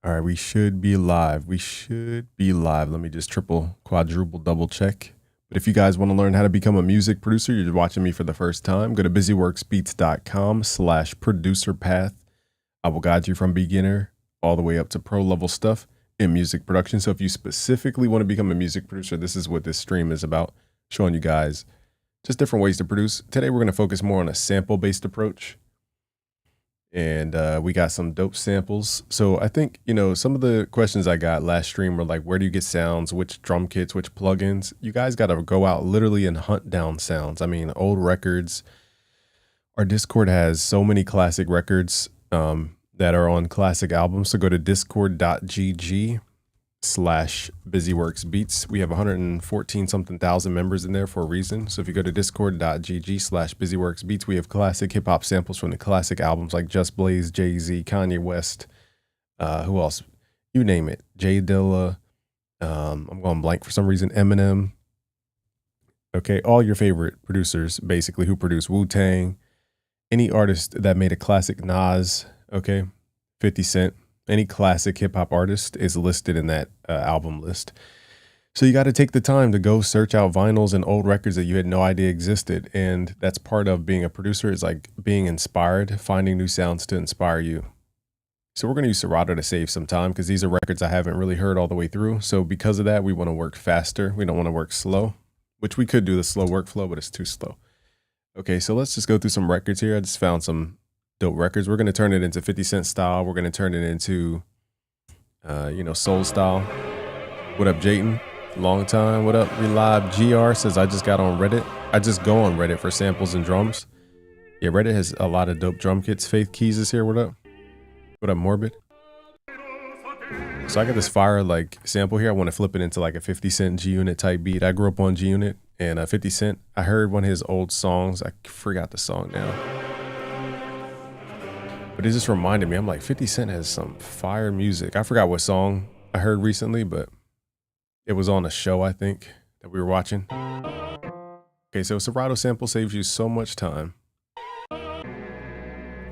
All right, we should be live. We should be live. Let me just triple, quadruple, double check. But if you guys want to learn how to become a music producer, you're watching me for the first time, go to busyworksbeats.com/producer path. I will guide you from beginner all the way up to pro level stuff in music production. So if you specifically want to become a music producer, this is what this stream is about, showing you guys just different ways to produce. Today, we're going to focus more on a sample-based approach. And we got some dope samples. So I think, some of the questions I got last stream were like, where do you get sounds? Which drum kits, which plugins? You guys got to go out literally and hunt down sounds. I mean, old records. Our Discord has so many classic records that are on classic albums. So go to discord.gg/busyworksbeats. We have 114 something thousand members in there for a reason. So if you go to discord.gg/busyworksbeats, we have classic hip hop samples from the classic albums like Just Blaze, Jay-Z, Kanye West, who else? You name it. Jay Dilla. I'm going blank for some reason. Eminem. Okay, all your favorite producers basically who produce Wu-Tang. Any artist that made a classic, Nas. Okay, 50 Cent. Any classic hip hop artist is listed in that album list. So you got to take the time to go search out vinyls and old records that you had no idea existed. And that's part of being a producer, is like being inspired, finding new sounds to inspire you. So we're going to use Serato to save some time because these are records I haven't really heard all the way through. So because of that, we want to work faster. We don't want to work slow, which we could do the slow workflow, but it's too slow. Okay, so let's just go through some records here. I just found some dope records. We're going to turn it into 50 Cent style. We're going to turn it into, soul style. What up, Jayton? Long time. What up, Relive? GR says, I just got on Reddit. I just go on Reddit for samples and drums. Yeah, Reddit has a lot of dope drum kits. Faith Keys is here. What up? What up, Morbid? So I got this fire sample here. I want to flip it into like a 50 Cent G-Unit type beat. I grew up on G-Unit and 50 Cent. I heard one of his old songs. I forgot the song now. But it just reminded me, I'm like, 50 Cent has some fire music. I forgot what song I heard recently, but it was on a show, I think, that we were watching. Okay, so Serato sample saves you so much time.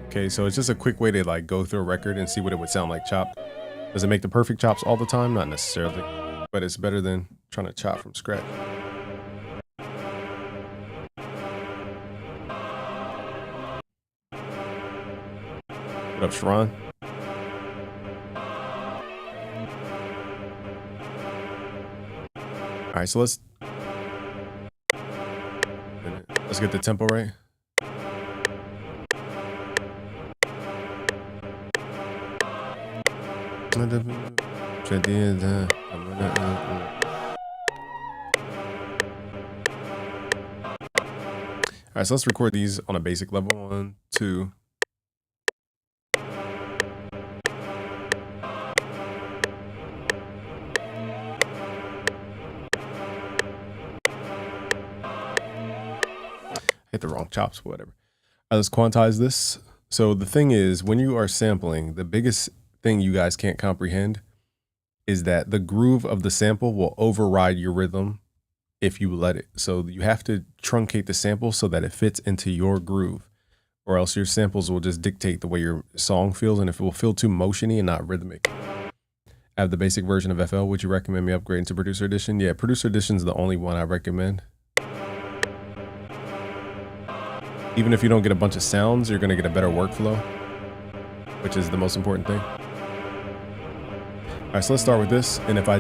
Okay, so it's just a quick way to go through a record and see what it would sound like chopped. Does it make the perfect chops all the time? Not necessarily, but it's better than trying to chop from scratch. What up, Sharon? All right, so let's get the tempo right. All right, so let's record these on a basic level. 1, 2. Hit the wrong chops, whatever. All right, let's quantize this. So the thing is, when you are sampling, the biggest thing you guys can't comprehend is that the groove of the sample will override your rhythm if you let it. So you have to truncate the sample so that it fits into your groove, or else your samples will just dictate the way your song feels, and if it will feel too motiony and not rhythmic. I have the basic version of FL. Would you recommend me upgrading to Producer Edition? Yeah, Producer Edition is the only one I recommend. Even if you don't get a bunch of sounds, you're going to get a better workflow, which is the most important thing. All right, so let's start with this. And if I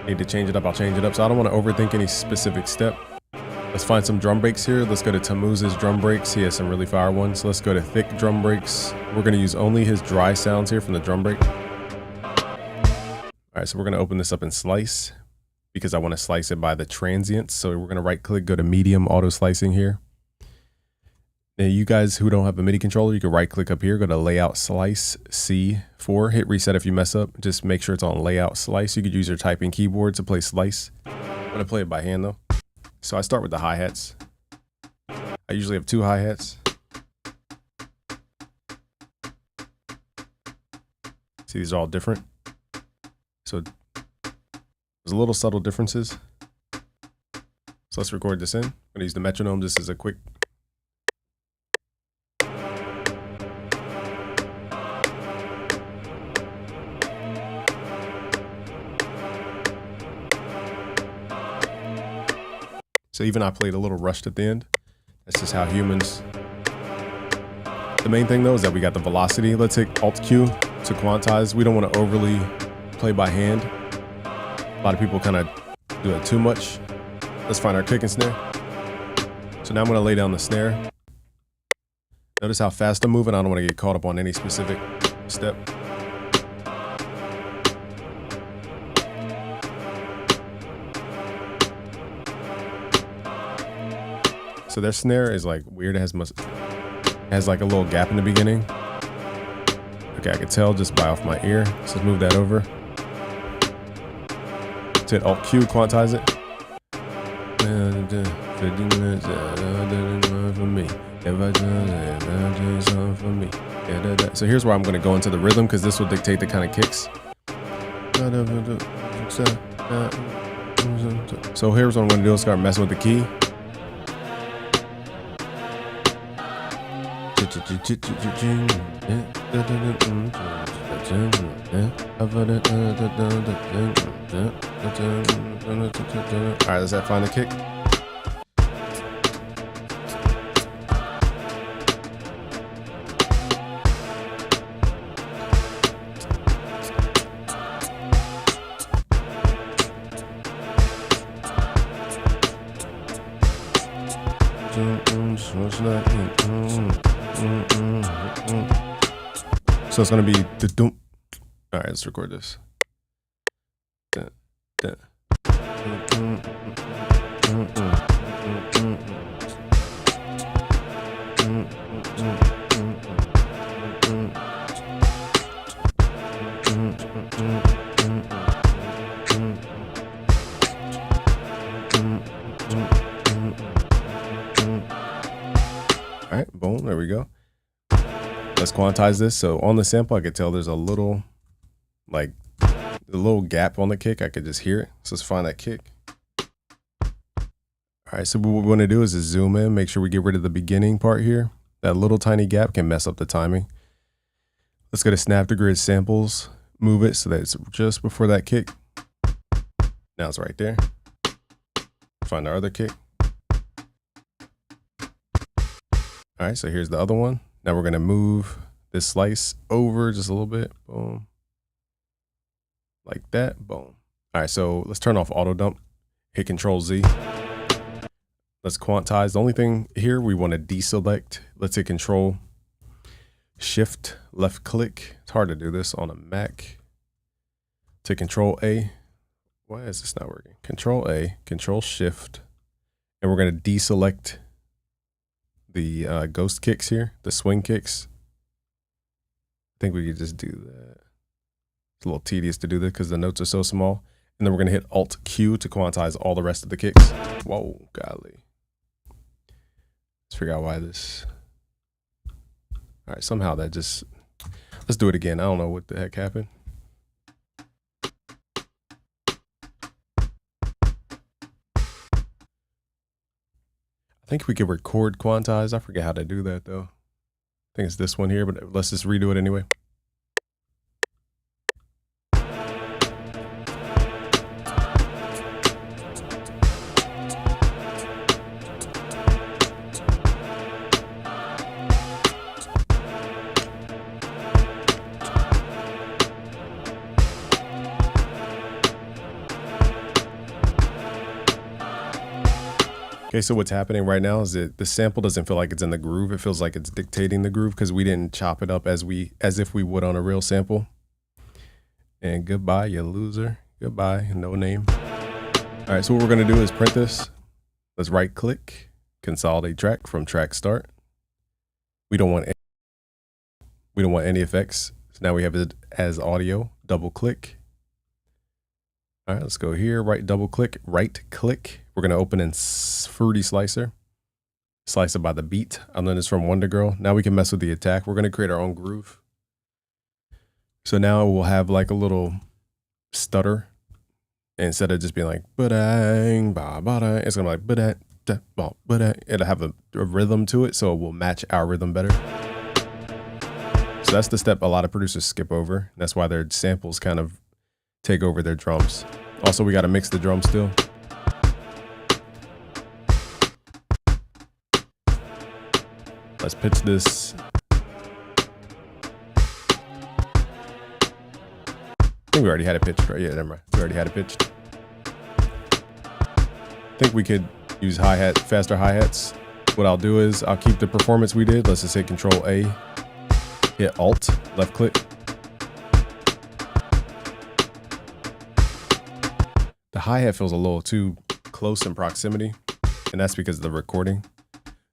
need to change it up, I'll change it up. So I don't want to overthink any specific step. Let's find some drum breaks here. Let's go to Tammuz's drum breaks. He has some really fire ones. So let's go to thick drum breaks. We're going to use only his dry sounds here from the drum break. All right, so we're going to open this up and slice because I want to slice it by the transients. So we're going to right click, go to medium auto slicing here. Now, you guys who don't have a MIDI controller, you can right click up here, go to layout slice C4, hit reset if you mess up. Just make sure it's on layout slice. You could use your typing keyboard to play slice. I'm gonna play it by hand though. So I start with the hi-hats. I usually have 2 hi-hats. See, these are all different. So there's a little subtle differences. So let's record this in. I'm gonna use the metronome. This is a quick. So even I played a little rushed at the end. That's just how humans. The main thing though is that we got the velocity. Let's hit Alt Q to quantize. We don't want to overly play by hand. A lot of people kind of do it too much. Let's find our kick and snare. So now I'm going to lay down the snare. Notice how fast I'm moving. I don't want to get caught up on any specific step. So their snare is like weird. It has like a little gap in the beginning. Okay, I could tell just by off my ear. So let's move that over. Let's hit Alt Q, quantize it. 50 minutes for me. For me. So here's where I'm going to go into the rhythm because this will dictate the kind of kicks. So here's what I'm going to do. Start messing with the key. Alright, does that find the kick? So it's gonna be the doom. All right, let's record this. All right, boom, there we go. Let's quantize this. So on the sample, I could tell there's a little, like, a little gap on the kick. I could just hear it. So let's find that kick. All right, so what we want to do is just zoom in, make sure we get rid of the beginning part here. That little tiny gap can mess up the timing. Let's go to Snap to Grid Samples, move it so that it's just before that kick. Now it's right there. Find our other kick. All right, so here's the other one. Now we're gonna move this slice over just a little bit, boom. Like that, boom. All right, so let's turn off auto dump, hit Control Z. Let's quantize. The only thing here, we wanna deselect. Let's hit Control Shift left click. It's hard to do this on a Mac. To Control A. Why is this not working? Control A, Control Shift, and we're gonna deselect the ghost kicks here, the swing kicks. I think we could just do that. It's a little tedious to do this because the notes are so small. And then we're gonna hit Alt Q to quantize all the rest of the kicks. Whoa, golly. Let's figure out why this. All right, somehow that just, let's do it again. I don't know what the heck happened. I think we could record quantize. I forget how to do that though. I think it's this one here, but let's just redo it anyway. Okay, so what's happening right now is that the sample doesn't feel like it's in the groove. It feels like it's dictating the groove because we didn't chop it up as if we would on a real sample. And goodbye, you loser. Goodbye, no name. All right, so what we're gonna do is print this. Let's right click, consolidate track from track start. We don't want any effects. So now we have it as audio, double click. All right, let's go here, right click. We're gonna open in Fruity Slicer, slice it by the beat. I learned this from Wonder Girl. Now we can mess with the attack. We're gonna create our own groove. So now we'll have like a little stutter. Instead of just being like, ba-dang, ba-ba-da, it's gonna be like, ba-da, da, ba-da. It'll have a rhythm to it, so it will match our rhythm better. So that's the step a lot of producers skip over. That's why their samples kind of take over their drums. Also, we gotta mix the drums still. Let's pitch this. I think we already had it pitched, right? Yeah, never mind. We already had it pitched. I think we could use hi-hat, faster hi-hats. What I'll do is I'll keep the performance we did. Let's just hit Control A, hit Alt, left click. The hi-hat feels a little too close in proximity, and that's because of the recording.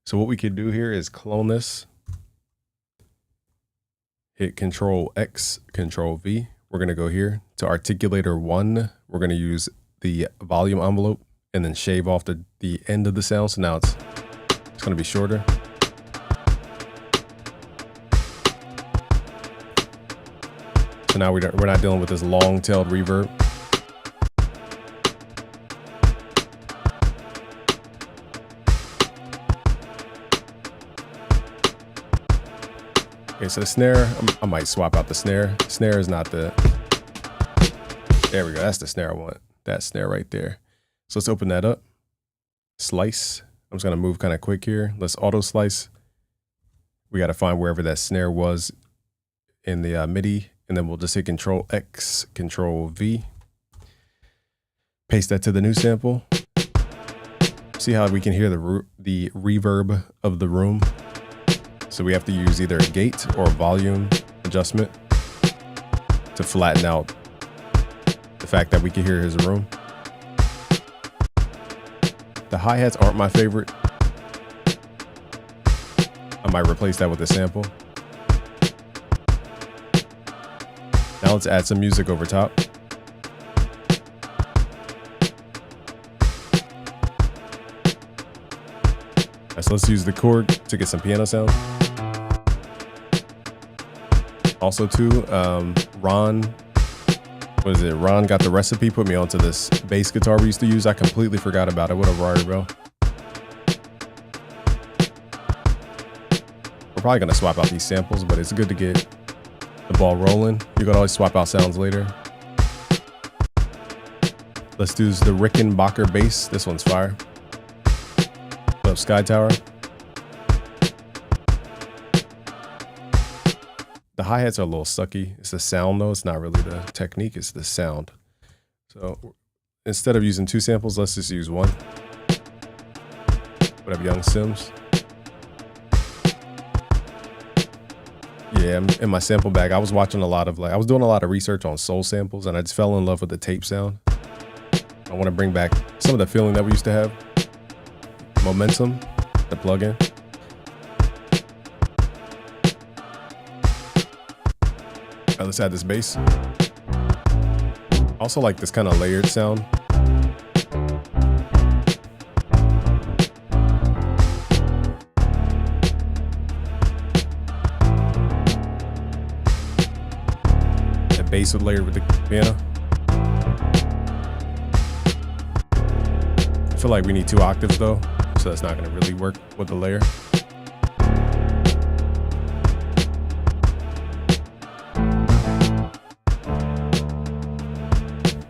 So what we could do here is clone this, hit Control X, Control V. We're gonna go here to articulator 1. We're gonna use the volume envelope and then shave off the end of the sound. So now it's gonna be shorter. So now we're not dealing with this long-tailed reverb. Okay, so the snare, I might swap out the snare. Snare is not the, there we go, that's the snare I want. That snare right there. So let's open that up. Slice, I'm just gonna move kind of quick here. Let's auto slice. We gotta find wherever that snare was in the MIDI, and then we'll just hit Control X, Control V. Paste that to the new sample. See how we can hear the reverb of the room? So we have to use either a gate or a volume adjustment to flatten out the fact that we can hear his room. The hi-hats aren't my favorite. I might replace that with a sample. Now let's add some music over top. So let's use the chord to get some piano sound. Also too, Ron got the recipe, put me onto this bass guitar we used to use. I completely forgot about it. What a Rari, bro. We're probably gonna swap out these samples, but it's good to get the ball rolling. You can always swap out sounds later. Let's do the Rickenbacker bass. This one's fire. Up Sky Tower. The hi-hats are a little sucky. It's the sound though. It's not really the technique, it's the sound. So instead of using 2 samples, let's just use 1. What up, Young Sims? Yeah, in my sample bag, I was watching a lot of I was doing a lot of research on soul samples, and I just fell in love with the tape sound. I want to bring back some of the feeling that we used to have. Momentum, the plugin. All right, let's add this bass. Also like this kind of layered sound. The bass would layer with the piano. I feel like we need 2 octaves though, so that's not going to really work with the layer.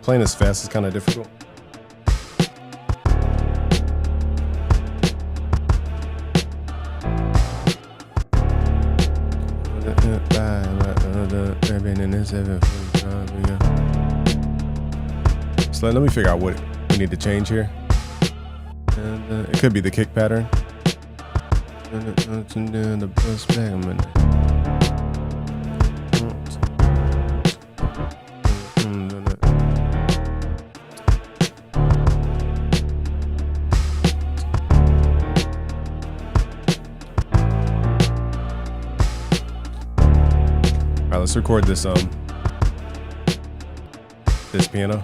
Playing this fast is kind of difficult. So let me figure out what we need to change here. It could be the kick pattern. All right, let's record this this piano.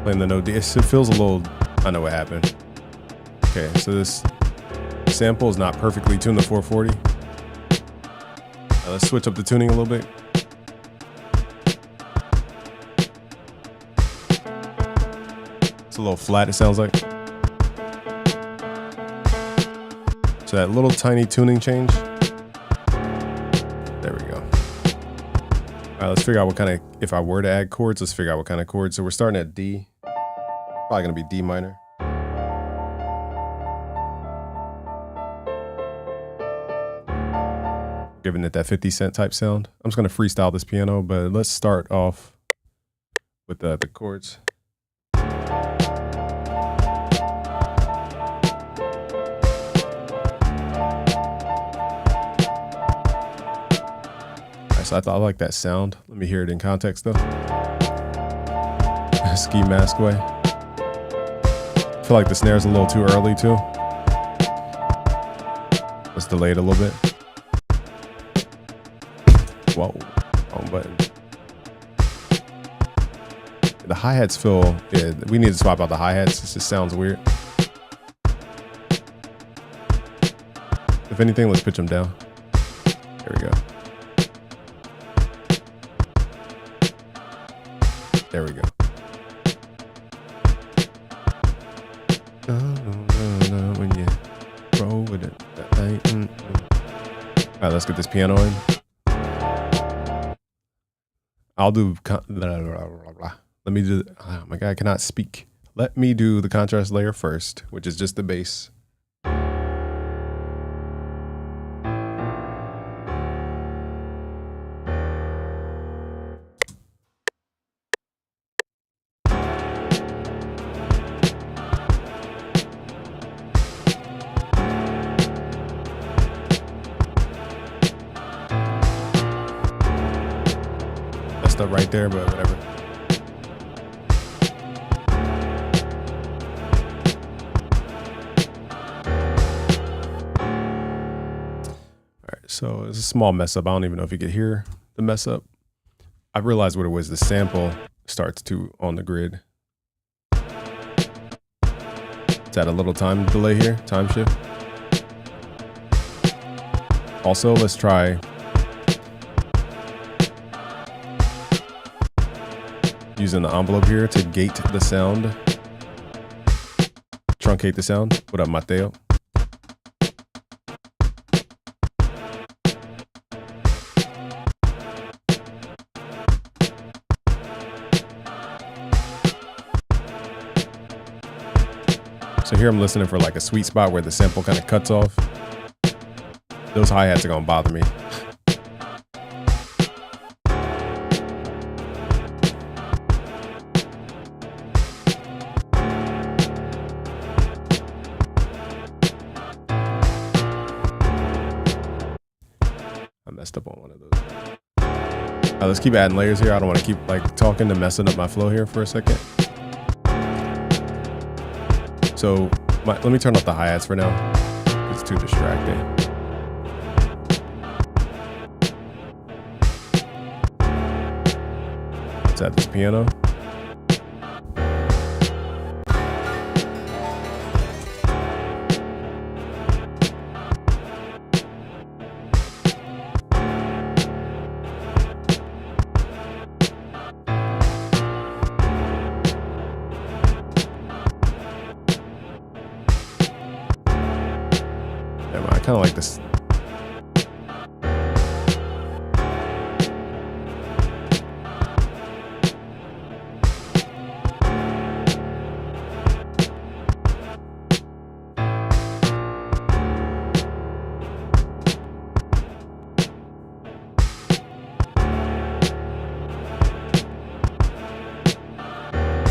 Playing the note D. It feels a little, I know what happened. Okay, so this sample is not perfectly tuned to 440. Let's switch up the tuning a little bit. It's a little flat, it sounds like. So that little tiny tuning change. There we go. All right, let's figure out what kind of, if I were to add chords, let's figure out what kind of chords. So we're starting at D. Probably gonna be D minor. Giving it that 50 Cent type sound. I'm just gonna freestyle this piano, but let's start off with the chords. So I thought I like that sound. Let me hear it in context though. Ski Mask way. I feel like the snare's a little too early too. Let's delay it a little bit. Whoa, wrong button. The hi-hats feel, yeah, we need to swap out the hi-hats. This just sounds weird. If anything, let's pitch them down. There we go. There we go. When you roll with it. All right, let's get this piano in. I'll do. Let me do. Oh my God, I cannot speak. Let me do the contrast layer first, which is just the bass. Stuff right there, but whatever. All right, so it's a small mess up. I don't even know if you could hear the mess up. I realized what it was. The sample starts to on the grid. It's at a little time delay here, time shift. Also, let's try using the envelope here to gate the sound, truncate the sound. What up, Mateo? So here I'm listening for like a sweet spot where the sample kind of cuts off. Those hi-hats are gonna bother me. Messed up on one of those. Let's keep adding layers here. I don't want to keep like talking to messing up my flow here for a second. So let me turn off the hi-hats for now. It's too distracting. Let's add this piano. I kind of like this.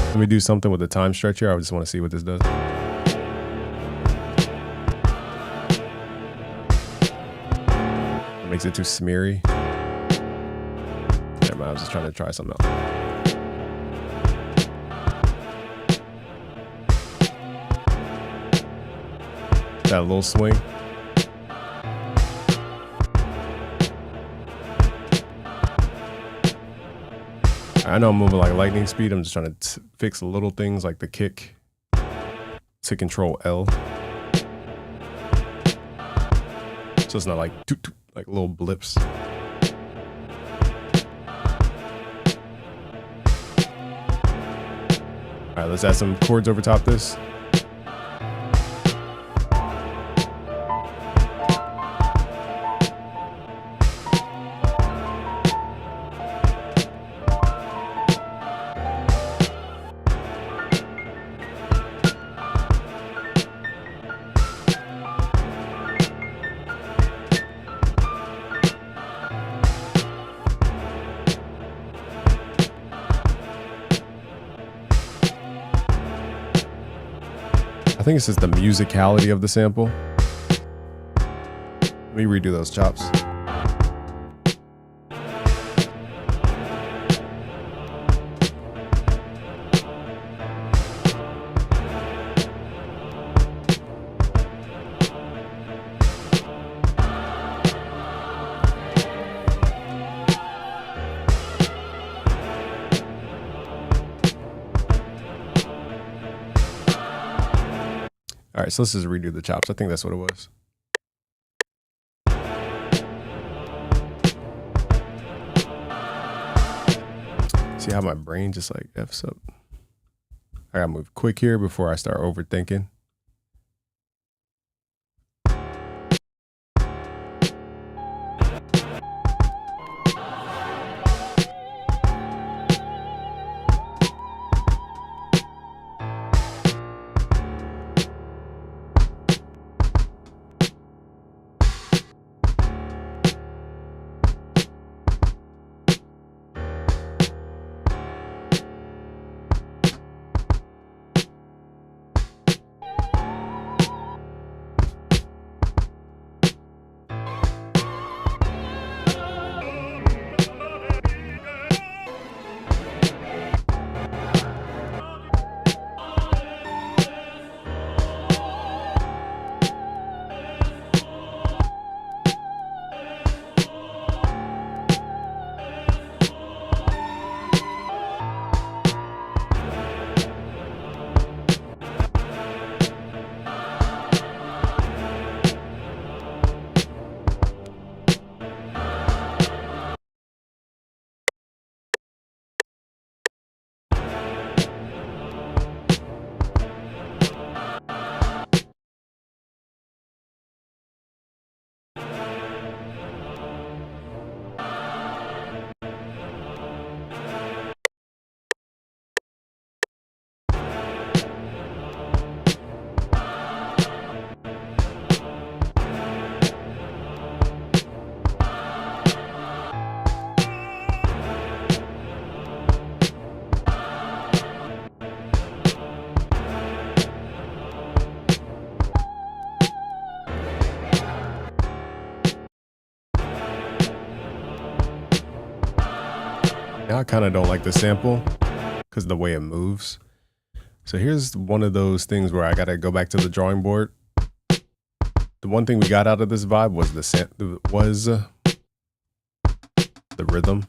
Let me do something with the time stretch here. I just want to see what this does. Makes it too smeary. Never mind, I was just trying to try something else. That little swing. I know I'm moving like lightning speed. I'm just trying to fix little things like the kick to control L. So it's not like like little blips. All right, let's add some chords over top this. I think it's just the musicality of the sample. Let me redo those chops. All right, so let's just redo the chops. I think that's what it was. See how my brain just like F's up? I gotta move quick here before I start overthinking. Now I kind of don't like the sample because of the way it moves. So here's one of those things where I got to go back to the drawing board. The one thing we got out of this vibe was the rhythm.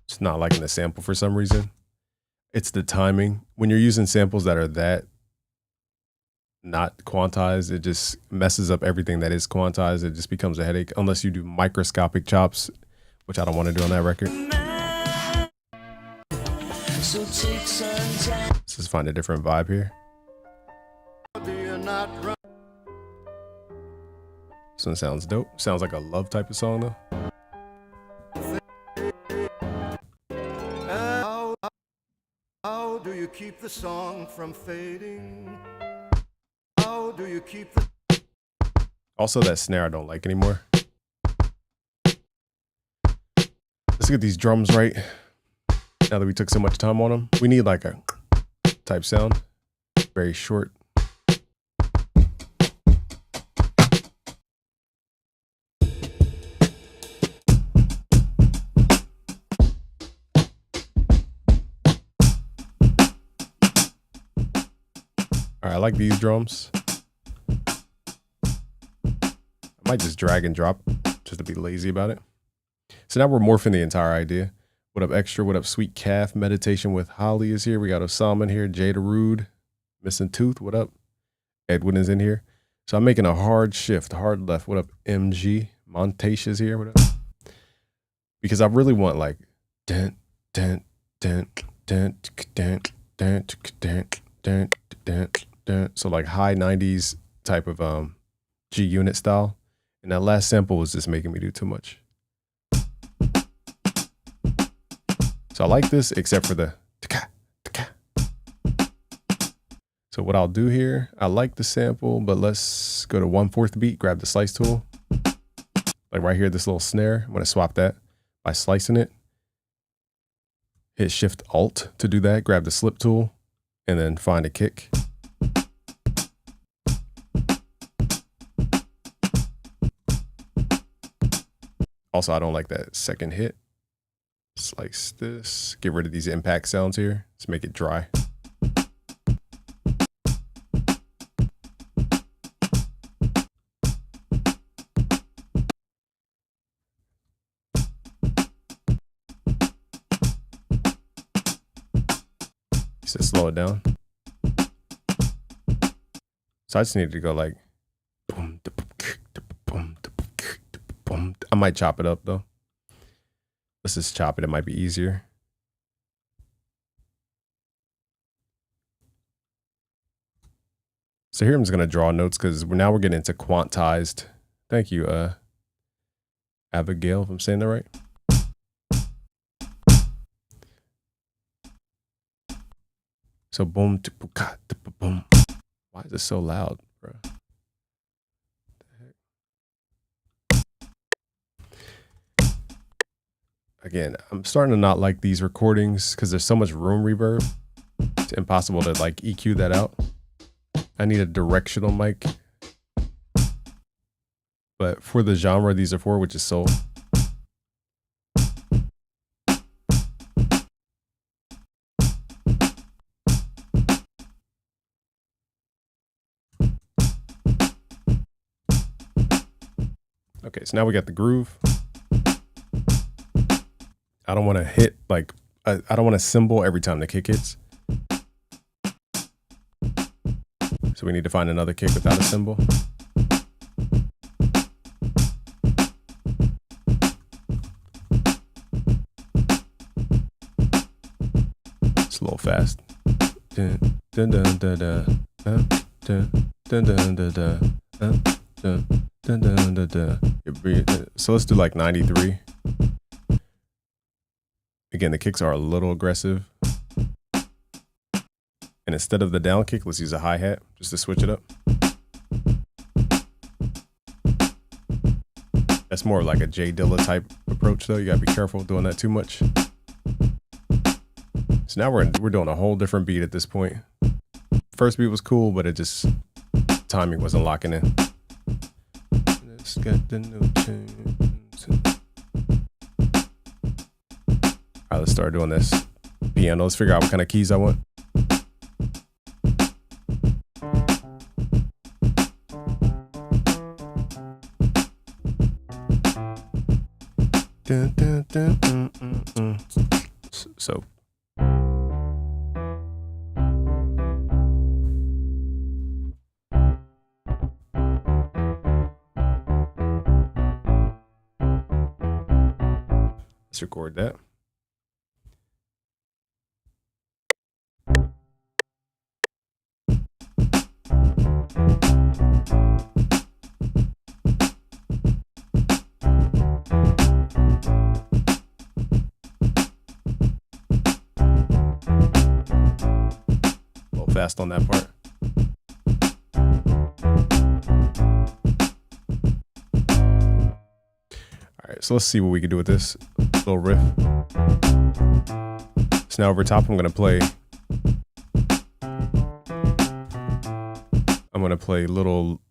It's not liking the sample for some reason. It's the timing. When you're using samples that are that not quantized, it just messes up everything that is quantized. It just becomes a headache unless you do microscopic chops, which I don't want to do on that record. Let's just find a different vibe here. This one sounds dope. Sounds like a love type of song though. How do you keep the song from fading? How do you keep the... Also, that snare I don't like anymore. Let's get these drums right. Now that we took so much time on them, we need like a type sound. Very short. All right, I like these drums. I might just drag and drop just to be lazy about it. So now we're morphing the entire idea. What up, Extra? What up, Sweet Calf? Meditation with Holly is here. We got Osama in here. Jada Rude. Missing Tooth. What up? Edwin is in here. So I'm making a hard shift, hard left. What up, MG? Montage is here. What up? Because I really want like dent, dent, dent, dent, dent, dent, dent, dent, dent, dent. So like high 90s type of G unit style. And that last sample was just making me do too much. So I like this, except for the tka, tka. So what I'll do here, I like the sample, but let's go to 1/4 beat, grab the slice tool. Like right here, this little snare, I'm gonna swap that by slicing it. hit Shift Alt to do that. Grab the slip tool and then find a kick. Also, I don't like that second hit. Slice this. Get rid of these impact sounds here. Let's make it dry. So slow it down. So I just need to go like boom, boom, boom. I might chop it up though. Let's just chop it. It might be easier. So here I'm just gonna draw notes because now we're getting into quantized. Thank you, Abigail, if I'm saying that right. So boom, boom. Why is it so loud, bro? Again, I'm starting to not like these recordings because there's so much room reverb. It's impossible to like EQ that out. I need a directional mic. But for the genre these are for, which is soul. Okay, so now we got the groove. I don't want to hit like, I don't want to cymbal every time the kick hits. So we need to find another kick without a cymbal. It's a little fast. Dun, dun, dun, dun, dun, dun, dun, dun, dun, dun, dun, dun, dun, dun, dun. So let's do like 93. Again, the kicks are a little aggressive. And instead of the down kick, let's use a hi-hat just to switch it up. That's more like a J Dilla type approach though. You gotta be careful doing that too much. So now we're doing a whole different beat at this point. First beat was cool, but it just, timing wasn't locking in. Let's get the new tunes. All right, let's start doing this piano. Let's figure out what kind of keys I want. Dun, dun, dun, So. Let's record that. Fast on that part. All right, so let's see what we can do with this little riff. So now over top, I'm gonna play little,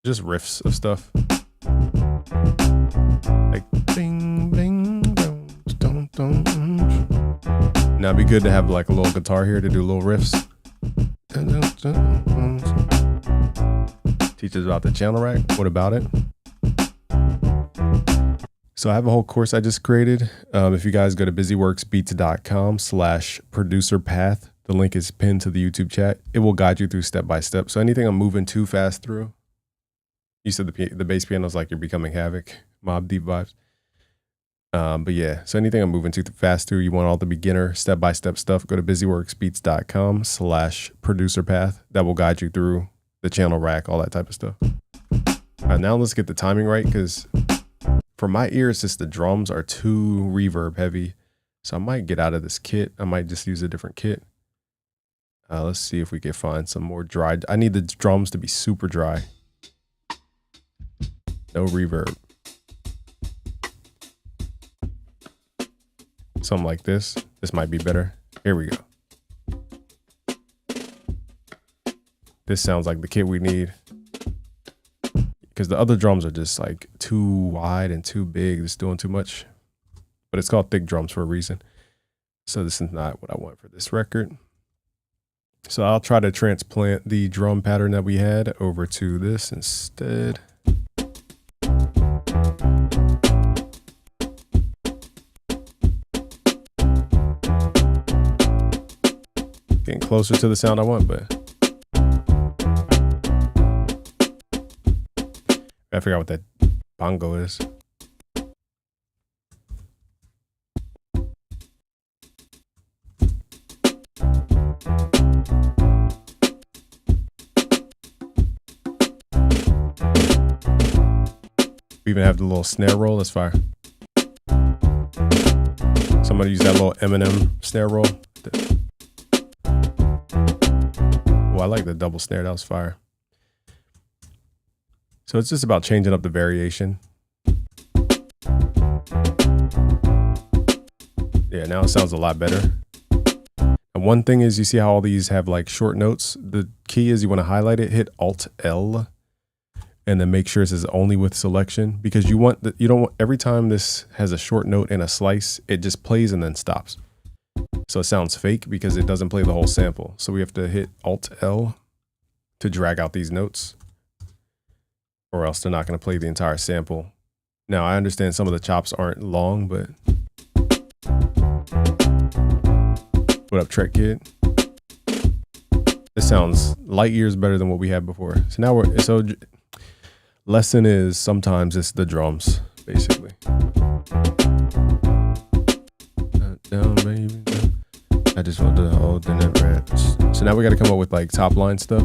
just riffs of stuff. Like bing, bing, dum, dum, dum. Now it'd be good to have like a little guitar here to do little riffs. Teaches about the channel rack. What about it? So I have a whole course I just created. If you guys go to busyworksbeats.com/producerpath, the link is pinned to the YouTube chat. It will guide you through step by step. So anything I'm moving too fast through, you said the bass piano is like you're becoming Havoc, Mob Deep vibes. But yeah, so anything I'm moving too fast through, you want all the beginner step-by-step stuff, go to busyworksbeats.com/producerpath. That will guide you through the channel rack, all that type of stuff. All right, now let's get the timing right, because for my ears, just the drums are too reverb heavy. So I might get out of this kit. I might just use a different kit. Let's see if we can find some more dry. I need the drums to be super dry. No reverb. Something like this. This might be better. Here we go. This sounds like the kit we need. Because the other drums are just like too wide and too big. It's doing too much. But it's called thick drums for a reason. So this is not what I want for this record. So I'll try to transplant the drum pattern that we had over to this instead. Getting closer to the sound I want, but I forgot what that bongo is. We even have the little snare roll. That's fire. Somebody use that little Eminem snare roll. Oh, I like the double snare. That was fire. So it's just about changing up the variation. Yeah, now it sounds a lot better. And one thing is, you see how all these have like short notes? The key is you want to highlight it, hit Alt L, and then make sure it says only with selection, because you don't want every time this has a short note and a slice, it just plays and then stops. So it sounds fake because it doesn't play the whole sample. So we have to hit Alt L to drag out these notes, or else they're not going to play the entire sample. Now I understand some of the chops aren't long, but what up, Trek Kid? This sounds light years better than what we had before. So now lesson is sometimes it's the drums, basically. Down, baby. I just want to hold in that raps. So now we got to come up with like top line stuff.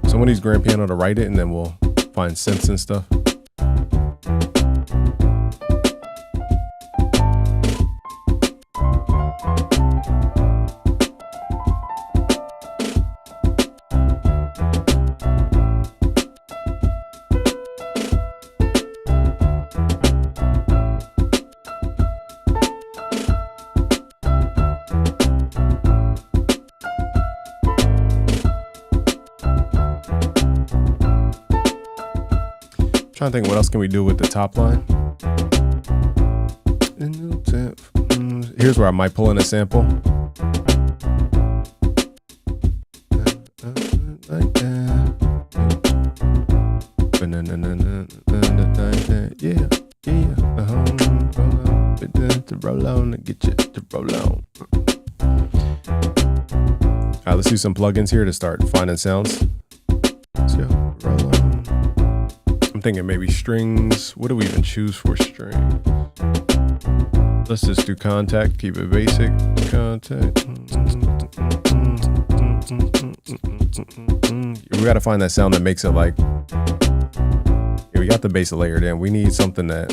Someone needs grand piano to write it, and then we'll find synths and stuff. Trying to think what else can we do with the top line. Here's where I might pull in a sample. Yeah. To roll on, to get you to roll on. All right, let's do some plugins here to start finding sounds. So, roll on. I'm thinking maybe strings. What do we even choose for strings? Let's just do contact, keep it basic. Contact. We gotta find that sound that makes it like, yeah, we got the bass layered in. We need something that,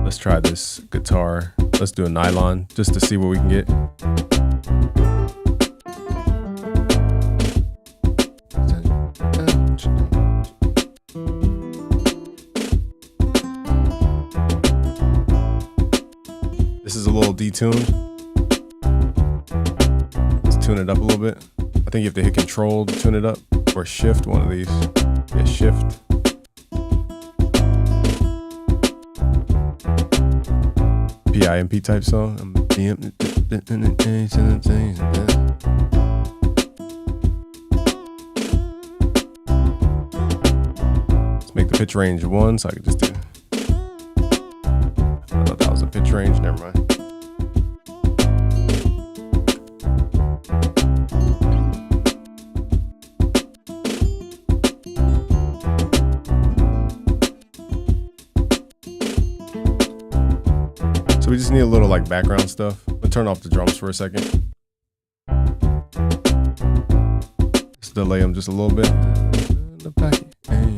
let's try this guitar. Let's do a nylon just to see what we can get. This is a little detuned. Let's tune it up a little bit. I think you have to hit Control to tune it up, or Shift, one of these. Yeah, Shift. PIMP type song. Let's make the pitch range 1, so I could just do. I thought that was a pitch range. Never mind. We just need a little like background stuff. Let's turn off the drums for a second. Let's delay them just a little bit. The pocket, hey.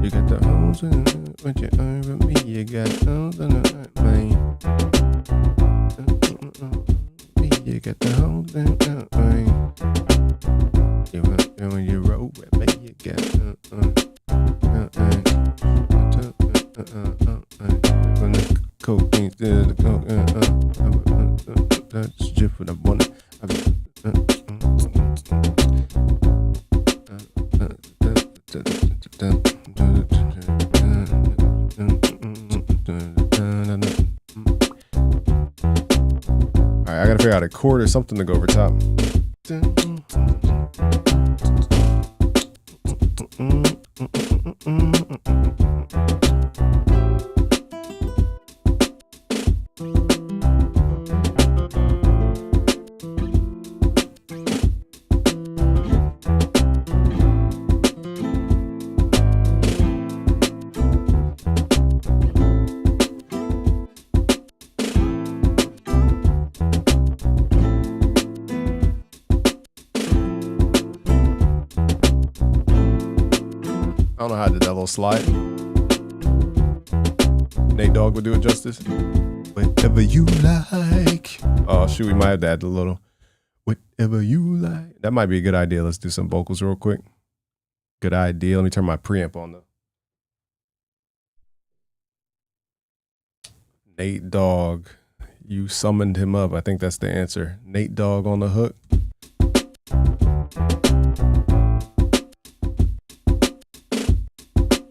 You got the holes in it, what you over me? You got holes in it, man. You got the holes in it, man. You want when you roll with me, you got with a one. All right, I gotta figure out a chord or something to go over top. I don't know how I did that little slide. Nate Dogg would do it justice. Whatever you like. Oh shoot, we might have to add a little. Whatever you like. That might be a good idea. Let's do some vocals real quick. Good idea. Let me turn my preamp on though. Nate Dogg. You summoned him up. I think that's the answer. Nate Dogg on the hook.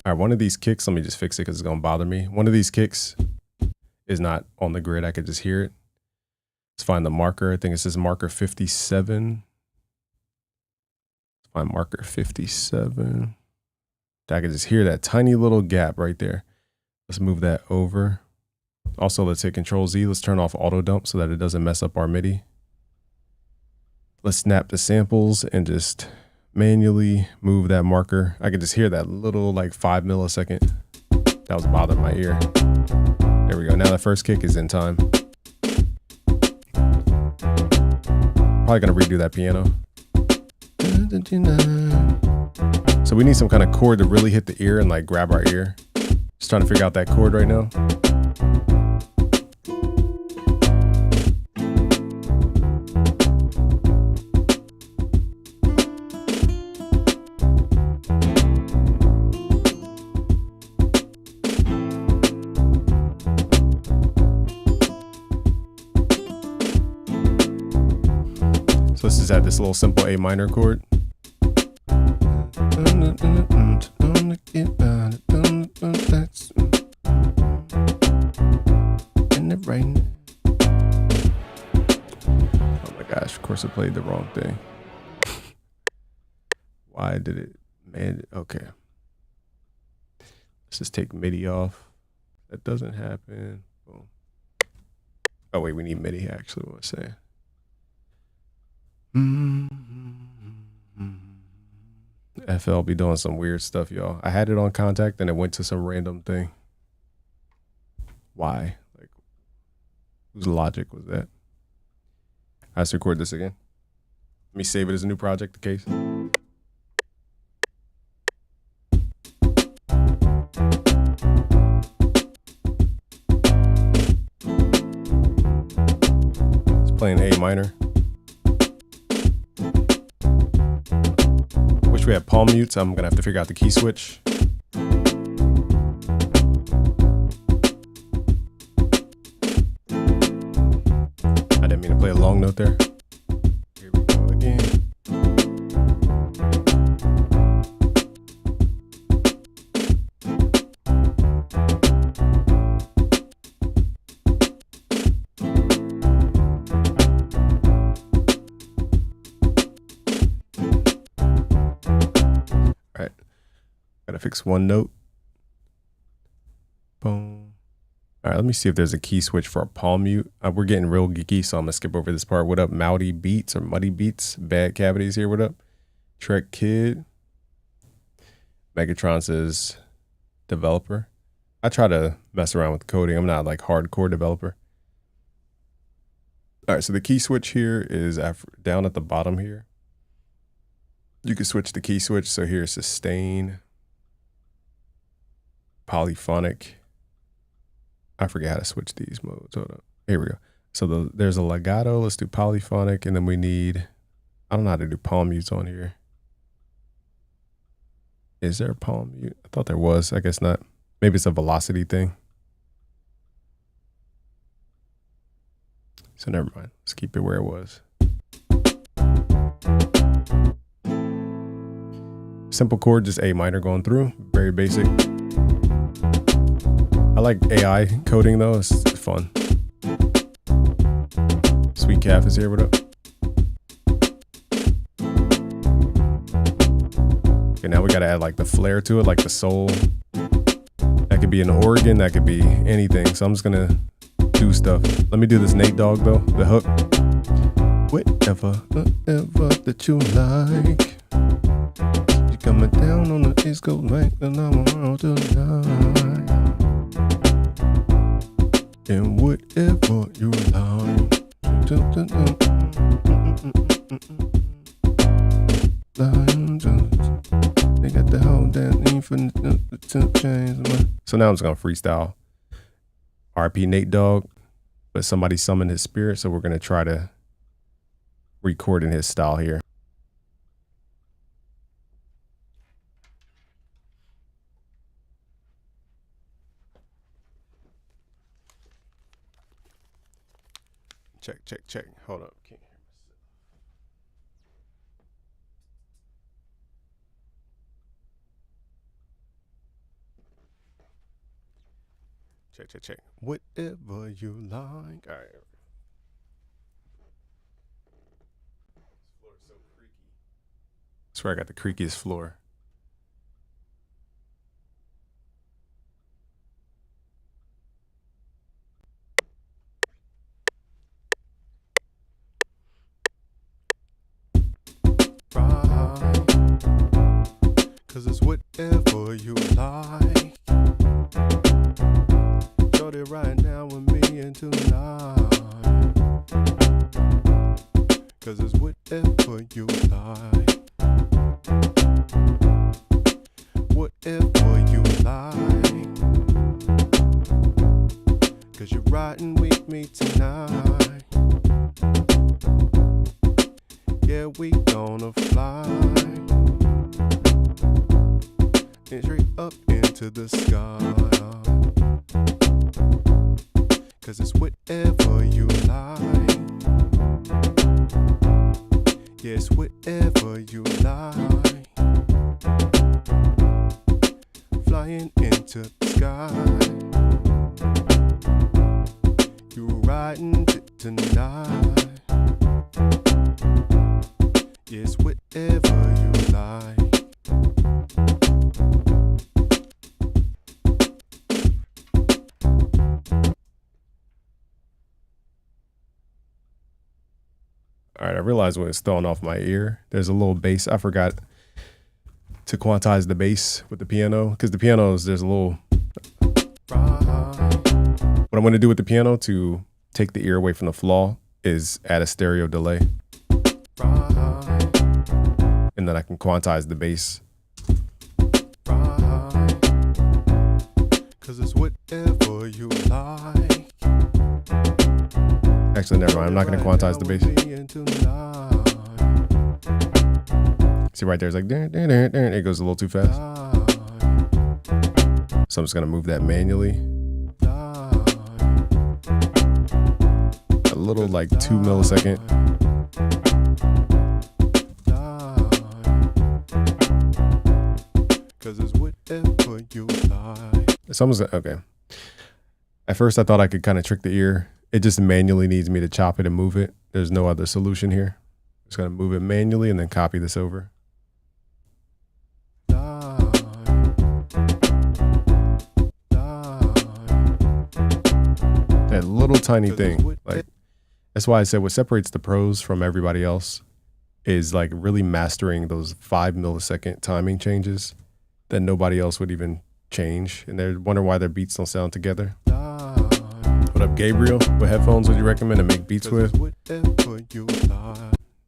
All right, one of these kicks, let me just fix it because it's going to bother me. One of these kicks is not on the grid. I could just hear it. Let's find the marker. I think it says marker 57. Let's find marker 57. I can just hear that tiny little gap right there. Let's move that over. Also, let's hit Control Z. Let's turn off auto dump so that it doesn't mess up our MIDI. Let's snap the samples and just manually move that marker. I can just hear that little like 5 millisecond. That was bothering my ear. There we go. Now the first kick is in time. Probably gonna redo that piano. So we need some kind of chord to really hit the ear and like grab our ear. Just trying to figure out that chord right now. Let's just add this little simple A minor chord. Oh my gosh, of course I played the wrong thing. Why did it, man? Okay. Let's just take MIDI off. That doesn't happen. Boom. Oh wait, we need MIDI actually, what was I saying? FL be doing some weird stuff, y'all. I had it on contact and it went to some random thing. Why? Like, whose logic was that? Let's record this again. Let me save it as a new project, the case. It's playing A minor. We have palm mutes. I'm gonna have to figure out the key switch. I didn't mean to play a long note there. Here we go again. Gotta fix one note. Boom. All right, let me see if there's a key switch for a palm mute. We're getting real geeky, so I'm gonna skip over this part. What up, Muddy Beats or Muddy Beats? Bad Cavities here. What up? Trek Kid. Megatron says developer. I try to mess around with coding. I'm not like hardcore developer. All right, so the key switch here is down at the bottom here. You can switch the key switch. So here's sustain. Polyphonic. I forget how to switch these modes. Hold up. Here we go. So there's a legato. Let's do polyphonic. And then we need, I don't know how to do palm mutes on here. Is there a palm mute? I thought there was. I guess not. Maybe it's a velocity thing. So never mind. Let's keep it where it was. Simple chord, just A minor going through. Very basic. I like AI coding though. It's fun. Sweet Calf is here. What up? Okay, now we gotta add like the flair to it, like the soul. That could be an organ. That could be anything. So I'm just gonna do stuff. Let me do this Nate Dogg though. The hook. Whatever that you like. You coming down on the East Coast right, and I'm around tonight. And whatever you like. They got the whole damn thing for the chains. So now I'm just gonna freestyle. RP Nate Dogg, but somebody summoned his spirit, so we're gonna try to record in his style here. Check. Hold up. Can't hear myself. Check. Whatever you like. All right. This floor is so creaky. I swear I got the creakiest floor. Cause it's whatever you like. Shorty right now with me and tonight. Cause it's whatever you like. Whatever you like. Cause you're riding with me tonight. Yeah, we gonna fly. And straight up into the sky. Cause it's whatever you like. Yes, whatever you like. Flying into the sky. You riding tonight. Yes, whatever you like. All right, I realized when it's thrown off my ear, there's a little bass. I forgot to quantize the bass with the piano because the pianos, there's a little. What I'm going to do with the piano to take the ear away from the flaw is add a stereo delay. And then I can quantize the bass. Cause it's whatever you like. Actually, never mind. I'm not going to quantize the bass. See right there, it's like, it goes a little too fast. So I'm just going to move that manually. A little like 2 millisecond. Cause it's whatever you like. It's almost okay. At first I thought I could kind of trick the ear. It just manually needs me to chop it and move it. There's no other solution here. I'm just gonna move it manually and then copy this over. That little tiny thing. Like that's why I said what separates the pros from everybody else is like really mastering those 5 millisecond timing changes that nobody else would even change. And they wonder why their beats don't sound together. What up, Gabriel? What headphones would you recommend to make beats with?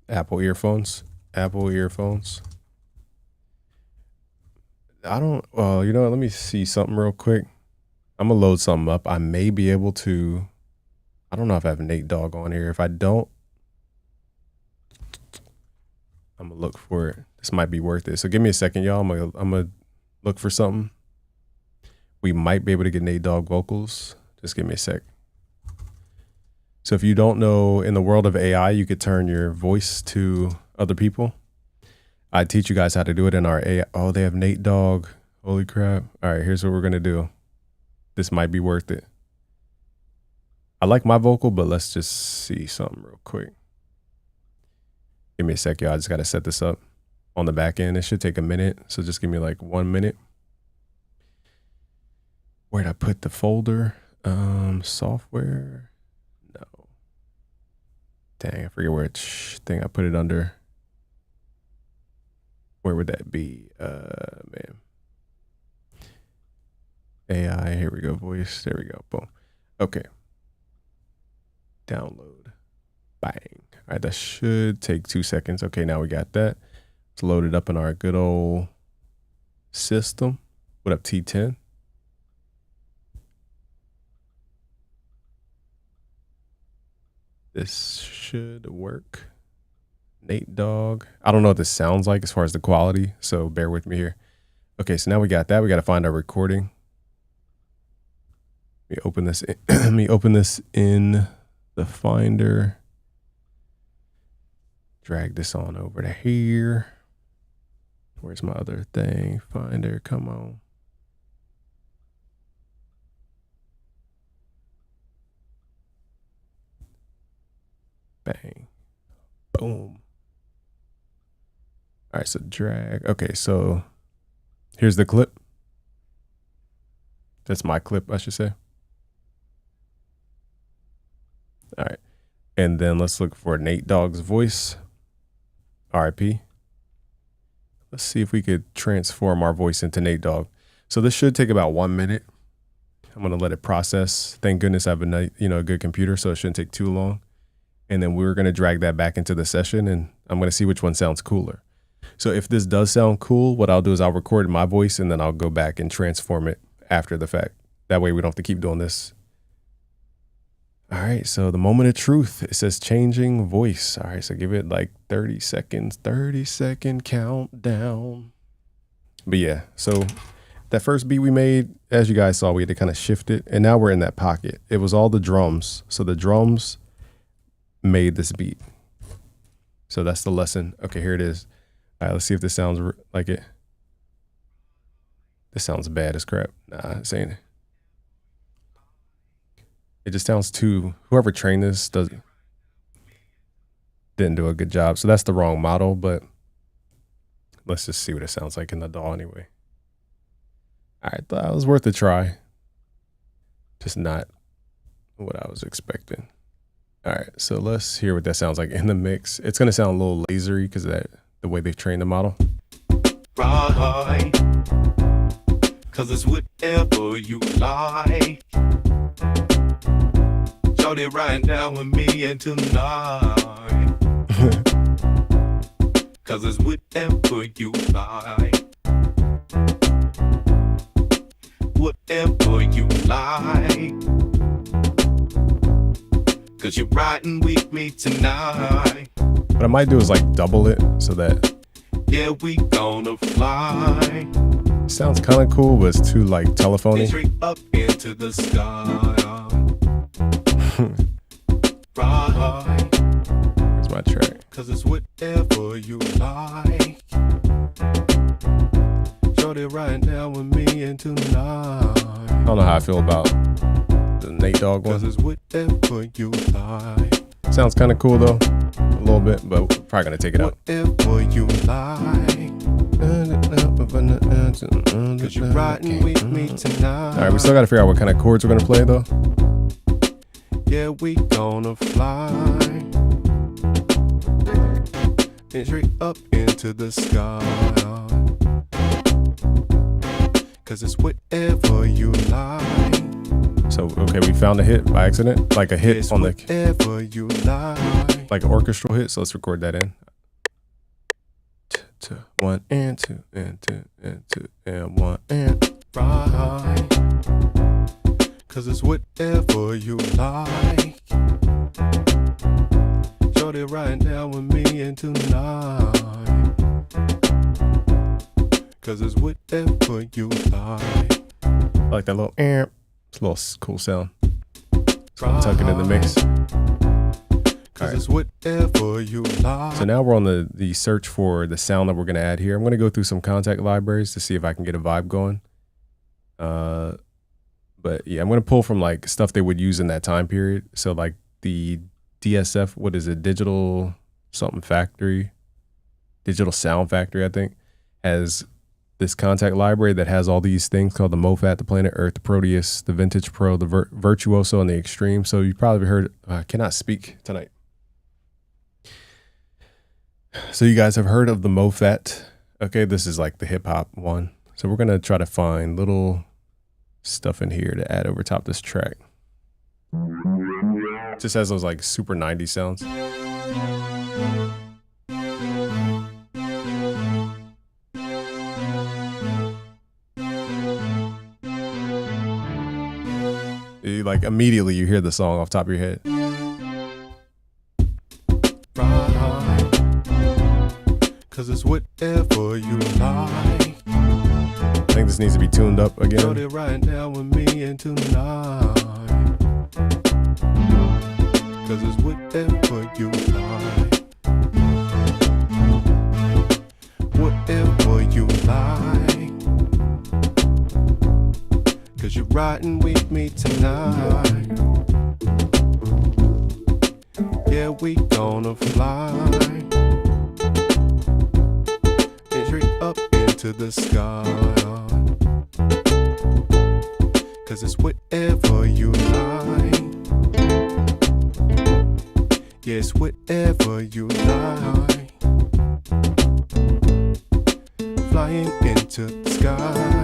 Apple earphones. Apple earphones. I don't, you know what? Let me see something real quick. I'm going to load something up. I may be able to, I don't know if I have Nate Dogg on here. If I don't, I'm going to look for it. This might be worth it. So give me a second, y'all. I'm going to look for something. We might be able to get Nate Dogg vocals. Just give me a sec. So if you don't know, in the world of AI, you could turn your voice to other people. I teach you guys how to do it in our AI. Oh, they have Nate Dogg. Holy crap. All right, here's what we're going to do. This might be worth it. I like my vocal, but let's just see something real quick. Give me a sec, y'all. I just got to set this up on the back end. It should take a minute. So just give me like 1 minute. Where'd I put the folder? Software. No. Dang, I forget which thing I put it under. Where would that be? Man. AI, here we go. Voice, there we go. Boom. Okay. Download. Bang. All right, that should take 2 seconds. Okay, now we got that. It's loaded up in our good old system. What up, T10? This should work. Nate Dogg. I don't know what this sounds like as far as the quality, so bear with me here. Okay, so now we got that. We got to find our recording. Let me open this in, let me open this in the Finder. Drag this on over to here. Where's my other thing? Finder, come on. Bang. Boom. All right, so drag. Okay, so here's the clip. That's my clip, I should say. All right. And then let's look for Nate Dogg's voice. RIP. Let's see if we could transform our voice into Nate Dogg. So this should take about 1 minute. I'm going to let it process. Thank goodness I have a good computer, so it shouldn't take too long. And then we're going to drag that back into the session, and I'm going to see which one sounds cooler. So if this does sound cool, what I'll do is I'll record my voice, and then I'll go back and transform it after the fact. That way we don't have to keep doing this. All right, so the moment of truth, it says changing voice. All right, so give it like 30 seconds, 30-second countdown. But yeah, so that first beat we made, as you guys saw, we had to kind of shift it, and now we're in that pocket. It was all the drums. So the drums made this beat. So that's the lesson. Okay, here it is. All right, let's see if this sounds like it. This sounds bad as crap. Nah, it's ain't. It just sounds too, whoever trained this didn't do a good job. So that's the wrong model, but let's just see what it sounds like in the DAW anyway. All right, that was worth a try. Just not what I was expecting. All right, so let's hear what that sounds like in the mix. It's gonna sound a little lasery because of that, the way they've trained the model. Right, cause it's whatever you like. Shorty riding down with me and tonight. Cause it's whatever you like. Whatever you like. Cause you're riding with me tonight. What I might do is like double it so that, yeah, we gonna fly. Sounds kind of cool, but it's too like telephony. Straight up into the sky. Right. Here's my track. Cause it's whatever you like. Shorty riding down with me and tonight. I don't know how I feel about the Nate Dogg one. Cause it's whatever you like. Sounds kind of cool though, a little bit, but we're probably gonna take it out. Whatever you like. Cause you're riding with me tonight. All right, we still gotta figure out what kind of chords we're gonna play though. Yeah, we gonna fly. And straight up into the sky. Cause it's whatever you like. So, okay, we found a hit by accident, like a hit It's on the, whatever you like. like an orchestral hit. So let's record that in. 1 and 2 and 2 and 2 and 1 and. Right. Cause it's whatever you like. Shorty riding down with me and tonight. Cause it's whatever you like. I like that little amp. It's a little cool sound. So I'm tucking in the mix. Cause it's whatever you like. So now we're on the search for the sound that we're going to add here. I'm going to go through some contact libraries to see if I can get a vibe going. But yeah, I'm going to pull from like stuff they would use in that time period. So like the DSF, what is it? Digital something factory, Digital Sound Factory, I think, has this contact library that has all these things called the MoFat, the Planet Earth, the Proteus, the Vintage Pro, the Virtuoso, and the Extreme. So you probably heard, I cannot speak tonight. So you guys have heard of the MoFat. Okay, this is like the hip hop one. So we're going to try to find little stuff in here to add over top this track. It just has those like super 90s sounds. Like immediately you hear the song off top of your head. Cause it's whatever you like. I think this needs to be tuned up again. Know that right now with me and tonight. Cause it's whatever you like. Whatever you like. Cause you're riding with me tonight. Yeah, we gonna fly. Up into the sky. Cause it's whatever you like. Yes, whatever you like. Flying into the sky.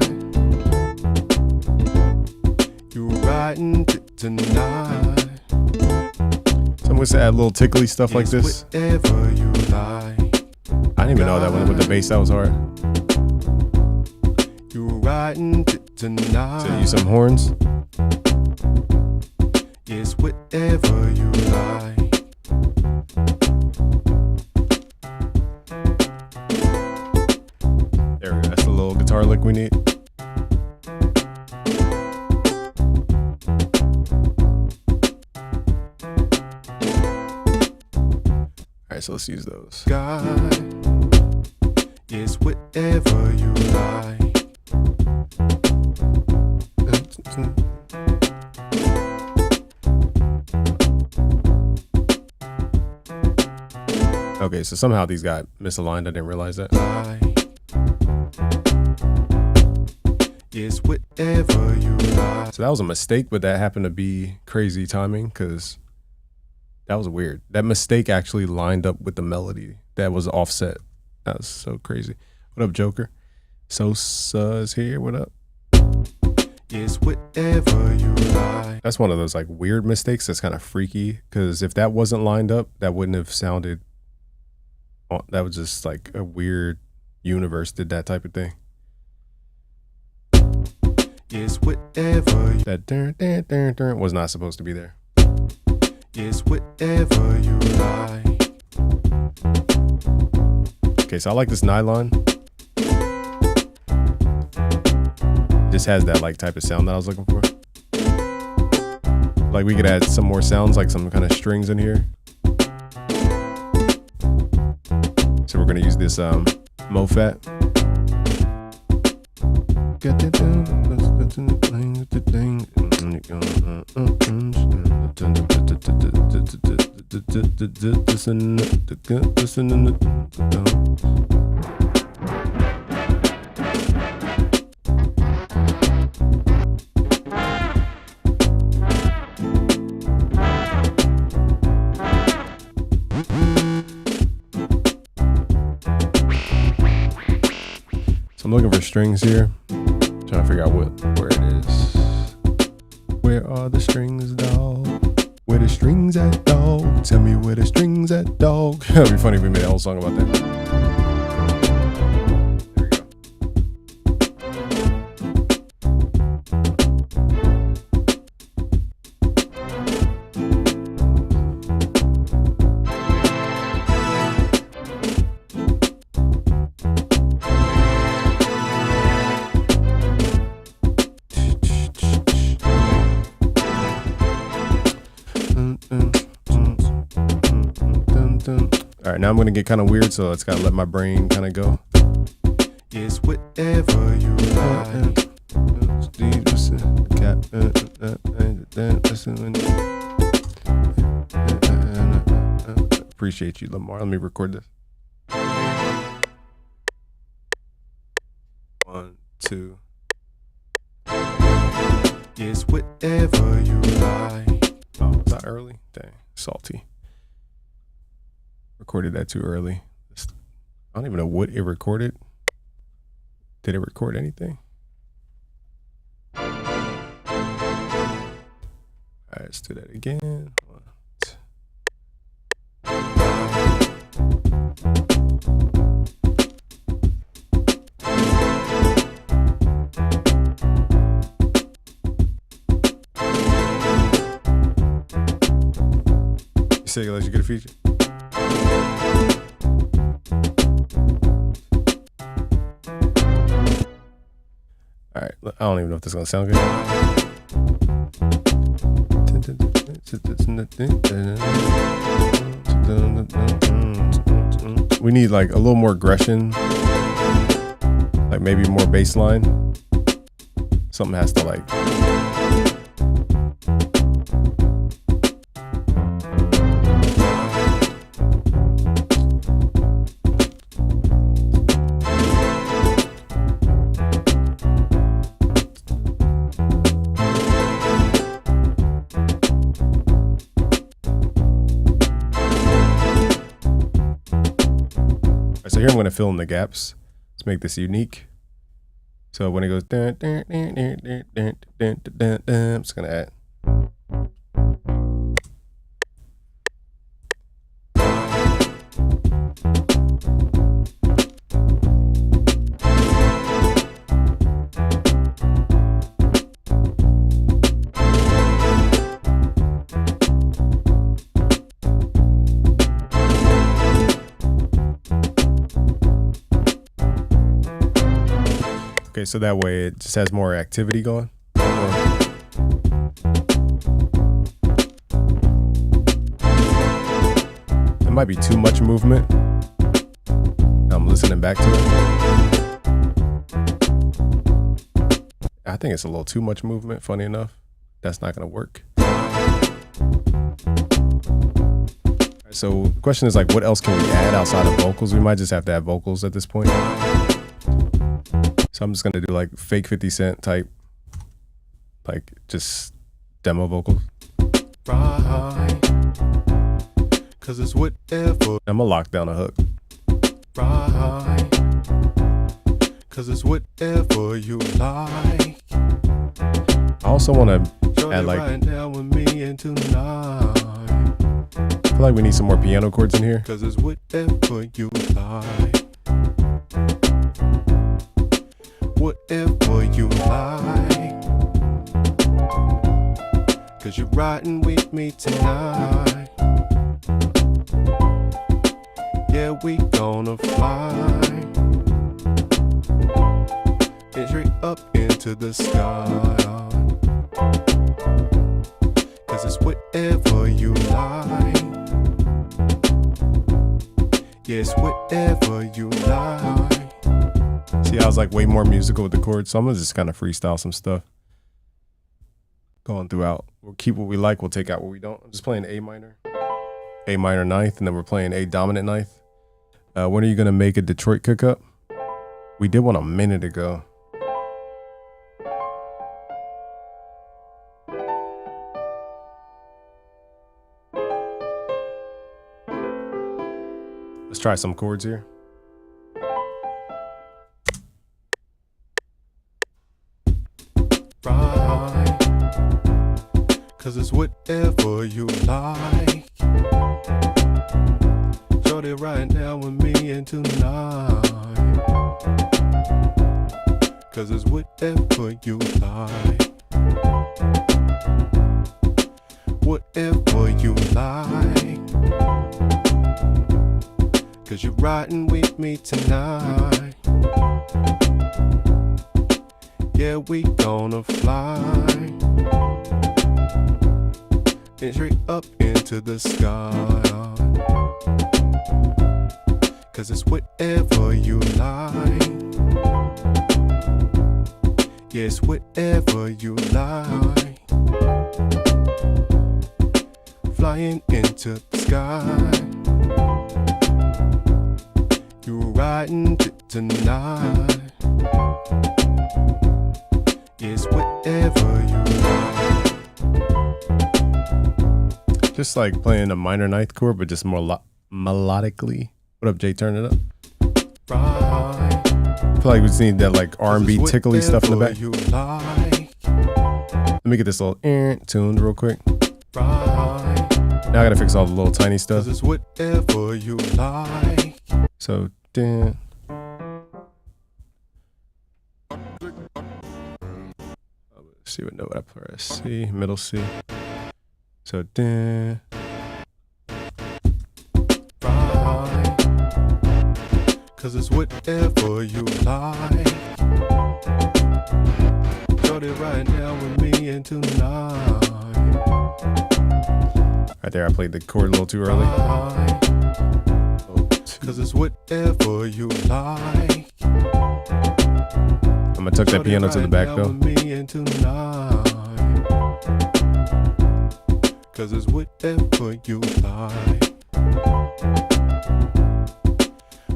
You riding tonight. Someone to add a little tickly stuff yes, like this. Whatever you like. I didn't even know that one with the bass. That was hard. You riding tonight. So use some horns. Yes, whatever you like. There we go. That's the little guitar lick we need. All right, so let's use those. God. Yes, whatever you like. Okay, so somehow these got misaligned. I didn't realize that. Yes, whatever you like. So that was a mistake, but that happened to be crazy timing because that was weird. That mistake actually lined up with the melody that was offset. That was so crazy. What up, Joker? Sosa's here. What up? Yes, whatever you like. That's one of those like weird mistakes that's kind of freaky because if that wasn't lined up, that wouldn't have sounded. That was just like a weird universe did that type of thing. Yes, whatever you That dun, was not supposed to be there. Yes, whatever you like. Okay, so I like this nylon. Just has that like type of sound that I was looking for. Like we could add some more sounds, like some kind of strings in here. So we're gonna use this MoFat. So I'm looking for strings here. Trying to figure out where it is. Where are the strings, dog? Where the strings at, dog? Tell me where the strings at, dog. That'd be funny if we made a whole song about that. right, now I'm gonna get kind of weird, so it's gotta let my brain kind of go. Yes, whatever you like. Appreciate you, Lamar. Let me record this. 1, 2. Yes, whatever you like. Oh, is that early? Dang, salty. Recorded that too early. I don't even know what it recorded. Did it record anything? All right, let's do that again. 1, 2. You say let you get a feature? All right, I don't even know if this is gonna sound good. We need like a little more aggression, like maybe more bass line. Something has to like. So here I'm going to fill in the gaps. Let's make this unique. So when it goes, I'm just going to add. Okay, so that way it just has more activity going. It might be too much movement. I'm listening back to it. I think it's a little too much movement, funny enough. That's not gonna work. So the question is like, what else can we add outside of vocals? We might just have to have vocals at this point. So I'm just gonna do like fake 50 Cent type, like just demo vocals. Right. Cause it's whatever. I'm gonna lock down a hook. Right. Cause it's whatever you like. I also wanna add like, right now with me and tonight. I feel like we need some more piano chords in here. Cause it's whatever you like. Whatever you like. Cause you're riding with me tonight. Yeah, we gonna fly. And straight up into the sky. Cause it's whatever you like. Yes, whatever you like. See, I was like way more musical with the chords, so I'm gonna just kind of freestyle some stuff going throughout. We'll keep what we like, we'll take out what we don't. I'm just playing A minor ninth, and then we're playing A dominant ninth. When are you gonna make a Detroit Cook-Up? We did one a minute ago. Let's try some chords here. Right. Cause it's whatever you like. Shorty right now with me and tonight. Cause it's whatever you like. Whatever you like. Cause you're riding with me tonight. Yeah, we gonna fly. And straight up into the sky. Cause it's whatever you like. Yes, whatever you like. Flying into the sky. You riding it tonight. Yes, whatever you like. Just like playing a minor ninth chord, but just more melodically. What up, Jay? Turn it up. Right. I feel like we just need that like R&B tickly stuff in the back. You like. Let me get this little tuned real quick. Right. Now I gotta fix all the little tiny stuff. Cause it's whatever you like. So, then. Let's see what note I press. C, middle C. So, then. Right. Cause it's whatever you like. Shorty right now with me and tonight. Right there, I played the chord a little too early. Right. Cause it's whatever you like. I'm gonna tuck that piano to the back though. Cause it's whatever you like.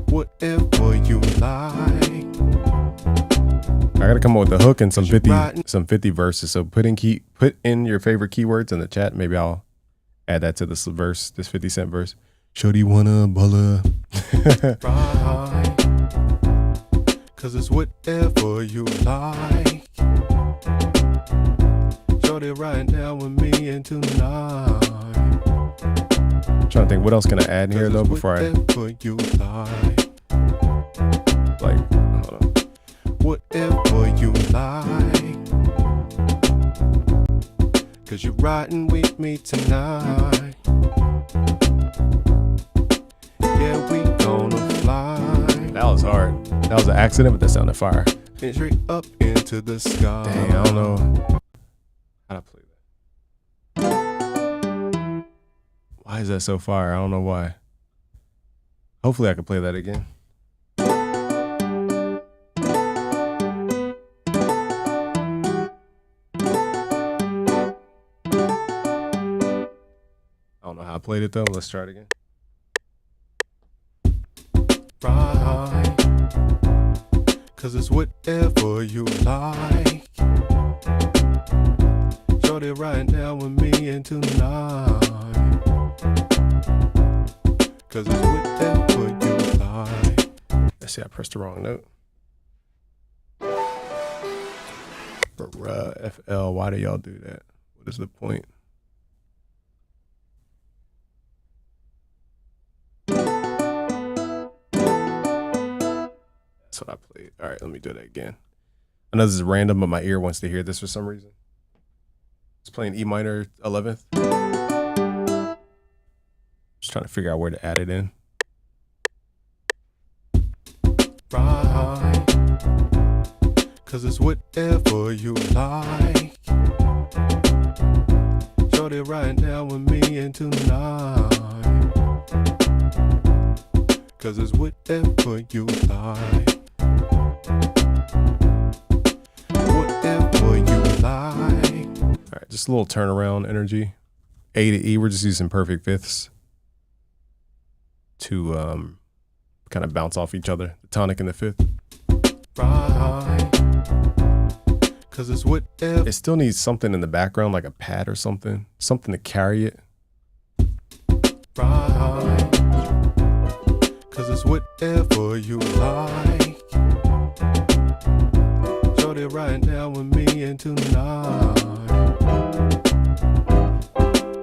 Whatever you like. I gotta come up with the hook and some 50 verses. So put in your favorite keywords in the chat. Maybe I'll add that to this verse, this 50 Cent verse. Shorty wanna baller. Right. Cause it's whatever you like. Shorty right now with me and tonight. Trying to think what else can I add here though before whatever you like. Hold on. Whatever you like. Cause you're riding with me tonight. Yeah, we gonna fly. That was hard. That was an accident, but that sounded fire. Straight up into the sky. Dang, I don't know how to play that. Why is that so fire? I don't know why. Hopefully I can play that again. I don't know how I played it though. Let's try it again. Right. Cause it's whatever you like. Shorty right now with me and tonight. Cause it's whatever you like. Let's see, I pressed the wrong note. Bruh, FL, why do y'all do that? What is the point? That's what I played. All right, let me do that again. I know this is random, but my ear wants to hear this for some reason. It's playing E minor 11th. Just trying to figure out where to add it in. Right. Cause it's whatever you like. Shorty right now with me and tonight. Cause it's whatever you like. Whatever you like. All right, just a little turnaround energy. A to E, we're just using perfect fifths to kind of bounce off each other. The tonic and the fifth. Right. Cause it's whatever. It still needs something in the background, like a pad or something to carry it. Right. Cause it's whatever you like. Shorty right now with me and tonight.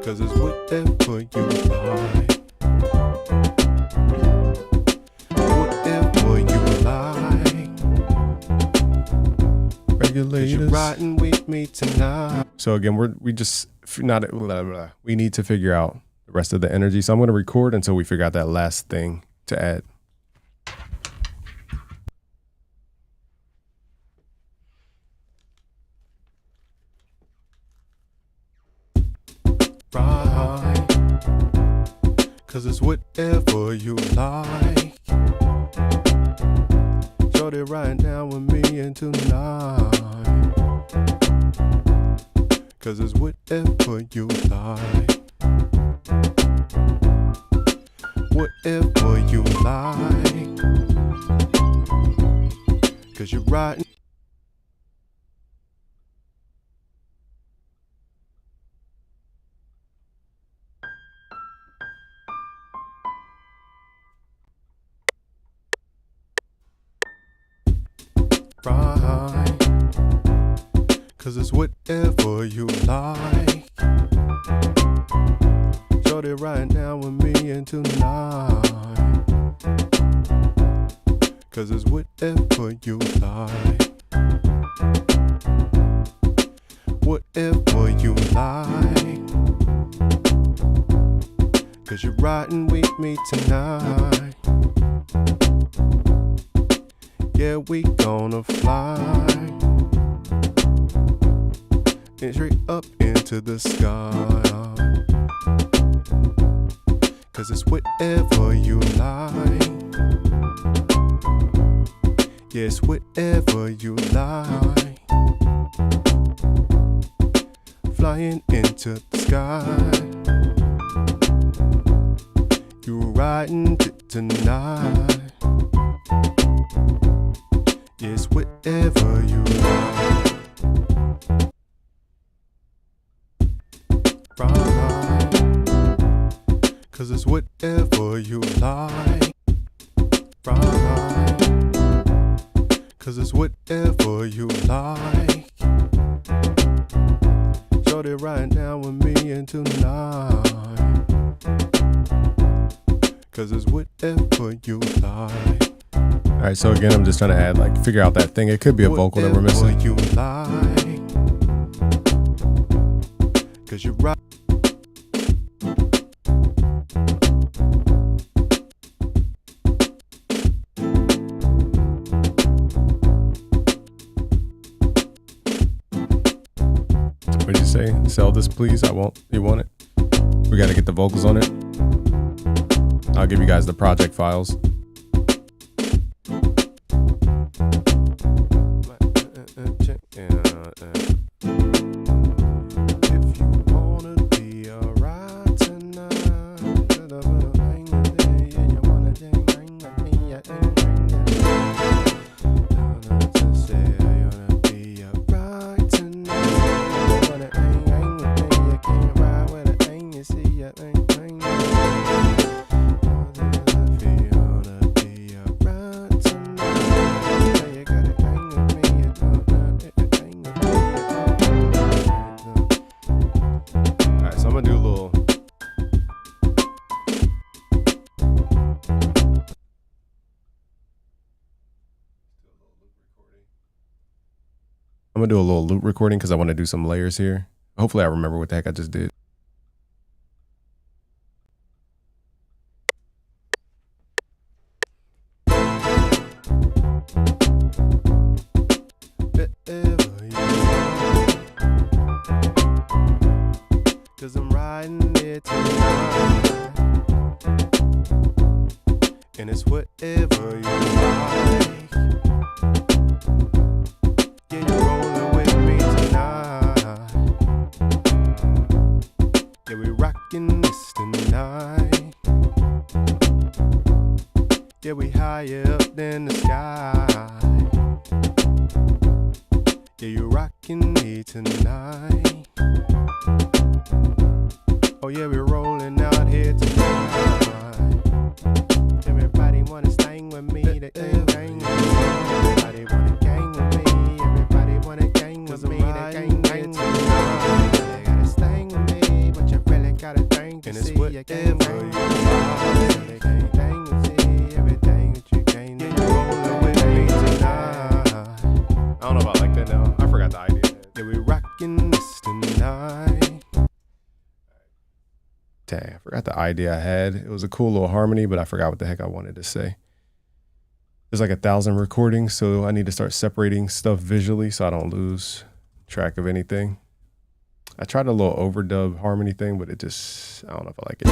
Cause it's whatever you like. Whatever you like. Regulators. You're riding with me tonight. So again, we need to figure out the rest of the energy. So I'm going to record until we figure out that last thing to add. Right. 'cause it's whatever you like. Shorty riding down with me in tonight, 'cause it's whatever you like. Whatever you like, 'cause you're riding. Right, 'cause it's whatever you like. Shorty riding down with me in tonight, 'cause it's whatever you like. Whatever you like, 'cause you're riding with me tonight. Yeah, we gonna fly and straight up into the sky, 'cause it's whatever you like. Yes, whatever you like. Flying into the sky, you riding tonight. Yes, whatever you like. Right, 'cause it's whatever you like. Right, 'cause it's whatever you like. Shorty riding down with me in tonight, 'cause it's whatever you like. All right, so again, I'm just trying to add, like, figure out that thing. It could be a vocal that we're missing. Whatever you like, 'cause you're right. What'd you say? Sell this, please. I won't. You want it? We got to get the vocals on it. I'll give you guys the project files. If you wanna be alright tonight, you wanna ding ring with me, say you wanna be alright tonight. You wanna hang with me, you can't ride with a hang, you see ya hang. If you wanna be alright tonight, you gotta hang with me, you don't hang with me. All right, so I'm going to do a little. I'm going to do a little loop recording because I want to do some layers here. Hopefully I remember what the heck I just did. Whatever you like, 'cause I'm riding it tonight, and it's whatever you like. Yeah, you're rolling with me tonight. Yeah, we rocking this tonight. Yeah, we higher up than the sky. Yeah, you rockin' me tonight. Oh yeah, we're rolling out here tonight. Everybody wanna sting with me, the gang. Everybody wanna gang with me. Everybody wanna gang with me, the gang tonight. You gotta sting with me, but you really gotta thing to see. You can't bang with me. They can't bang with me. Everything that you gain, yeah, you're rolling with me tonight. I don't know if I like that now. I forgot the idea. Yeah, we rockin' this tonight. Dang, I forgot the idea I had. It was a cool little harmony, but I forgot what the heck I wanted to say. There's like 1,000 recordings, so I need to start separating stuff visually so I don't lose track of anything. I tried a little overdub harmony thing, but it just, I don't know if I like it.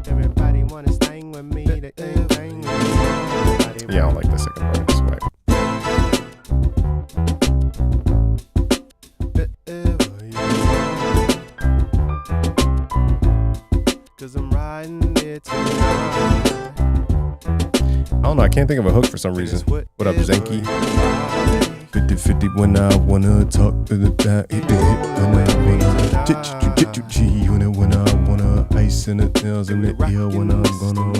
Everybody wanna sting with me. The thing. Yeah, I don't like the second part of this way. Cause I'm riding it tonight. I don't know. I can't think of a hook for some reason. What up, Zenki? 50-50 when I wanna talk to the back. Hit when I when I wanna ice in the nails in the ear when I'm gonna.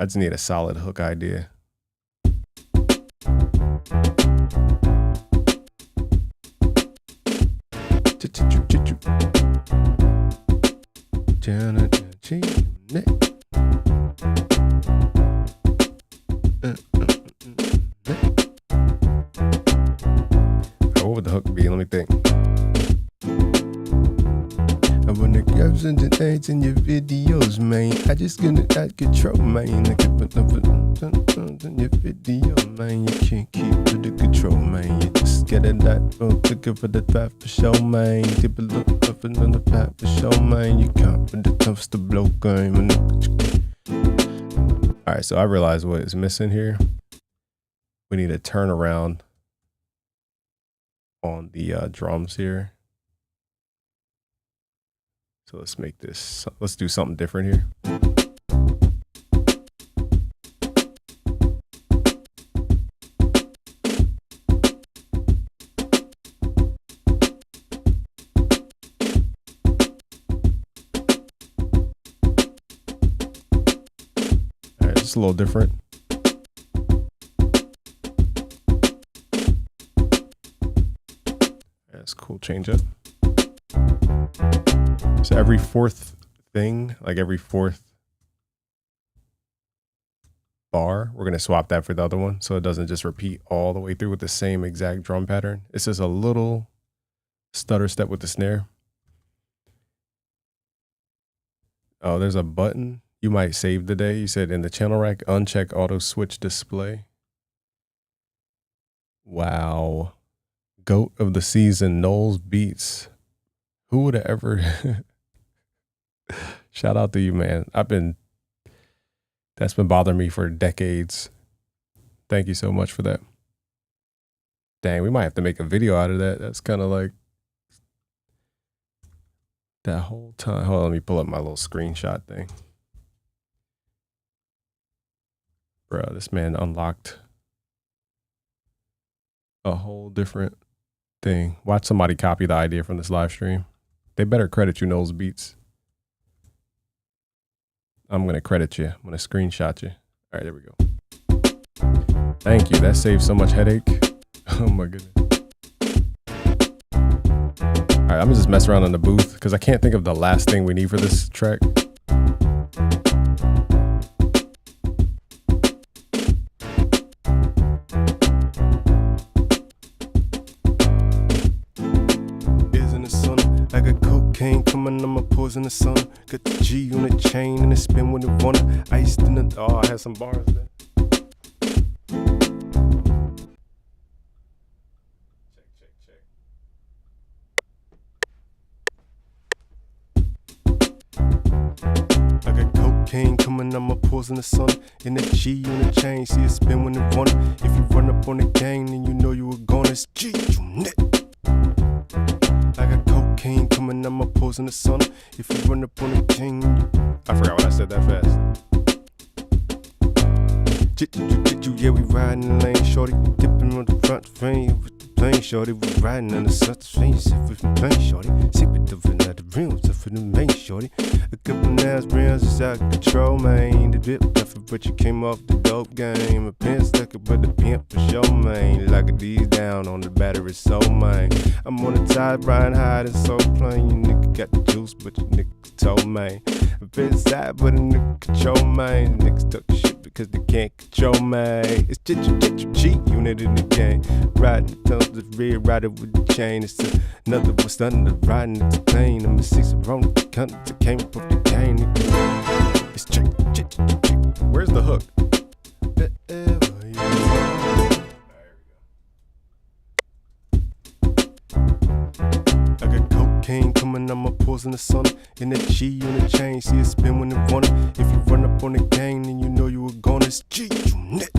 I just need a solid hook idea. What would the hook be? Let me think. I wanna girls and the things in your videos, man. I just gonna out control, man. I can put in your video, man. You can't keep with the control, man. You just get a lot, looking for the five for show, man. Dip a look up on the five for show, man. You can't with the toughs to blow game. All right, so I realized what is missing here. We need a turnaround on the drums here. So let's make this, let's do something different here. All right, just a little different. That's cool, change up. So every fourth thing, like every fourth bar, we're going to swap that for the other one. So it doesn't just repeat all the way through with the same exact drum pattern. It's just a little stutter step with the snare. Oh, there's a button. You might save the day. You said in the channel rack, uncheck auto switch display. Wow. Goat of the season, Knowles Beats. Who would have ever... Shout out to you, man. That's been bothering me for decades. Thank you so much for that. Dang, we might have to make a video out of that. That's kind of like that whole time. Hold on, let me pull up my little screenshot thing. Bro, this man unlocked a whole different thing. Watch somebody copy the idea from this live stream. They better credit you, Knowles Beats. I'm going to credit you. I'm going to screenshot you. All right, there we go. Thank you. That saves so much headache. Oh my goodness. All right, I'm going to just mess around in the booth because I can't think of the last thing we need for this track. Coming on my pores in the sun. Got the G on the chain and it spin when it wanna. Iced in the. Oh, I had some bars there. Check. I got cocaine coming on my pores in the sun. And the G on the chain. See it spin when it wanna. If you run up on the gang, then you know you were gone. It's G unit. I got cocaine coming on my pores in the sun. If you run up on the king, I forgot what I said that fast. Yeah, we riding the lane, shorty. Dipping on the front frame with the plane, shorty. We riding on the sun's face with the plane, shorty. Sip it over at the rims, up for the main, shorty. A couple nails, brands is out of control, man. The drip different, but you came off the dope game. A pen stuck it, but the pimp for show, man. Like a D's down on the battery, so man. I'm on the tide, riding high and so plain. You nigga got the juice, but you nigga told, man. A bit side, but a nigga control, man. Niggas stuck shit because they can't control, man. It's G unit in the game. Riding the tunnels, the rear rider with the chain. It's another one stunning the riding the plane. I'm a six around the cunt that came up off the cane. It's G. Where's the hook? I got cocaine coming on my pores pause in the sun. In that G on the chain, see it spin when it want it. If you run up on the gang, then you know you were gone. It's G unit.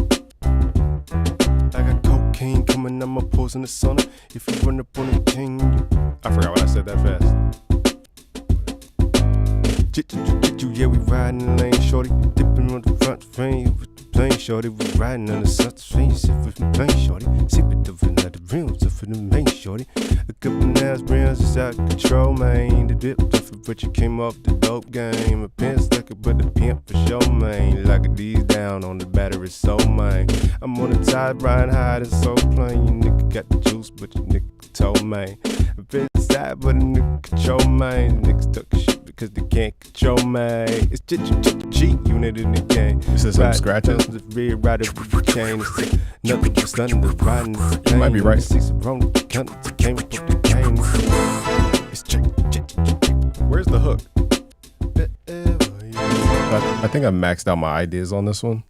I got cocaine coming, I'ma pause in the sun. If you run up on the gang, I forgot what I said that fast. yeah, we riding the lane, shorty. Dipping on the front frame with the plane, shorty. We riding on the south street, sip with the plane, shorty. Sip it over another rims, up for the main, shorty. A couple nails, rims is out of control, man. The dip different, but you came off the dope game. A pimp stuck it, but the pimp for sure, man. Locking these down on the battery, so man. I'm on the tide, riding high and so plain. You nigga got the juice, but you nigga told, man. I'm been side, but a nigga control, man. Niggas talk shit because they can't control, man. It's G unit in the game. This is some scratches. The rear rider with the chain. Nothing but sun, the riding the You might be right. Six wrong, came up with the game. It's G. Where's the hook? I think I maxed out my ideas on this one.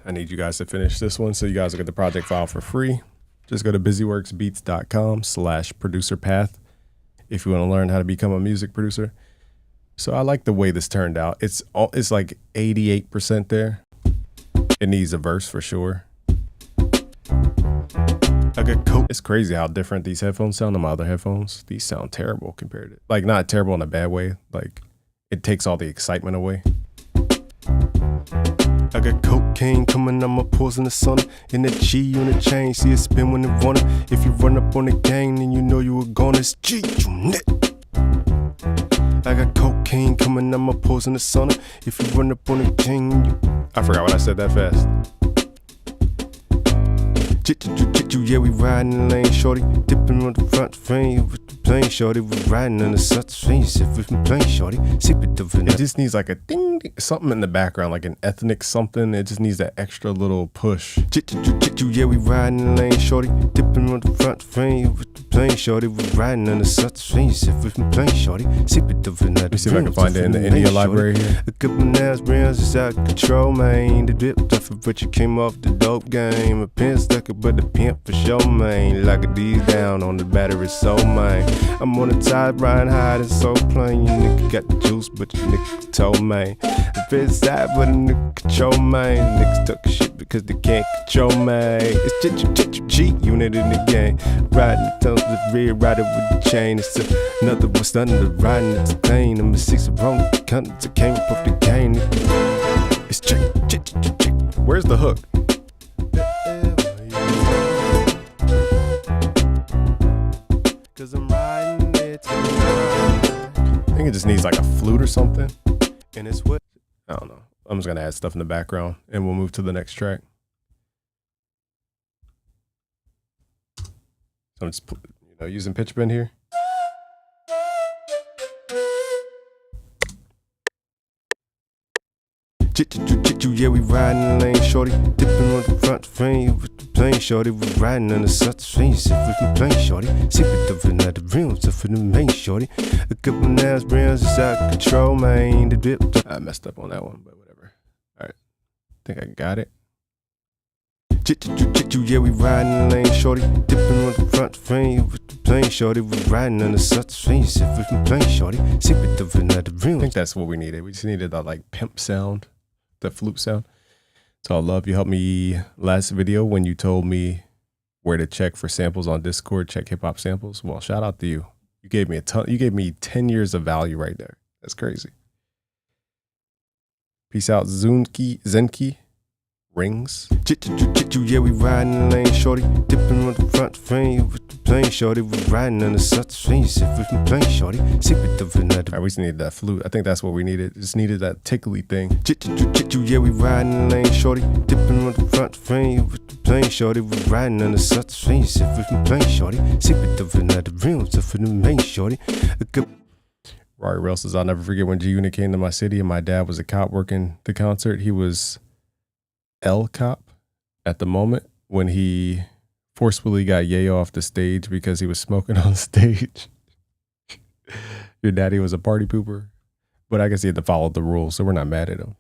I need you guys to finish this one so you guys will get the project file for free. Just go to busyworksbeats.com/producerpath if you want to learn how to become a music producer. So I like the way this turned out. It's like 88% there. It needs a verse for sure. I got coke. It's crazy how different these headphones sound than my other headphones. These sound terrible compared to, like, not terrible in a bad way. Like, it takes all the excitement away. I got cocaine coming, I'ma pause in the sun. In that G on the chain, see it spin when it want it. If you run up on the gang, then you know you were gone. It's G unit. I got cocaine coming, I'ma pause in the sun. If you run up on the gang, I forgot what I said that fast. yeah, we riding the lane, shorty. Dipping on the front frame with the plane, shorty. We riding on the south street, sip with the plane, shorty. Sip it over It just needs like a ding, ding, something in the background, like an ethnic something. It just needs that extra little push. yeah, we riding the lane, shorty. Dipping on the front frame with the plane, shorty. We riding on the south street, sip with the plane, shorty. Sip it over another. Let me see if I can find it in the India library here. A couple nails, rims is out of control, man. The drip different, but you came off the dope game. A pin stuck it, but the pimp for sure, man. Locking these down on the battery, so man. I'm on the tide, riding high and so plain. You nigga got the juice, but you nigga told, man. The bit side, but a nigga control, man. Niggas talk shit because they can't control, man. It's G unit in the game. Riding the tunnel, the rear rider with the chain. It's another one stunning the riding the plane. I'm a six wrong, country to came up with the game. It's G. Where's the hook? Cause I'm riding it tonight. I think it just needs like a flute or something. And it's what? I don't know. I'm just gonna add stuff in the background and we'll move to the next track. So I'm just, using pitch bend here. Yeah, we riding the lane, shorty. Dipping on the front frame with the plane, shorty. We riding on the south street, sip with the plane, shorty. Sip it over another rims, up for the main, shorty. A couple nails, rims is out of control, man. The drip. I messed up on that one, but whatever. All right, I think I got it. Yeah, we riding the lane, shorty. Dipping on the front frame with the plane, shorty. We riding on the south street, sip with the plane, shorty. Sip it over another I rims. think that's what we needed. We just needed that like pimp sound, the flute sound. So I love you helped me last video when you told me where to check for samples on Discord, check hip hop samples. Well, shout out to you. You gave me a ton. You gave me 10 years of value right there. That's crazy. Peace out, Zenki. Rings. Yeah, we riding the lane, shorty. Dipping on the front frame with the plane, shorty. We riding on the south street, sip with the plane, shorty. Sip it over another. All right, we just needed that flute. I think that's what we needed. Just needed that tickly thing. Yeah, we riding the lane, shorty. Dipping on the front frame with the plane, shorty. We riding on the south street, sip with the plane, shorty. Sip it over another rims, up for the main, shorty. Rory Rail says, I'll never forget when G Unit came to my city and my dad was a cop working the concert. He was L cop at the moment when he forcefully got Ye off the stage because he was smoking on stage. Your daddy was a party pooper, but I guess he had to follow the rules, so we're not mad at him.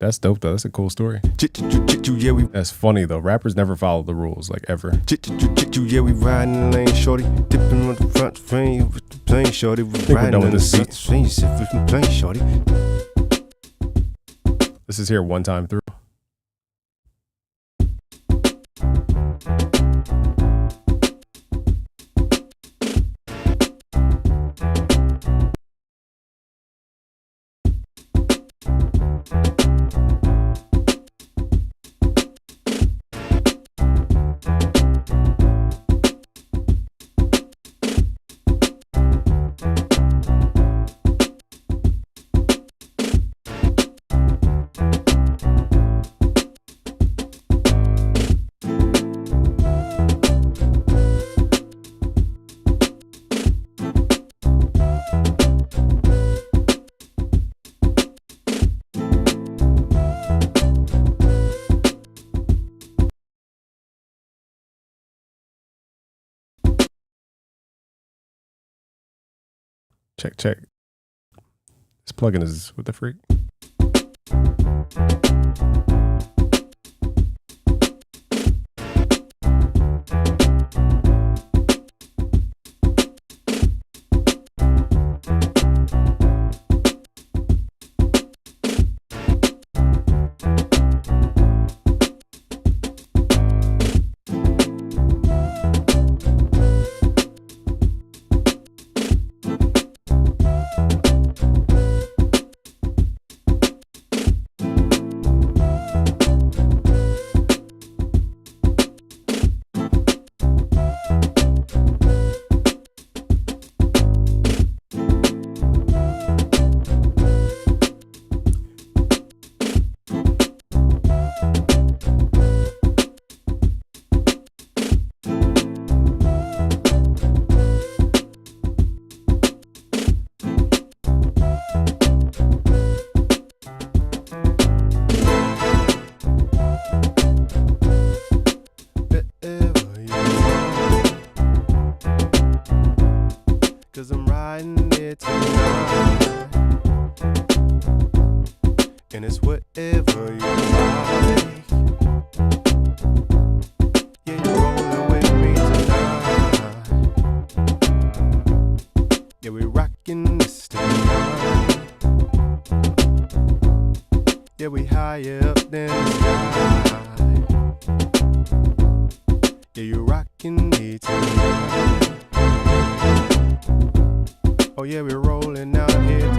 That's dope though. That's a cool story. Yeah, we That's funny though. Rappers never follow the rules, like ever. yeah, we riding the lane, shorty. Dipping on the front frame with the plane, shorty. We we're riding done on with the this beat. front frame, sit with the plane, shorty. This is here one time through. Check, check. This plugin is what the freak? Wherever you are, 'cause I'm riding it tonight. And it's whatever you like. Yeah, you're rolling with me tonight. Yeah, we rocking this tonight. Yeah, we higher up than the sky. Yeah, you rockin' me tonight. Oh yeah, we're rolling out here.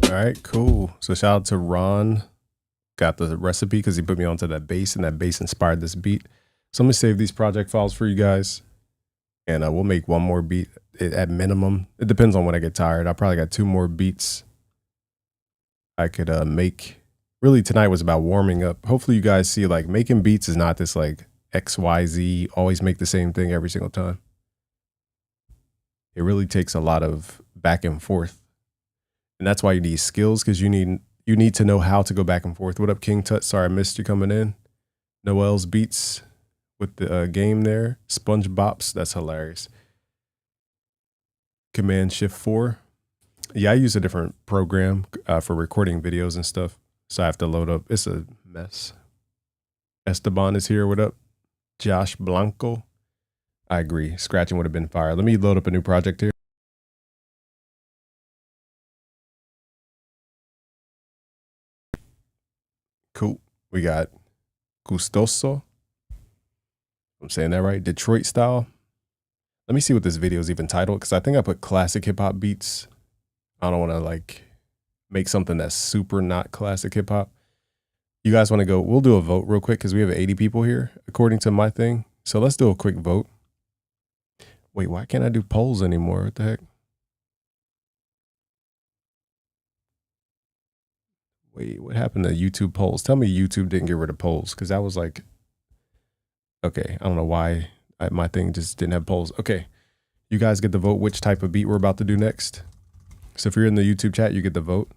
All right, cool. So shout out to Ron. Got the recipe because he put me onto that bass, and that bass inspired this beat. So I'm gonna save these project files for you guys, and we'll make one more beat at minimum. It depends on when I get tired. I probably got 2 more beats I could make. Really, tonight was about warming up. Hopefully you guys see, like, making beats is not this like XYZ, always make the same thing every single time. It really takes a lot of back and forth. And that's why you need skills, because you need to know how to go back and forth. What up, King Tut? Sorry I missed you coming in. Noel's Beats with the game there. Sponge Bops, that's hilarious. Command Shift 4. Yeah, I use a different program for recording videos and stuff. So I have to load up. It's a mess. Esteban is here. What up? Josh Blanco. I agree. Scratching would have been fire. Let me load up a new project here. Cool. We got Gustoso. I'm saying that right. Detroit style. Let me see what this video is even titled, because I think I put classic hip hop beats. I don't want to like make something that's super not classic hip hop. You guys want to go? We'll do a vote real quick because we have 80 people here according to my thing. So let's do a quick vote. Wait, why can't I do polls anymore? What the heck? Wait, what happened to YouTube polls? Tell me YouTube didn't get rid of polls, because that was like, okay, I don't know why my thing just didn't have polls. Okay, you guys get to vote which type of beat we're about to do next. So if you're in the YouTube chat, you get to vote.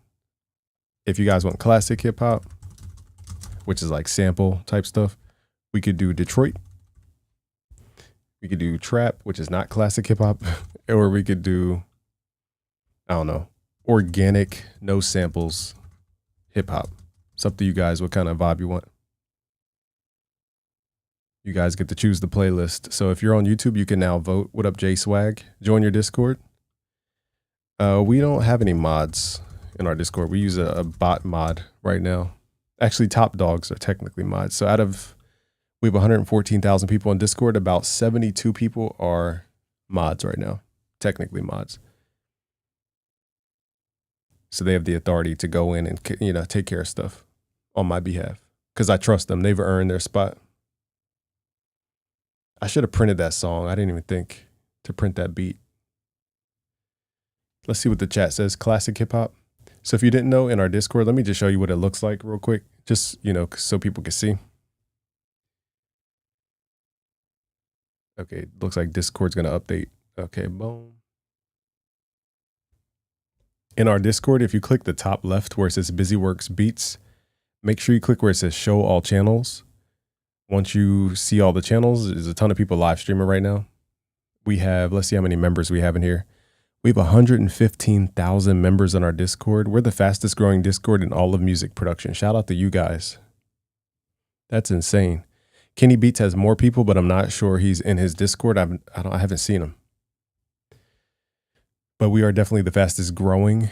If you guys want classic hip hop, which is like sample type stuff, we could do Detroit. We could do trap, which is not classic hip hop, or we could do, I don't know, organic, no samples hip hop. It's up to you guys what kind of vibe you want. You guys get to choose the playlist. So if you're on YouTube, you can now vote. What up, J Swag? Join your Discord. We don't have any mods in our Discord. We use a bot mod right now. Actually, Top Dogs are technically mods. So we have 114,000 people on Discord. About 72 people are mods right now, technically mods. So they have the authority to go in and, you know, take care of stuff on my behalf because I trust them. They've earned their spot. I should have printed that song. I didn't even think to print that beat. Let's see what the chat says. Classic hip hop. So if you didn't know, in our Discord, let me just show you what it looks like real quick. Just, you know, so people can see. Okay, looks like Discord's going to update. Okay, boom. In our Discord, if you click the top left where it says BusyWorks Beats, make sure you click where it says show all channels. Once you see all the channels, there's a ton of people live streaming right now. We have, let's see how many members we have in here. We have 115,000 members on our Discord. We're the fastest growing Discord in all of music production. Shout out to you guys. That's insane. Kenny Beats has more people, but I'm not sure he's in his Discord. I haven't seen him. But we are definitely the fastest growing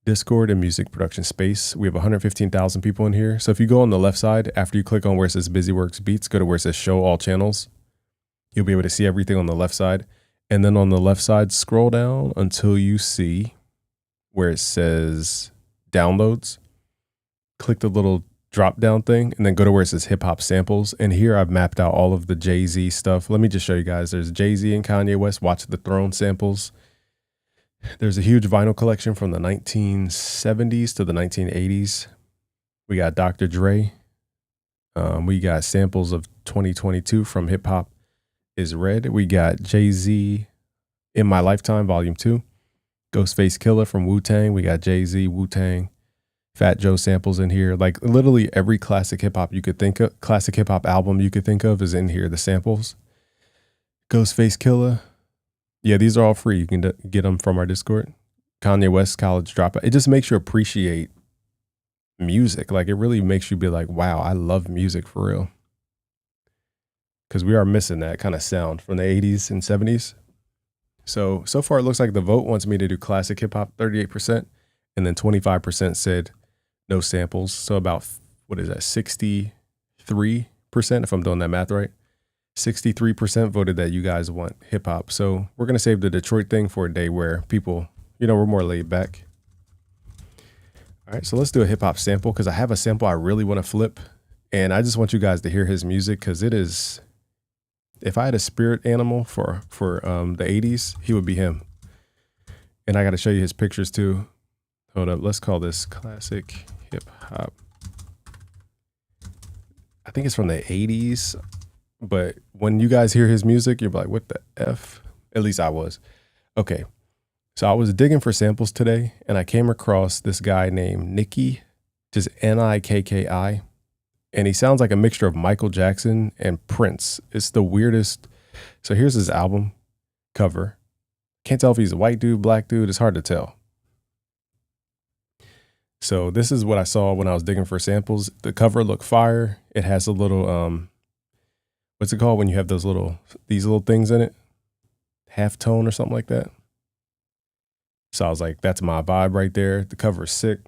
Discord in music production space. We have 115,000 people in here. So if you go on the left side, after you click on where it says BusyWorks Beats, go to where it says show all channels. You'll be able to see everything on the left side. And then on the left side, scroll down until you see where it says downloads. Click the little drop down thing and then go to where it says hip hop samples. And here I've mapped out all of the Jay-Z stuff. Let me just show you guys. There's Jay-Z and Kanye West Watch the Throne samples. There's a huge vinyl collection from the 1970s to the 1980s. We got Dr. Dre. We got samples of 2022 from Hip Hop is Red. We got Jay-Z In My Lifetime, Volume 2. Ghostface Killah from Wu-Tang. We got Jay-Z, Wu-Tang, Fat Joe samples in here. Like literally every classic hip hop you could think of, classic hip hop album you could think of is in here, the samples. Ghostface Killah. Yeah, these are all free. You can get them from our Discord. Kanye West, College Dropout. It just makes you appreciate music. Like it really makes you be like, wow, I love music for real. Because we are missing that kind of sound from the 80s and 70s. So far it looks like the vote wants me to do classic hip hop, 38%. And then 25% said no samples. So about, what is that, 63%, if I'm doing that math right. 63% voted that you guys want hip hop. So we're going to save the Detroit thing for a day where people, you know, we're more laid back. All right, so let's do a hip hop sample because I have a sample I really want to flip. And I just want you guys to hear his music because it is, if I had a spirit animal for the 80s, he would be him. And I got to show you his pictures too. Hold up, let's call this classic hip hop. I think it's from the 80s. But when you guys hear his music, you're like, what the F? At least I was. Okay. So I was digging for samples today and I came across this guy named Nikki, just Nikki. And he sounds like a mixture of Michael Jackson and Prince. It's the weirdest. So here's his album cover. Can't tell if he's a white dude, black dude. It's hard to tell. So this is what I saw when I was digging for samples. The cover looked fire. It has a little, what's it called when you have these little things in it? Half tone or something like that. So I was like, that's my vibe right there. The cover is sick.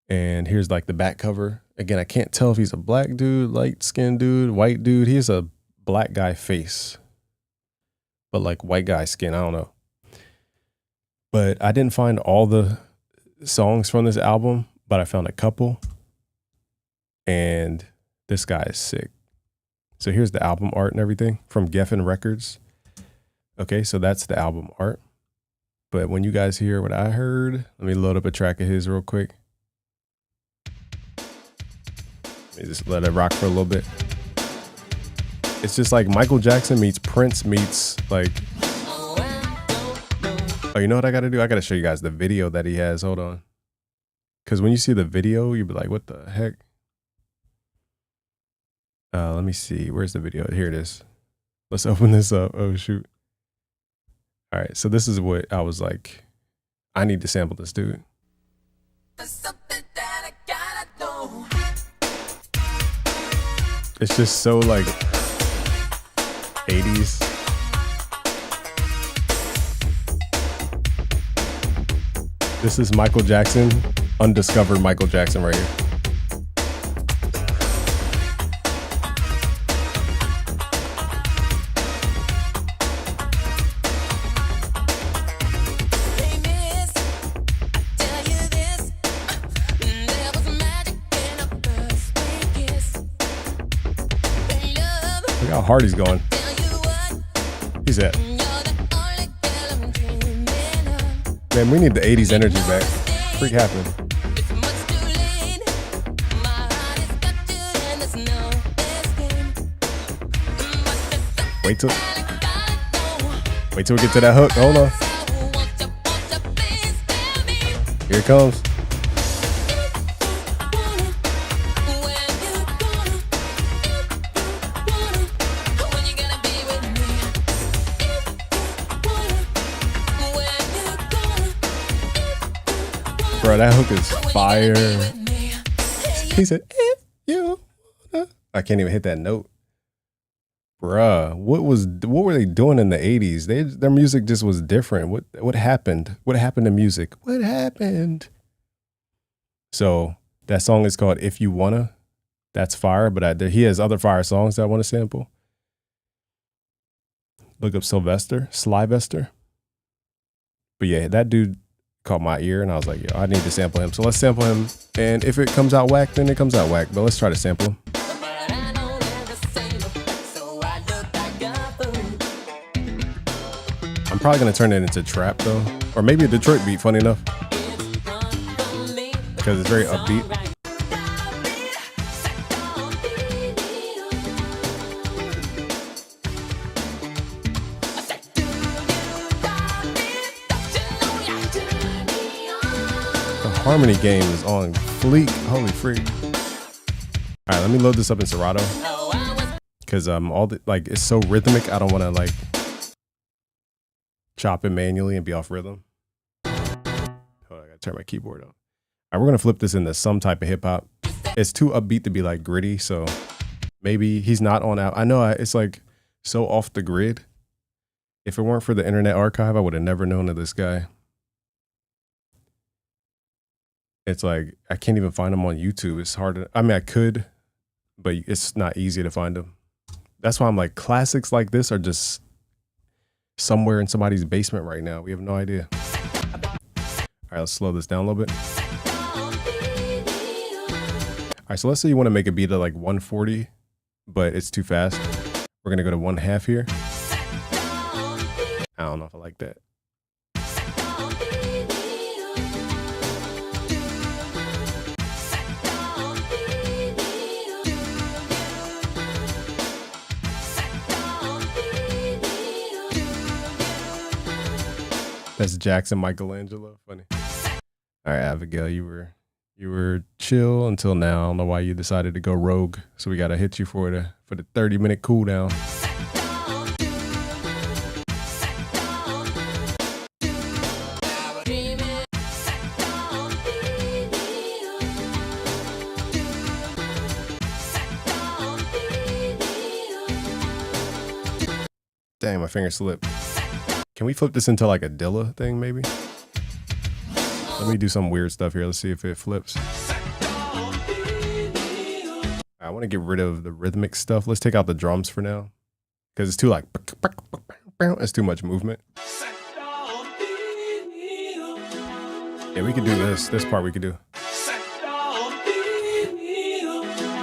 And here's like the back cover. Again, I can't tell if he's a black dude, light skinned dude, white dude. He has a black guy face, but like white guy skin. I don't know. But I didn't find all the songs from this album, but I found a couple. And this guy is sick. So here's the album art and everything from Geffen Records. Okay, so that's the album art. But when you guys hear what I heard, let me load up a track of his real quick. Let me just let it rock for a little bit. It's just like Michael Jackson meets Prince meets like... Oh, you know what I got to do? I got to show you guys the video that he has. Hold on. Because when you see the video, you'll be like, what the heck? Let me see. Where's the video? Here it is. Let's open this up. Oh, shoot. All right. So this is what I was like. I need to sample this dude. It's just so like 80s. This is Michael Jackson, undiscovered Michael Jackson right here. Look how hard he's going. He's at. Man, we need the 80s energy back. Freak happened. Wait till we get to that hook. Hold on. Here it comes. Bro, that hook is fire. He said, if you wanna. I can't even hit that note. Bruh, what were they doing in the 80s? Their music just was different. What happened? What happened to music? What happened? So that song is called If You Wanna. That's fire, but he has other fire songs that I want to sample. Look up Slyvester. But yeah, that dude caught my ear and I was like, yo, I need to sample him. So let's sample him. And if it comes out whack, then it comes out whack. But let's try to sample him. I'm probably going to turn it into trap though. Or maybe a Detroit beat, funny enough. Because it's very upbeat. Harmony game is on fleek. Holy freak. All right, let me load this up in Serato. Because it's so rhythmic, I don't want to like chop it manually and be off rhythm. Oh, I gotta turn my keyboard on. All right, we're gonna flip this into some type of hip hop. It's too upbeat to be like gritty, so maybe he's not on out. I know it's like so off the grid. If it weren't for the Internet Archive, I would have never known of this guy. It's like, I can't even find him on YouTube. It's hard to, I mean, I could, but it's not easy to find him. That's why I'm like, classics like this are just somewhere in somebody's basement right now. We have no idea. All right, let's slow this down a little bit. All right, so let's say you want to make a beat at like 140, but it's too fast. We're going to go to 1/2 here. I don't know if I like that. That's Jackson Michelangelo. Funny. All right, Abigail, you were chill until now. I don't know why you decided to go rogue. So we gotta hit you for the 30-minute cooldown. Dang, my finger slipped. Can we flip this into like a Dilla thing, maybe? Let me do some weird stuff here. Let's see if it flips. I want to get rid of the rhythmic stuff. Let's take out the drums for now because it's too like it's too much movement. Yeah, we could do this. This part we could do.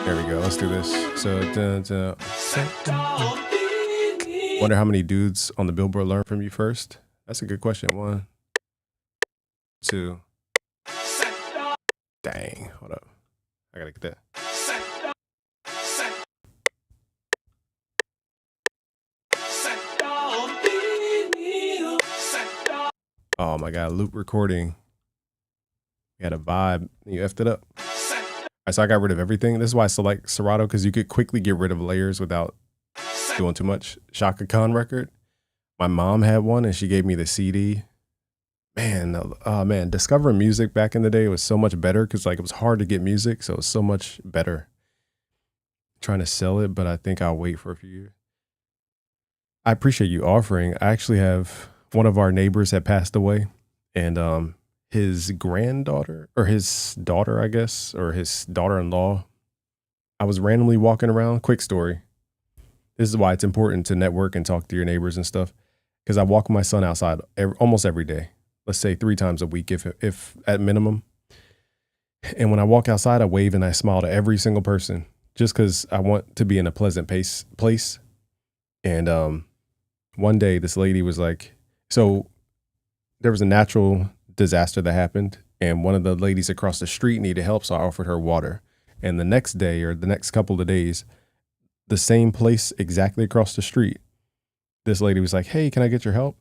There we go. Let's do this. So, wonder how many dudes on the Billboard learn from you first? That's a good question. 1, 2. Dang. Hold up. I gotta get that. Oh my God. Loop recording. You had a vibe. You effed it up. All right, so I got rid of everything. This is why I select Serato, because you could quickly get rid of layers without doing too much. Shaka Khan record. My mom had one and she gave me the CD. Man, man, discovering music back in the day was so much better because like it was hard to get music, so it was so much better. Trying to sell it, but I think I'll wait for a few years. I appreciate you offering. I actually have one of our neighbors had passed away, and his granddaughter or his daughter, I guess, or his daughter-in-law. I was randomly walking around. Quick story. This is why it's important to network and talk to your neighbors and stuff. Because I walk my son outside almost every day. Let's say 3 times a week, if at minimum. And when I walk outside, I wave and I smile to every single person, just because I want to be in a pleasant place. And one day, this lady was like, so there was a natural disaster that happened, and one of the ladies across the street needed help, so I offered her water. And the next day, or the next couple of days, the same place exactly across the street, this lady was like, hey, can I get your help?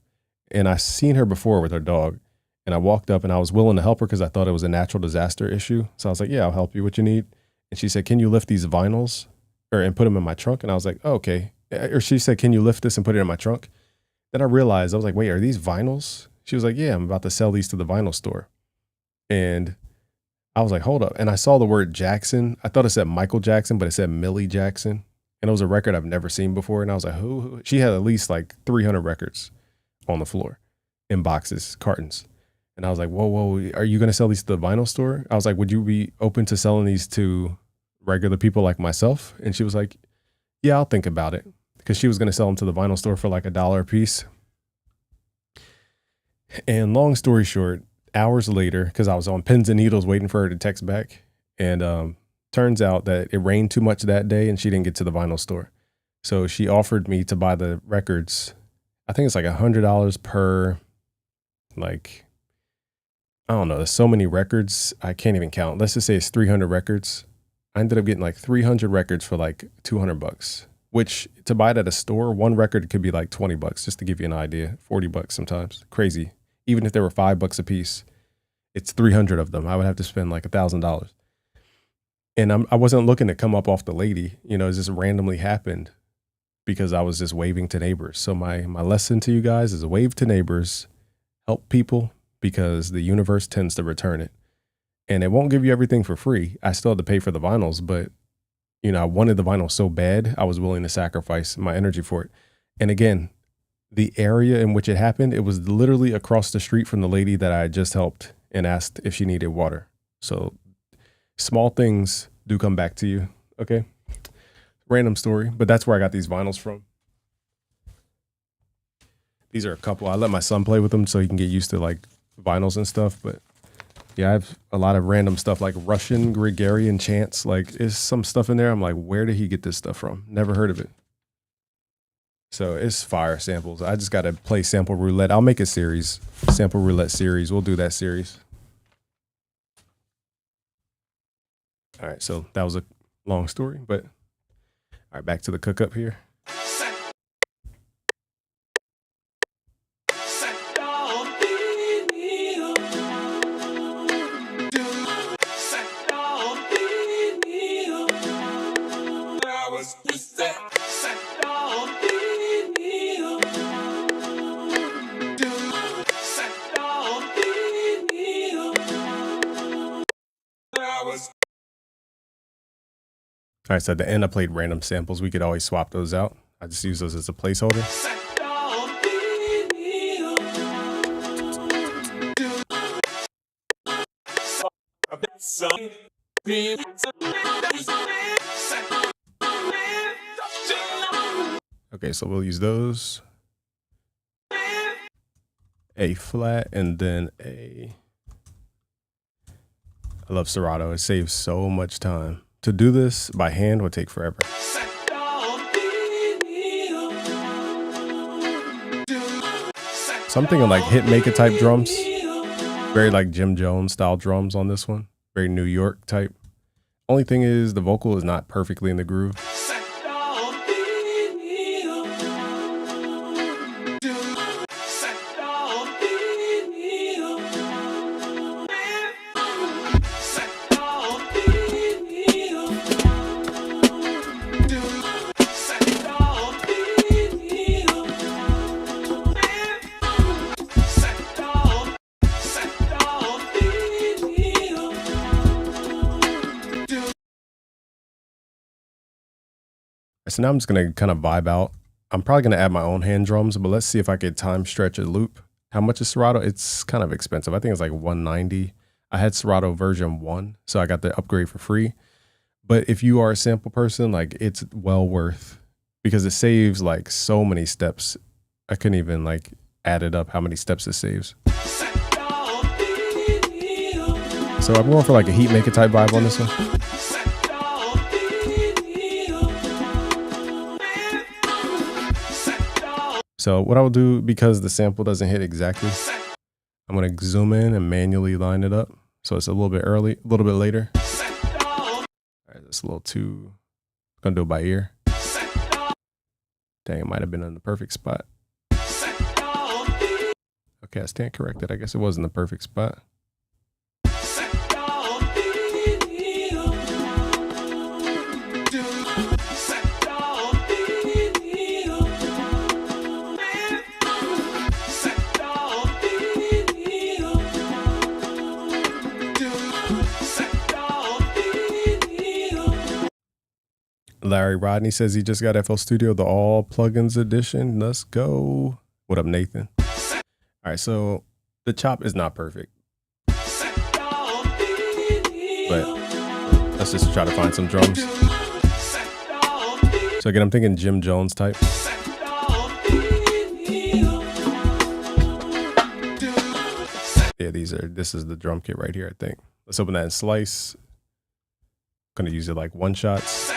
And I seen her before with her dog, and I walked up and I was willing to help her because I thought it was a natural disaster issue. So I was like, yeah, I'll help you. What you need? And she said, can you lift these vinyls and put them in my trunk? And I was like, oh, okay. Or she said, can you lift this and put it in my trunk? Then I realized, I was like, wait, are these vinyls? She was like, yeah, I'm about to sell these to the vinyl store. And I was like, hold up. And I saw the word Jackson. I thought it said Michael Jackson, but it said Millie Jackson. And it was a record I've never seen before. And I was like, who? She had at least like 300 records on the floor in boxes, cartons. And I was like, whoa, are you going to sell these to the vinyl store? I was like, would you be open to selling these to regular people like myself? And she was like, yeah, I'll think about it. Because she was going to sell them to the vinyl store for like $1 a piece. And long story short, hours later, because I was on pins and needles waiting for her to text back. And turns out that it rained too much that day and she didn't get to the vinyl store. So she offered me to buy the records. I think it's like $100 per, like, I don't know. There's so many records. I can't even count. Let's just say it's 300 records. I ended up getting like 300 records for like $200, which to buy it at a store, one record could be like $20, just to give you an idea. $40 sometimes. Crazy. Even if there were $5 a piece, it's 300 of them. I would have to spend like $1,000. And I wasn't looking to come up off the lady. You know, it just randomly happened because I was just waving to neighbors. So my lesson to you guys is wave to neighbors, help people, because the universe tends to return it. And it won't give you everything for free. I still had to pay for the vinyls, but you know, I wanted the vinyl so bad, I was willing to sacrifice my energy for it. And again, the area in which it happened, it was literally across the street from the lady that I had just helped and asked if she needed water. So small things do come back to you. Okay. Random story, but that's where I got these vinyls from. These are a couple. I let my son play with them so he can get used to like vinyls and stuff. But yeah, I have a lot of random stuff like Russian Gregorian chants. Like, is some stuff in there? I'm like, where did he get this stuff from? Never heard of it. So it's fire samples. I just got to play sample roulette. I'll make a series, sample roulette series. We'll do that series. All right. So that was a long story, but all right, back to the cook up here. All right, so at the end, I played random samples. We could always swap those out. I just use those as a placeholder. Okay, so we'll use those. A flat and then a... I love Serato. It saves so much time. To do this by hand would take forever. So I'm thinking like hit maker type drums. Very like Jim Jones style drums on this one. Very New York type. Only thing is the vocal is not perfectly in the groove. So now I'm just going to kind of vibe out. I'm probably going to add my own hand drums, but let's see if I could time stretch a loop. How much is Serato? It's kind of expensive. I think it's like $190. I had Serato version 1, so I got the upgrade for free. But if you are a sample person, like it's well worth, because it saves like so many steps. I couldn't even like add it up how many steps it saves. So I'm going for like a heat maker type vibe on this one. So what I will do, because the sample doesn't hit exactly, I'm going to zoom in and manually line it up. So it's a little bit early, a little bit later. All right, that's a little too, I'm going to do it by ear. Dang, it might have been in the perfect spot. Okay, I stand corrected. I guess it wasn't the perfect spot. Larry Rodney says he just got FL Studio, the all plugins edition. Let's go. What up, Nathan? All right, so the chop is not perfect, but let's just try to find some drums. So again, I'm thinking Jim Jones type. Yeah, this is the drum kit right here, I think. Let's open that in Slice. I'm gonna use it like one shots.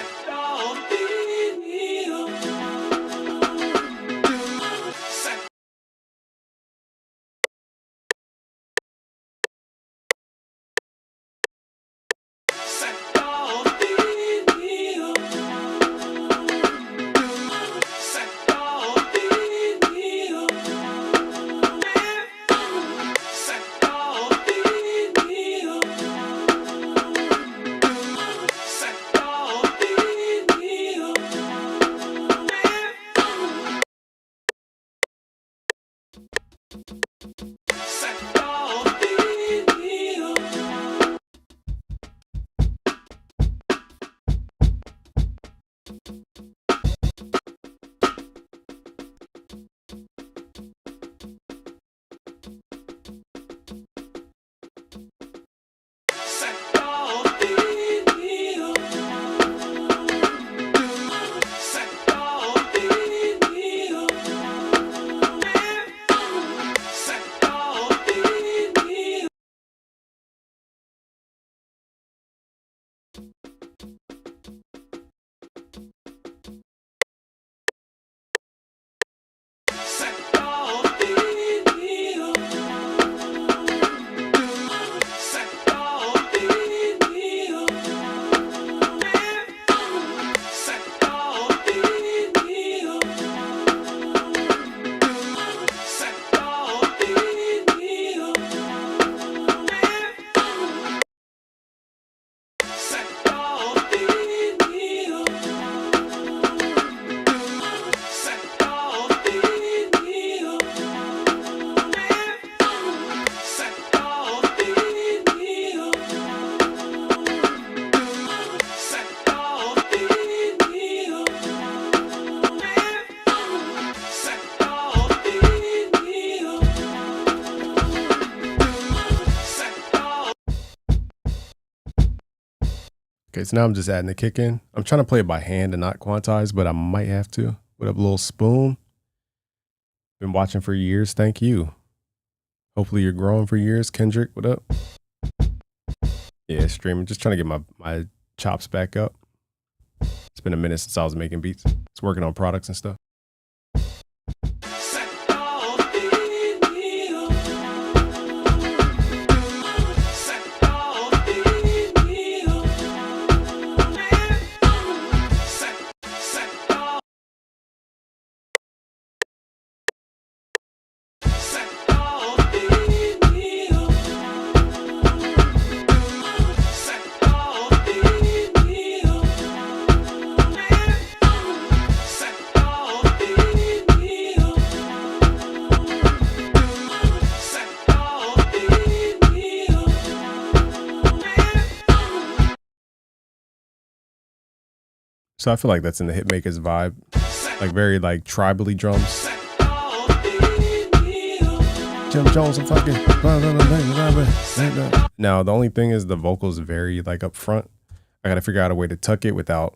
Okay, so now I'm just adding the kick in. I'm trying to play it by hand and not quantize, but I might have to with a little spoon. Been watching for years. Thank you. Hopefully you're growing for years. Kendrick, what up? Yeah, streaming. Just trying to get my chops back up. It's been a minute since I was making beats. It's working on products and stuff. So I feel like that's in the Hitmakers vibe, like very like tribally drums. Jim Jones and fucking. Now the only thing is the vocals very like up front. I got to figure out a way to tuck it without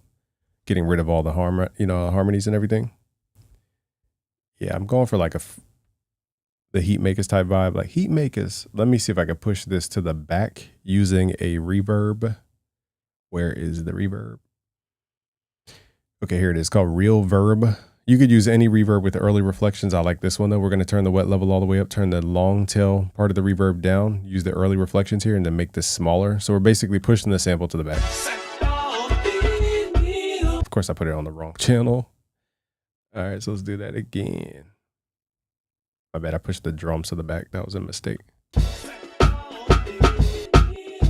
getting rid of all the harmonies and everything. Yeah, I'm going for like the Heatmakers type vibe, like Heatmakers. Let me see if I can push this to the back using a reverb. Where is the reverb? Okay, here it is, called Real Verb. You could use any reverb with early reflections. I like this one though. We're going to turn the wet level all the way up, turn the long tail part of the reverb down, use the early reflections here, and then make this smaller. So we're basically pushing the sample to the back. Of course, I put it on the wrong channel. All right, so let's do that again. My bad, I pushed the drums to the back. That was a mistake.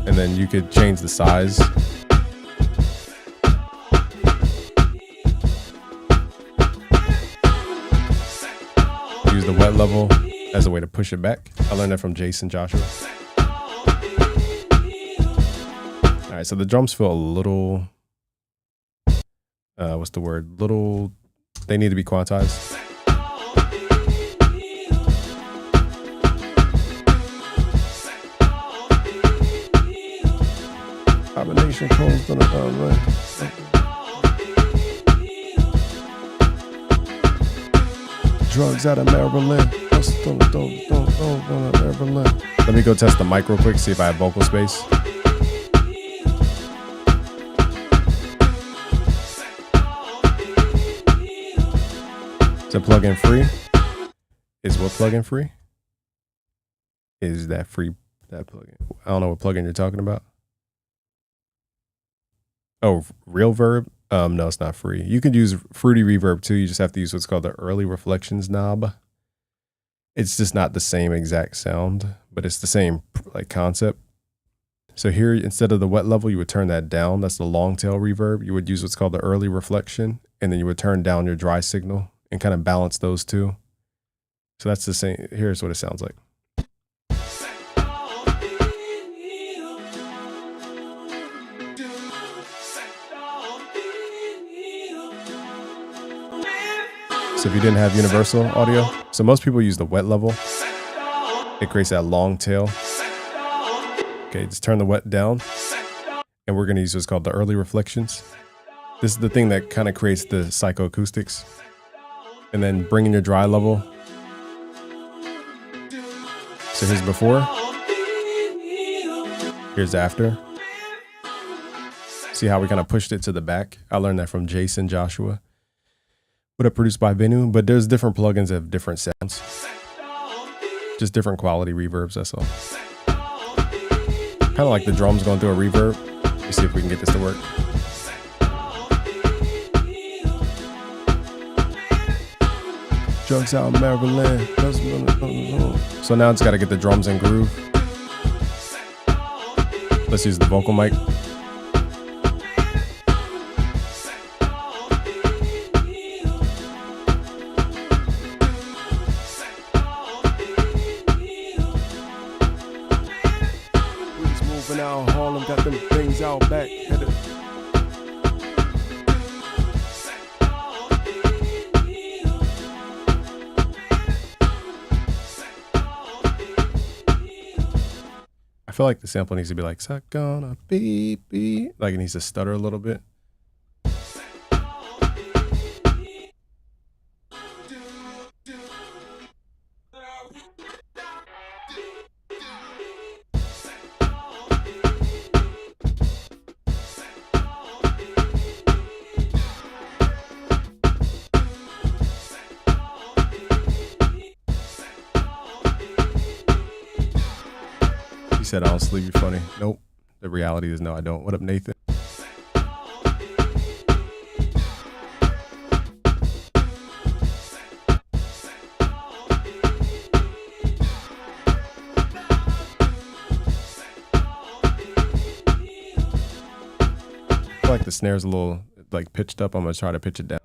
And then you could change the size. Use the wet level as a way to push it back. I learned that from Jason Joshua. All right, so the drums feel a little, what's the word? Little, they need to be quantized. Combination codes on the drugs out of Maryland. Let me go test the mic real quick, see if I have vocal space. Is it plugin free? Is what plugin free? Is that free, that plugin? I don't know what plugin you're talking about. Oh, Real Verb? No, it's not free. You can use Fruity Reverb too. You just have to use what's called the early reflections knob. It's just not the same exact sound, but it's the same like concept. So here, instead of the wet level, you would turn that down. That's the long tail reverb. You would use what's called the early reflection, and then you would turn down your dry signal and kind of balance those two. So that's the same. Here's what it sounds like. So if you didn't have universal audio, so most people use the wet level. It creates that long tail. Okay, just turn the wet down. And we're gonna use what's called the early reflections. This is the thing that kind of creates the psychoacoustics. And then bring in your dry level. So here's before. Here's after. See how we kind of pushed it to the back? I learned that from Jason Joshua. What up, produced by Venu, but there's different plugins that have different sounds. Just different quality reverbs, that's all. Kind of like the drums going through a reverb. Let's see if we can get this to work. Drugs out of Maryland. So now it's got to get the drums in groove. Let's use the vocal mic. Out Harlem, got them things out back. I feel like the sample needs to be like, "Suck on a beep." Like it needs to stutter a little bit. He said, "I don't sleep, you're funny." Nope. The reality is no, I don't. What up, Nathan? I feel like the snare's a little like pitched up. I'm gonna try to pitch it down.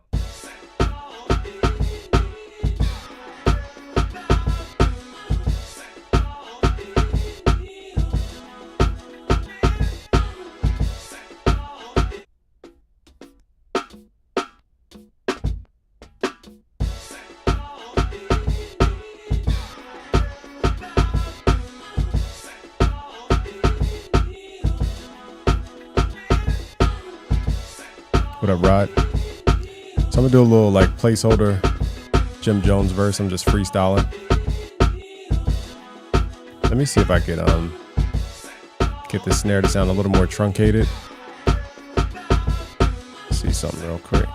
What up, Rod? So I'm gonna do a little like placeholder Jim Jones verse. I'm just freestyling. Let me see if I could get the snare to sound a little more truncated. See something real quick.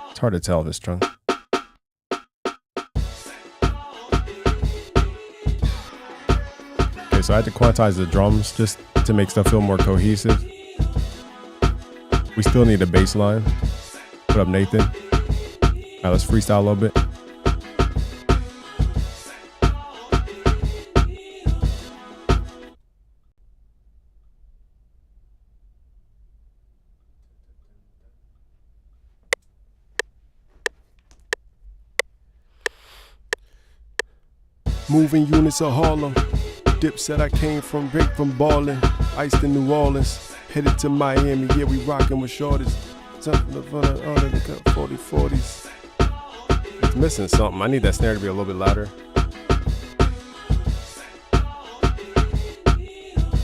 It's hard to tell if it's trunk. Okay, so I had to quantize the drums just to make stuff feel more cohesive. We still need a bass line. What up, Nathan? All right, let's freestyle a little bit. Moving units of Harlem. Dip said I came from break from ballin'. Iced in New Orleans. Headed to Miami. Yeah, we rockin' with shorties. Something of the cup 40-40s. It's missing something. I need that snare to be a little bit louder. I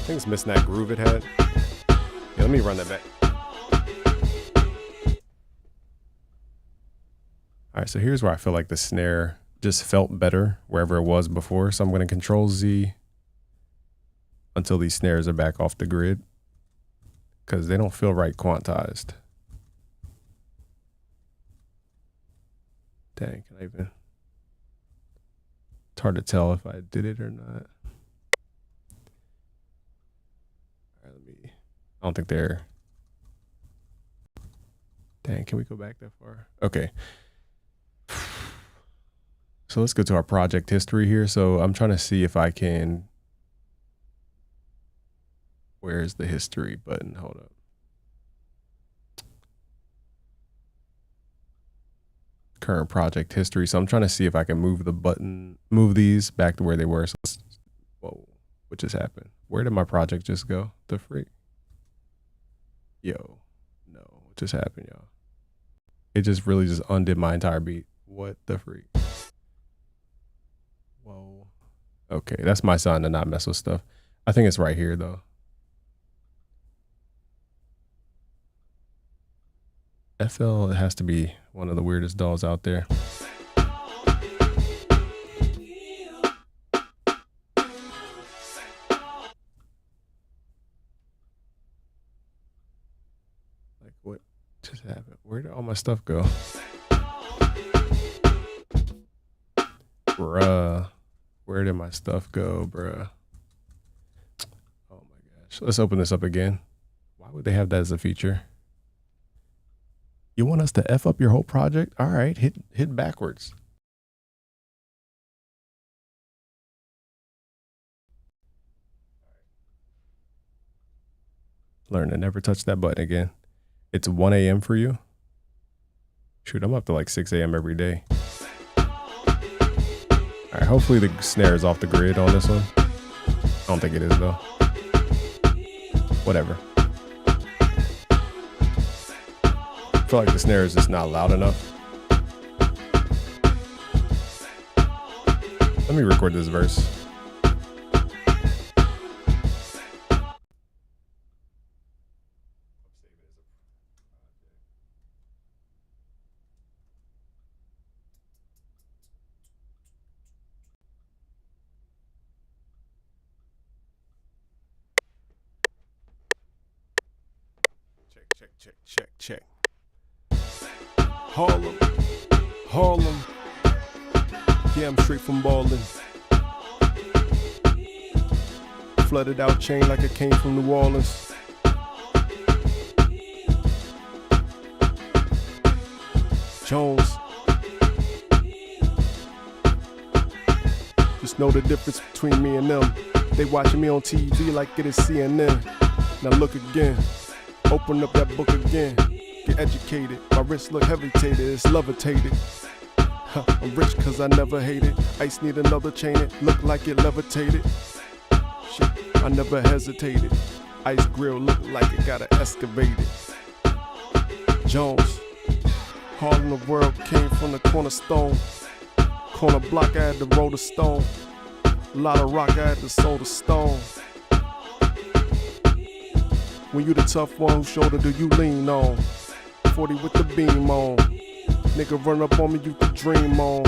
think it's missing that groove it had. Yeah, let me run that back. All right, so here's where I feel like the snare just felt better wherever it was before. So I'm going to Control Z until these snares are back off the grid because they don't feel right quantized. Dang, can I even? It's hard to tell if I did it or not. All right, I don't think they're. Dang, can we go back that far? Okay. So let's go to our project history here. So I'm trying to see if I can. Where's the history button? Hold up. Current project history. So I'm trying to see if I can move these back to where they were. So whoa, what just happened? Where did my project just go? The freak. Yo, no, what just happened, y'all? It just really just undid my entire beat. What the freak? Whoa. Okay, that's my sign to not mess with stuff. I think it's right here though. FL, it has to be one of the weirdest dolls out there. Like what just happened? Where did all my stuff go? Bruh. Where did my stuff go, bruh? Oh my gosh. Let's open this up again. Why would they have that as a feature? You want us to F up your whole project? All right, hit backwards. Learn to never touch that button again. It's 1 a.m. for you? Shoot, I'm up to like 6 a.m. every day. All right, hopefully the snare is off the grid on this one. I don't think it is though. Whatever. I feel like the snare is just not loud enough. Let me record this verse. Check. Harlem. Yeah, I'm straight from Ballin'. Flooded out chain like it came from New Orleans. Jones. Just know the difference between me and them. They watching me on TV like it is CNN. Now look again. Open up that book again. Get educated. My wrist look heavy-tated. It's levitated. I'm rich cause I never hated. Ice need another chain. It look like it levitated. Shit, I never hesitated. Ice grill look like it got excavated. Jones. Harlem, the world came from the cornerstone. Corner block, I had to roll the stone. A lot of rock, I had to sow the stone. When you the tough one, whose shoulder do you lean on? 40 with the beam on. Nigga run up on me, you can dream on.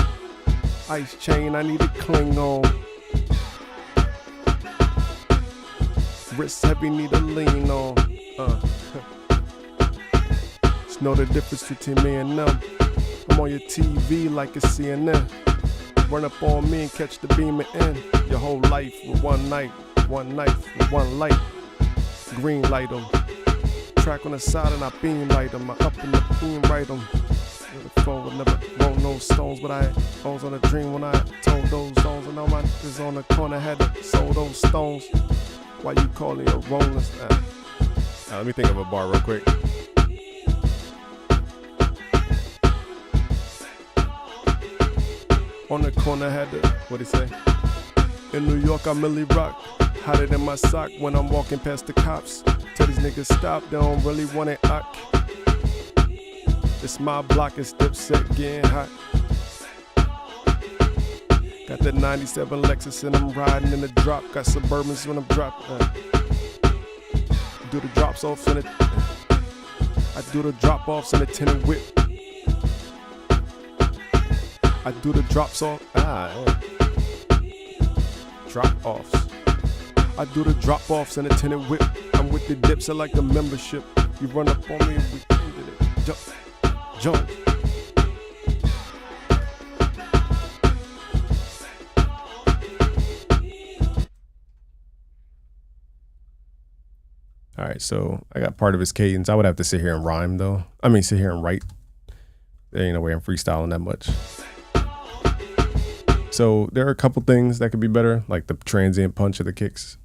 Ice chain, I need to cling on. Wrist heavy, need to lean on. Just know the difference between me and them. I'm on your TV like it's CNN. Run up on me and catch the beam and end your whole life with one night, one knife with one light. Green light 'em. Track on the side and I beam light 'em. I up in the beam right 'em. The phone would never roll no stones, but I was on a dream when I told those stones. And all my niggas on the corner had to sold those stones. Why you calling a rolling stone? Let me think of a bar real quick. On the corner had to, what'd he say? In New York, I Millie Rock. Hotter than my sock when I'm walking past the cops. Tell these niggas stop, they don't really want it ock. It's my block, it's Dipset getting hot. Got that 97 Lexus and I'm riding in the drop. Got Suburbans when I'm dropping. Do the drops off in it. I do the drop offs in a tinted whip. I do the drops off. Drop offs. I do the drop offs in a tinted whip. I'm with the dips, I like the membership. You run up on me and we ended it. Jump. All right, so I got part of his cadence. I would have to sit here and rhyme though. I mean, sit here and write. There ain't no way I'm freestyling that much. So there are a couple things that could be better, like the transient punch of the kicks.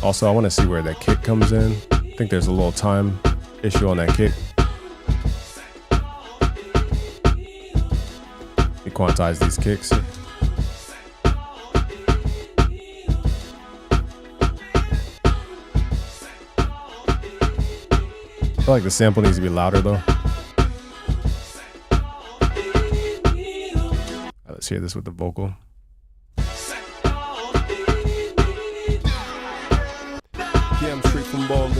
Also, I want to see where that kick comes in. I think there's a little time issue on that kick. We quantize these kicks. I feel like the sample needs to be louder though. Let's hear this with the vocal. Yeah, I'm straight from Ballin'.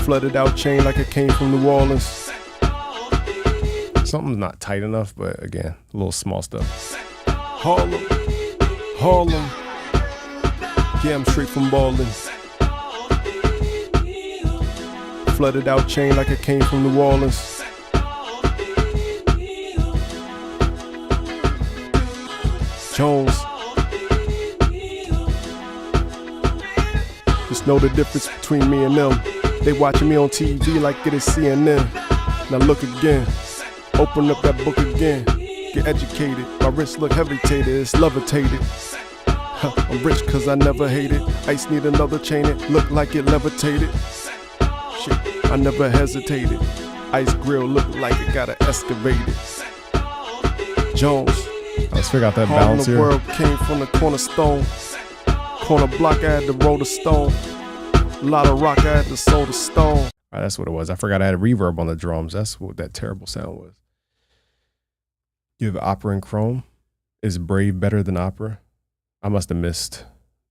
Flooded out chain like it came from New Orleans. Something's not tight enough, but again, a little small stuff. Harlem. Yeah, I'm straight from Ballin'. Flooded out chain like it came from New Orleans. Jones. Just know the difference between me and them. They watching me on TV like it is CNN. Now look again. Open up that book again. Get educated. My wrist look heavy-tated. It's levitated. I'm rich cause I never hated. Ice need another chain. It look like it levitated. Shit, I never hesitated. Ice grill look like it got excavated. Jones. Let's figure out that Harlem, balance the here. world came from the cornerstone. Corner block, I had to roll the stone. A lot of rock, I had to sow the stone. All right, that's what it was. I forgot I had a reverb on the drums. That's what that terrible sound was. You have Opera and Chrome. Is Brave better than Opera? I must have missed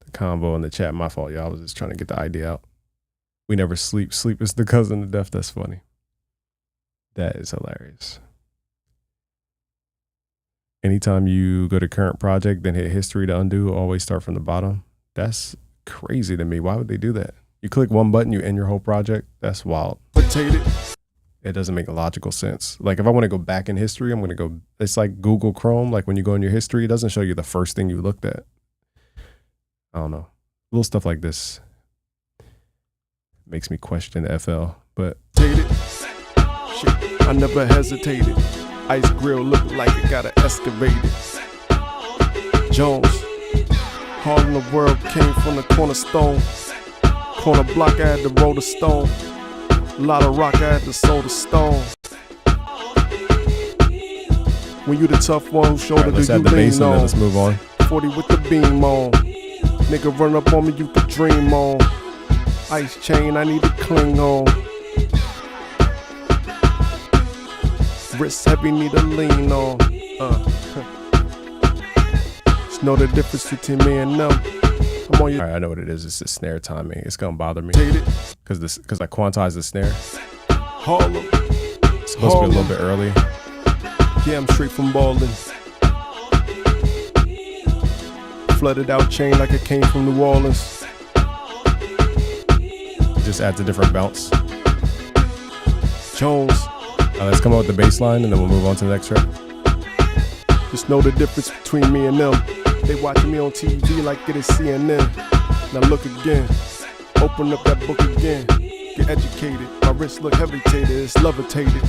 the convo in the chat. My fault, y'all. I was just trying to get the idea out. We never sleep. Sleep is the cousin of death. That's funny. That is hilarious. Anytime you go to current project, then hit history to undo, always start from the bottom. That's crazy to me. Why would they do that? You click one button, you end your whole project. That's wild. It doesn't make logical sense. Like if I want to go back in history, I'm going to go, it's like Google Chrome. Like when you go in your history, it doesn't show you the first thing you looked at. I don't know. Little stuff like this makes me question FL, but. Shit, I never hesitated. Ice grill looked like it got excavated. Jones, all in the world came from the cornerstone. Corner block, I had to roll the stone. A lot of rock, I had to sow the stone. When you the tough one, whose shoulder Let's do add you the bass lean and then on? let's move on. 40 with the beam on. Nigga run up on me, you could dream on. Ice chain, I need to cling on. Wrist heavy, need to lean on. Just know the difference between me and them. I'm on your All right, I know what it is. It's the snare timing. It's gonna bother me Take it. because I quantized the snare. Harlem. It's supposed to be a little bit early. Yeah, I'm straight from Baldwin. Flooded out chain like it came from New Orleans. It just adds a different bounce. Jones. Let's come up with the bass line and then we'll move on to the next track. Just know the difference between me and them. They watching me on TV like it is CNN. Now look again. Open up that book again. Get educated. My wrist look levitated. It's levitated.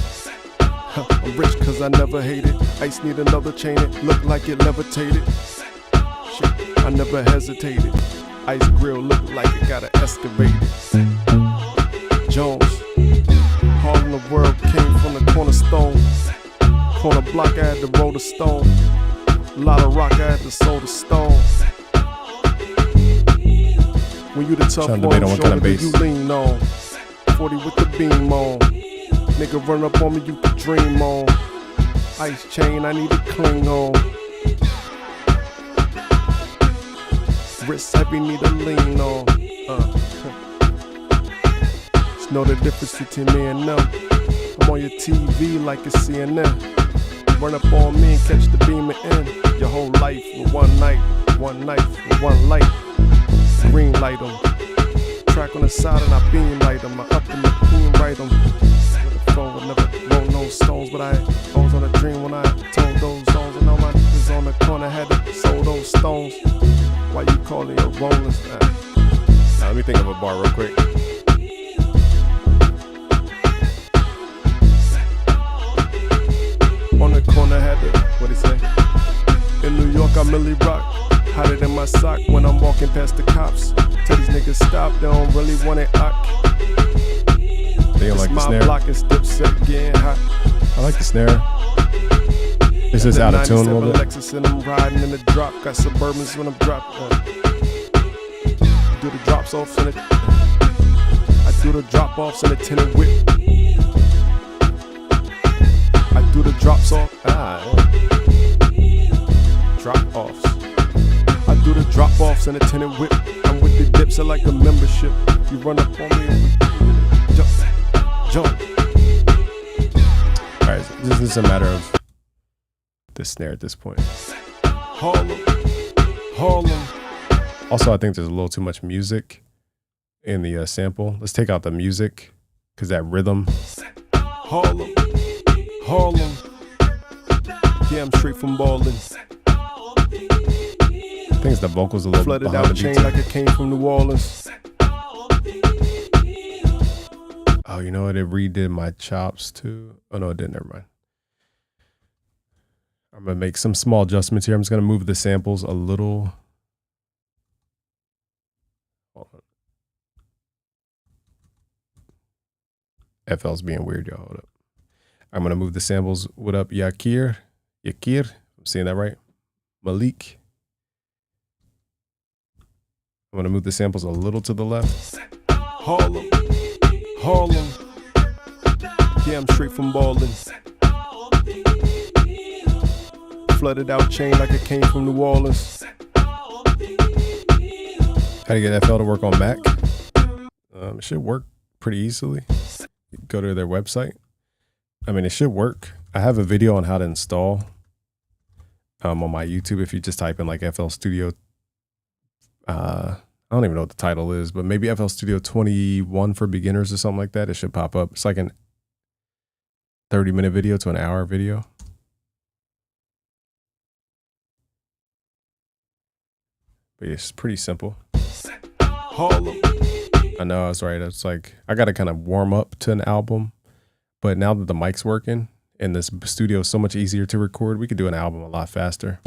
I'm rich cause I never hated. Ice need another chain. It look like it levitated. Shit, I never hesitated. Ice grill look like it got excavated. Jones. All in the world came from the cornerstone. Corner block, I had to roll the stone. A lot of rock, I had to sow the stone. When you the tough Trying to one, debate on what kind shoulder of do bass. you lean on. 40 with the beam on. Nigga run up on me, you can dream on. Ice chain, I need to cling on. Wrist heavy, need to lean on. Just know the difference between me and them. I'm on your TV like it's CNN. Run up on me and catch the beam and end your whole life with one night, one knife with one light. Green light 'em. Track on the side and I beam light 'em. I up in the beam right 'em. With the phone would never roll no stones, but I was on a dream when I told those songs. And all my niggas on the corner had to sold those stones. Why you calling your rolling style? Now, let me think of a bar real quick. On the corner had to, what he say? In New York, I Millie Rock. Hotter than my sock when I'm walking past the cops. Tell these niggas stop, they don't really want it. They don't like the my snare. block is Dipset getting hot. I like the snare. It's just out of tune a little bit. Lexus and I'm riding in the drop. Got Suburbans when I'm dropping. Do the drops offs in it. I do the drop offs in the tinted whip. I do the drops off. Drop offs. I do the drop offs in the tinted whip. I'm with the dips, I like a membership. You run up on me and we jump. All right, this is a matter of the snare at this point. Harlem. Also, I think there's a little too much music in the sample. Let's take out the music because that rhythm. Harlem. Yeah, I'm straight from Baldwin. I think it's the vocals a little Flooded behind out the chain beat. like it came from New Orleans. Oh, you know what? It redid my chops too. Oh no, it didn't. Never mind. I'm gonna make some small adjustments here. I'm just gonna move the samples a little. Hold on. FL's being weird, y'all. Hold up. I'm gonna move the samples. What up, Yakir? I'm saying that right. Malik. I'm gonna move the samples a little to the left. Harlem. Yeah, I'm straight from Ballin'. Flooded out chain like it came from New Orleans. How to get FL to work on Mac? It should work pretty easily. Go to their website. I mean, it should work. I have a video on how to install on my YouTube. If you just type in like FL Studio, I don't even know what the title is, but maybe FL Studio 21 for beginners or something like that. It should pop up. It's like an 30-minute video to an hour video. But it's pretty simple. Harlem. I know I was right. It's like I got to kind of warm up to an album, but now that the mic's working and this studio is so much easier to record, we could do an album a lot faster.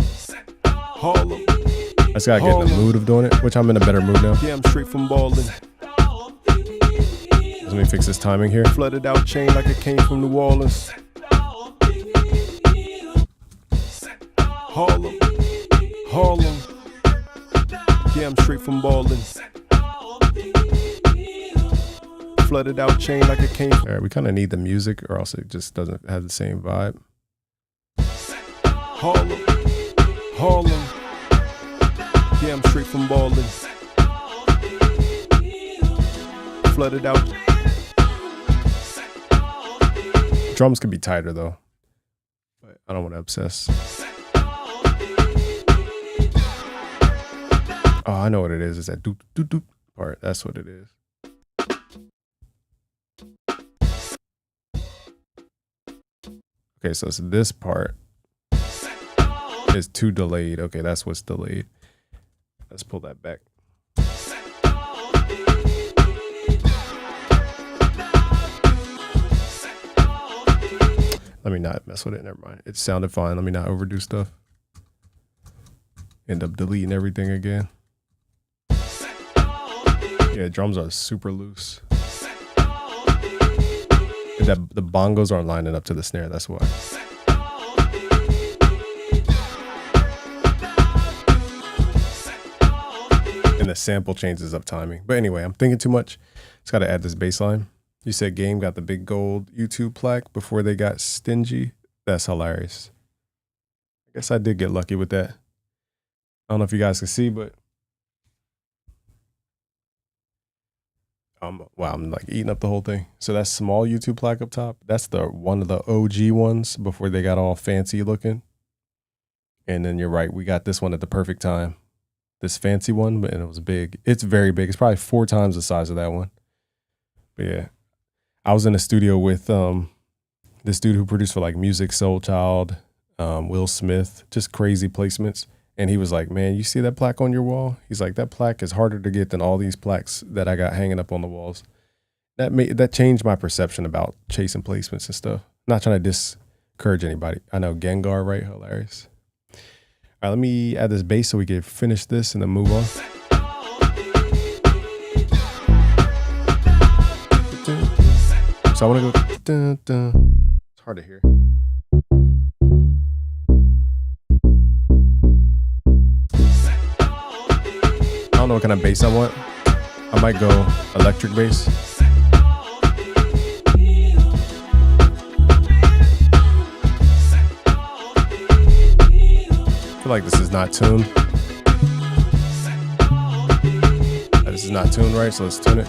Harlem. I just gotta get in the mood of doing it, which I'm in a better mood now. Yeah, I'm straight from Ballin'. Let me fix this timing here. Flooded out chain like it came from New Orleans. Harlem. Harlem. Yeah, I'm straight from Ballin'. Flooded out chain like it came from. All right, we kind of need the music or else it just doesn't have the same vibe. Harlem. Harlem. Yeah, I'm straight from Ballin'. Flooded out. Drums could be tighter though, but I don't want to obsess. Oh, I know what it is. It's that doop doop doop part. That's what it is. Okay, so it's this part is too delayed. Okay, that's what's delayed. Let's pull that back. Let me not mess with it. Never mind. It sounded fine. Let me not overdo stuff. End up deleting everything again. Yeah, drums are super loose. The bongos aren't lining up to the snare. That's why. And the sample changes up timing. But anyway, I'm thinking too much. Just got to add this bass line. You said Game got the big gold YouTube plaque before they got stingy. That's hilarious. I guess I did get lucky with that. I don't know if you guys can see, but wow, I'm like eating up the whole thing. So that small YouTube plaque up top, that's the one of the OG ones before they got all fancy looking. And then you're right, we got this one at the perfect time. This fancy one, and it was big. It's very big. It's probably 4 times the size of that one. But yeah, I was in a studio with this dude who produced for like Music Soul Child, Will Smith, just crazy placements. And he was like, man, you see that plaque on your wall? He's like, that plaque is harder to get than all these plaques that I got hanging up on the walls. That changed my perception about chasing placements and stuff. Not trying to discourage anybody. I know Gengar, right? Hilarious. All right, let me add this bass so we can finish this and then move on. So I want to go. Dun, dun. It's hard to hear. I don't know what kind of bass I want. I might go electric bass. I feel like this is not tuned. This is not tuned right, so let's tune it.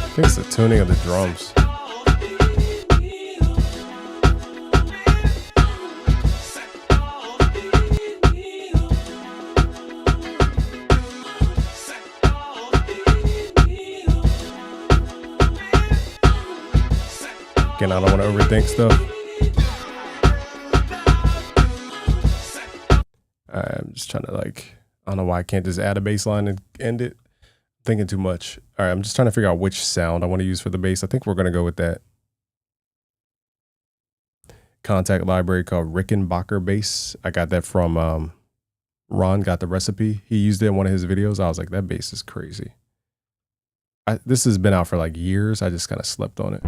I think it's the tuning of the drums. Again, I don't want to overthink stuff. I'm just trying to I don't know why I can't just add a bass line and end it. Thinking too much. All right, I'm just trying to figure out which sound I want to use for the bass. I think we're going to go with that Contact library called Rickenbacker bass. I got that from Ron got the recipe. He used it in one of his videos. I was like, that bass is crazy. This has been out for like years. I just kind of slept on it.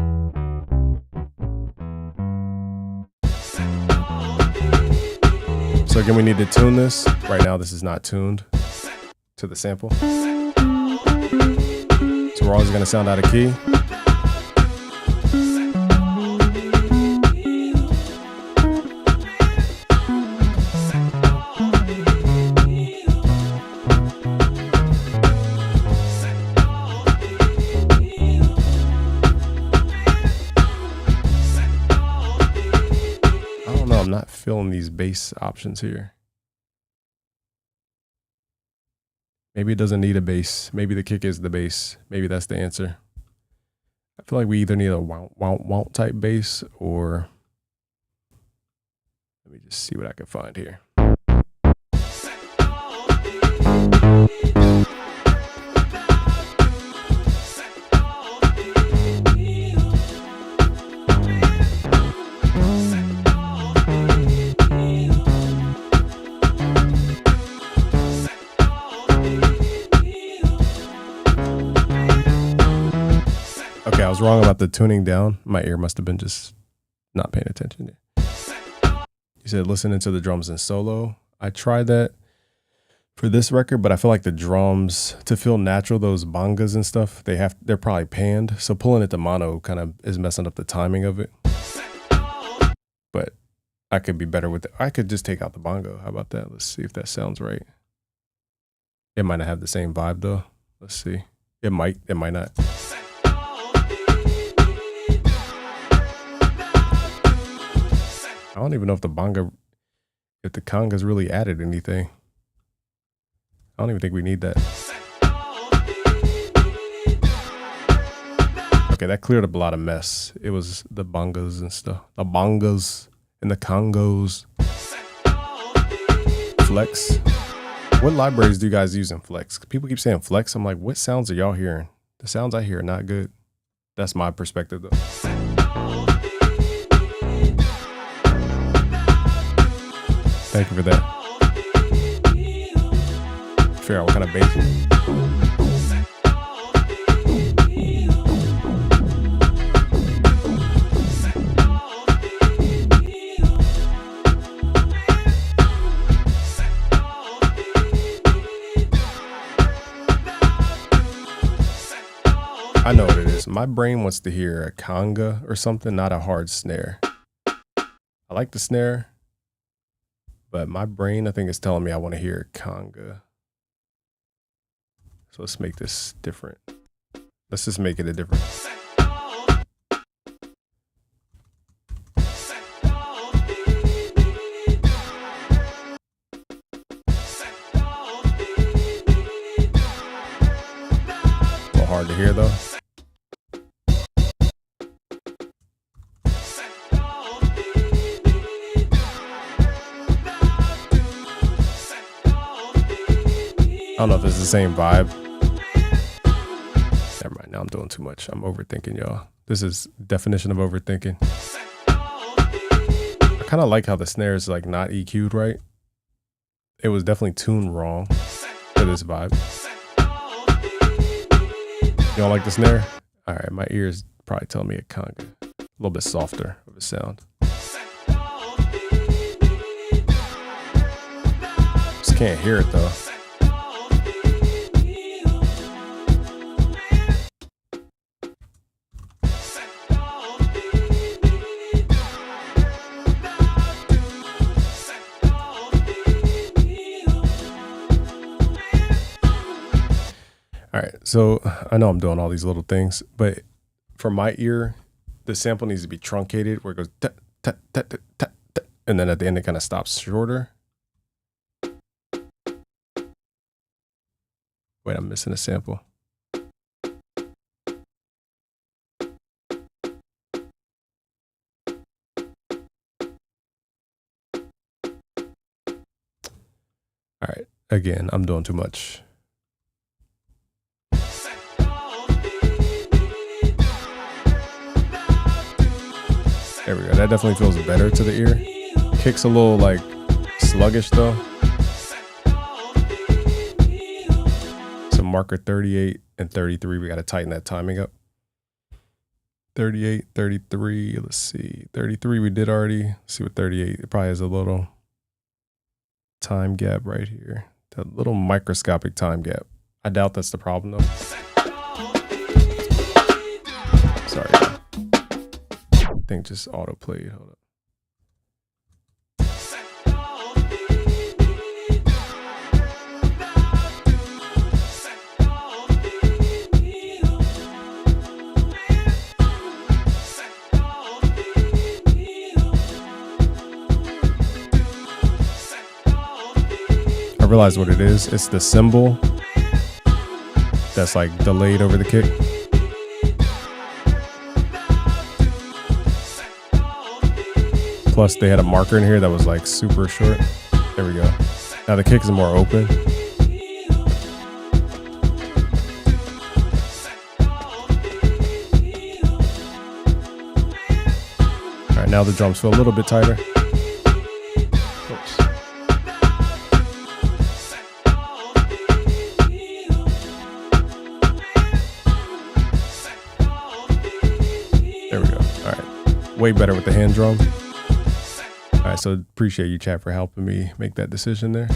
So again, we need to tune this. Right now, this is not tuned to the sample. So we're always going to sound out of key. I'm not feeling these bass options here. Maybe it doesn't need a bass. Maybe the kick is the bass. Maybe that's the answer. I feel like we either need a wow type bass or let me just see what I can find here. Okay, I was wrong about the tuning down. My ear must have been just not paying attention. You said listening to the drums in solo. I tried that for this record, but I feel like the drums, to feel natural, those bongas and stuff, they're probably panned. So pulling it to mono kind of is messing up the timing of it. But I could be better with it. I could just take out the bongo. How about that? Let's see if that sounds right. It might not have the same vibe though. Let's see. It might not. I don't even know if the congas really added anything. I don't even think we need that. Okay, that cleared up a lot of mess. It was the bongas and stuff. The bongas and the congos. Flex. What libraries do you guys use in Flex? People keep saying Flex. I'm like, what sounds are y'all hearing? The sounds I hear are not good. That's my perspective though. Thank you for that. Figure out what kind of bass. I know what it is. My brain wants to hear a conga or something, not a hard snare. I like the snare. But my brain, I think, is telling me I want to hear conga. So let's make this different. Let's just make it a different. A little hard to hear though. I don't know if it's the same vibe. Never mind, now I'm doing too much. I'm overthinking, y'all. This is definition of overthinking. I kind of like how the snare is like not EQ'd right. It was definitely tuned wrong for this vibe. You don't like the snare? All right, my ears probably tell me a conga. A little bit softer of a sound. Just can't hear it though. All right, so I know I'm doing all these little things, but for my ear, the sample needs to be truncated where it goes ta, ta, ta, ta, ta, ta, and then at the end it kind of stops shorter. Wait, I'm missing a sample. All right, again, I'm doing too much. There we go. That definitely feels better to the ear. Kick's a little like sluggish though. So marker 38 and 33, we got to tighten that timing up. 38, 33, let's see. 33 we did already. Let's see what 38, it probably has a little time gap right here. That little microscopic time gap. I doubt that's the problem though. Sorry. I think just auto played. Hold up. I realized what it is. It's the cymbal that's like delayed over the kick. Plus they had a marker in here that was like super short. There we go. Now the kick is more open. All right, now the drums feel a little bit tighter. Oops. There we go. All right, way better with the hand drum. All right, so appreciate you, chat, for helping me make that decision there.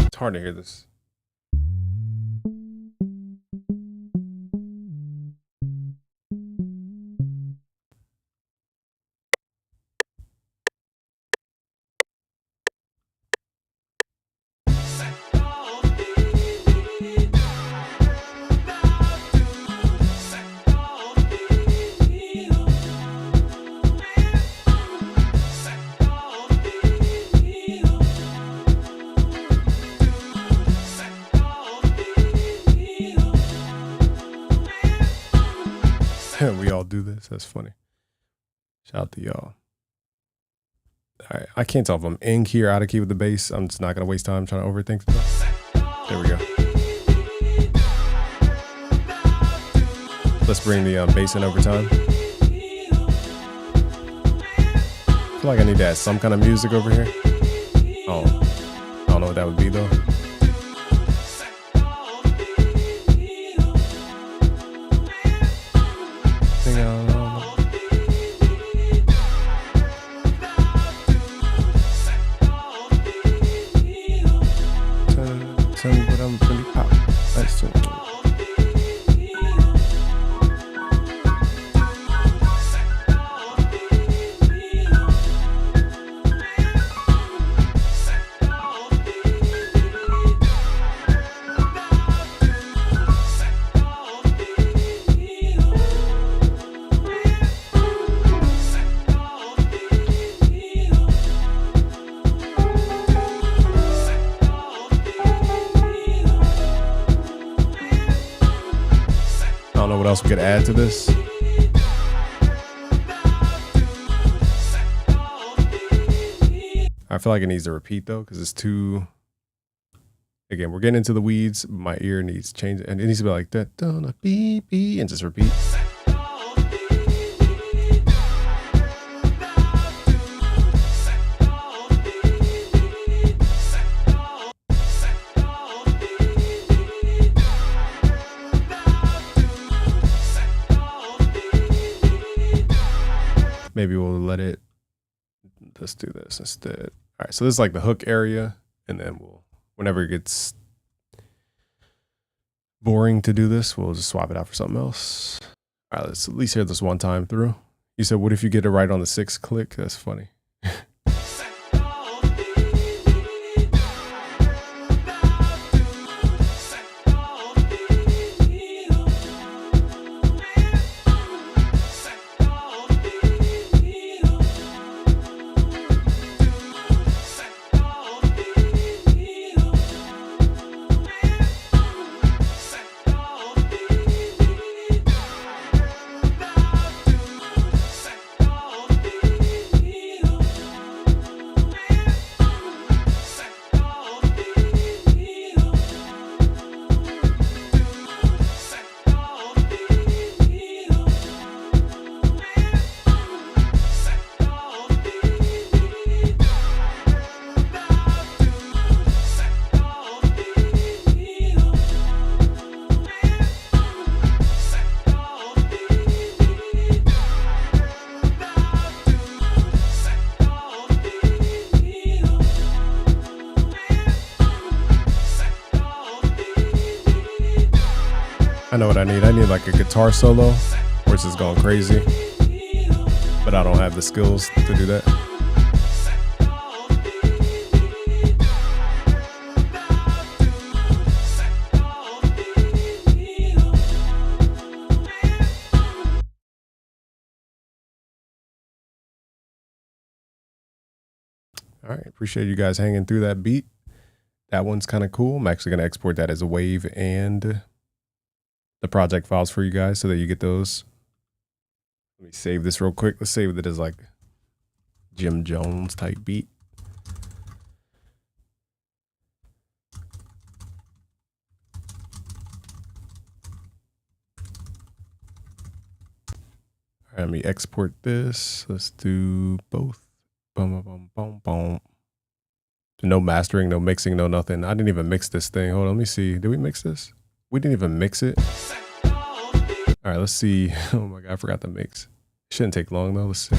It's hard to hear this. We all do this. That's funny. Shout out to y'all. All right, I can't tell if I'm in key or out of key with the bass. I'm just not gonna waste time trying to overthink stuff. There we go. Let's bring the bass in over time. I feel like I need to add some kind of music over here. Oh, I don't know what that would be though. I don't know what else we could add to this. I feel like it needs to repeat though, because it's too. Again, we're getting into the weeds. My ear needs change, and it needs to be like that. Don't beep beep, and just repeat. Maybe we'll let it. Let's do this instead. All right, so this is like the hook area, and then we'll, whenever it gets boring to do this, we'll just swap it out for something else. All right, let's at least hear this one time through. You said, what if you get it right on the 6th click? That's funny. I know what I need. I need like a guitar solo where it's just going crazy, but I don't have the skills to do that. All right, appreciate you guys hanging through that beat. That one's kind of cool. I'm actually going to export that as a wave and the project files for you guys so that you get those. Let me save this real quick. Let's save it as like Jim Jones type beat. All right, let me export this. Let's do both. Boom, boom, boom, boom. No mastering, no mixing, no nothing. I didn't even mix this thing. Hold on, let me see. Did we mix this? We didn't even mix it. All right, let's see. Oh my God, I forgot to mix. Shouldn't take long though. Let's see.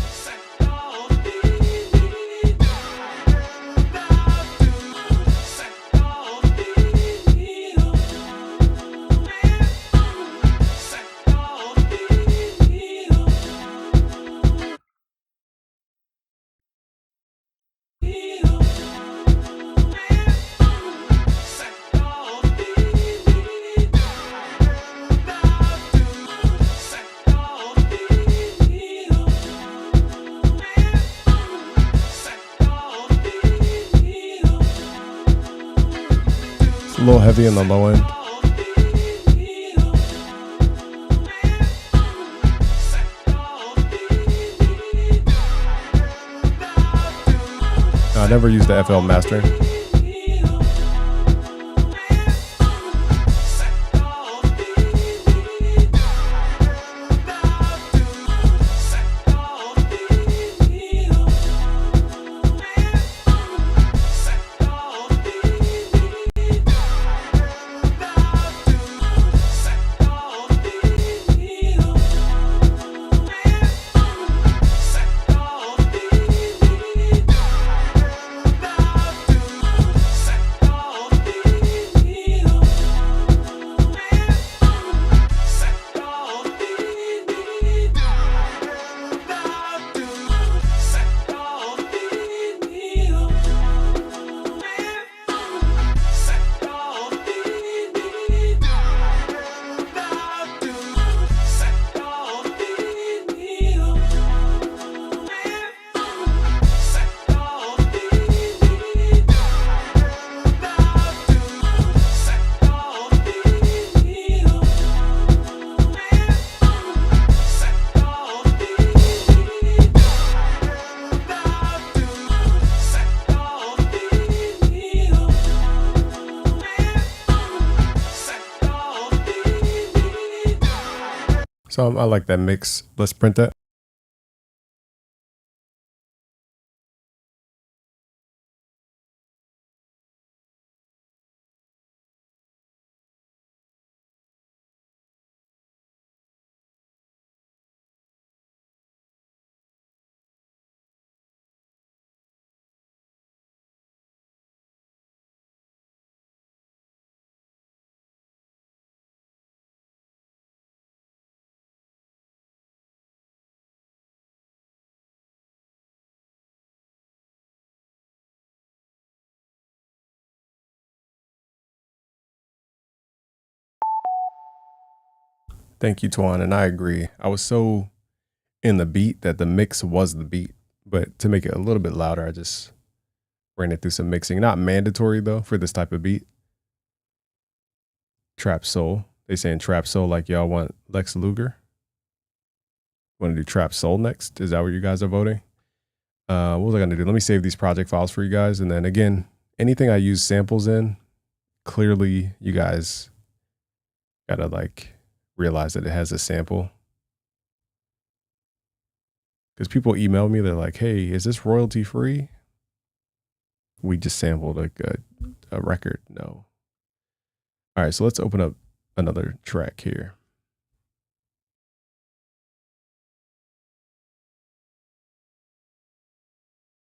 A little heavy on the low end. No, I never used the FL mastering. So I like that mix. Let's print that. Thank you, Twan. And I agree. I was so in the beat that the mix was the beat. But to make it a little bit louder, I just ran it through some mixing. Not mandatory, though, for this type of beat. Trap Soul. They saying Trap Soul like y'all want Lex Luger. Want to do Trap Soul next? Is that what you guys are voting? What was I going to do? Let me save these project files for you guys. And then again, anything I use samples in, clearly you guys got to like realize that it has a sample. Because people email me, they're like, hey, is this royalty free? We just sampled a record. No. All right, so let's open up another track here.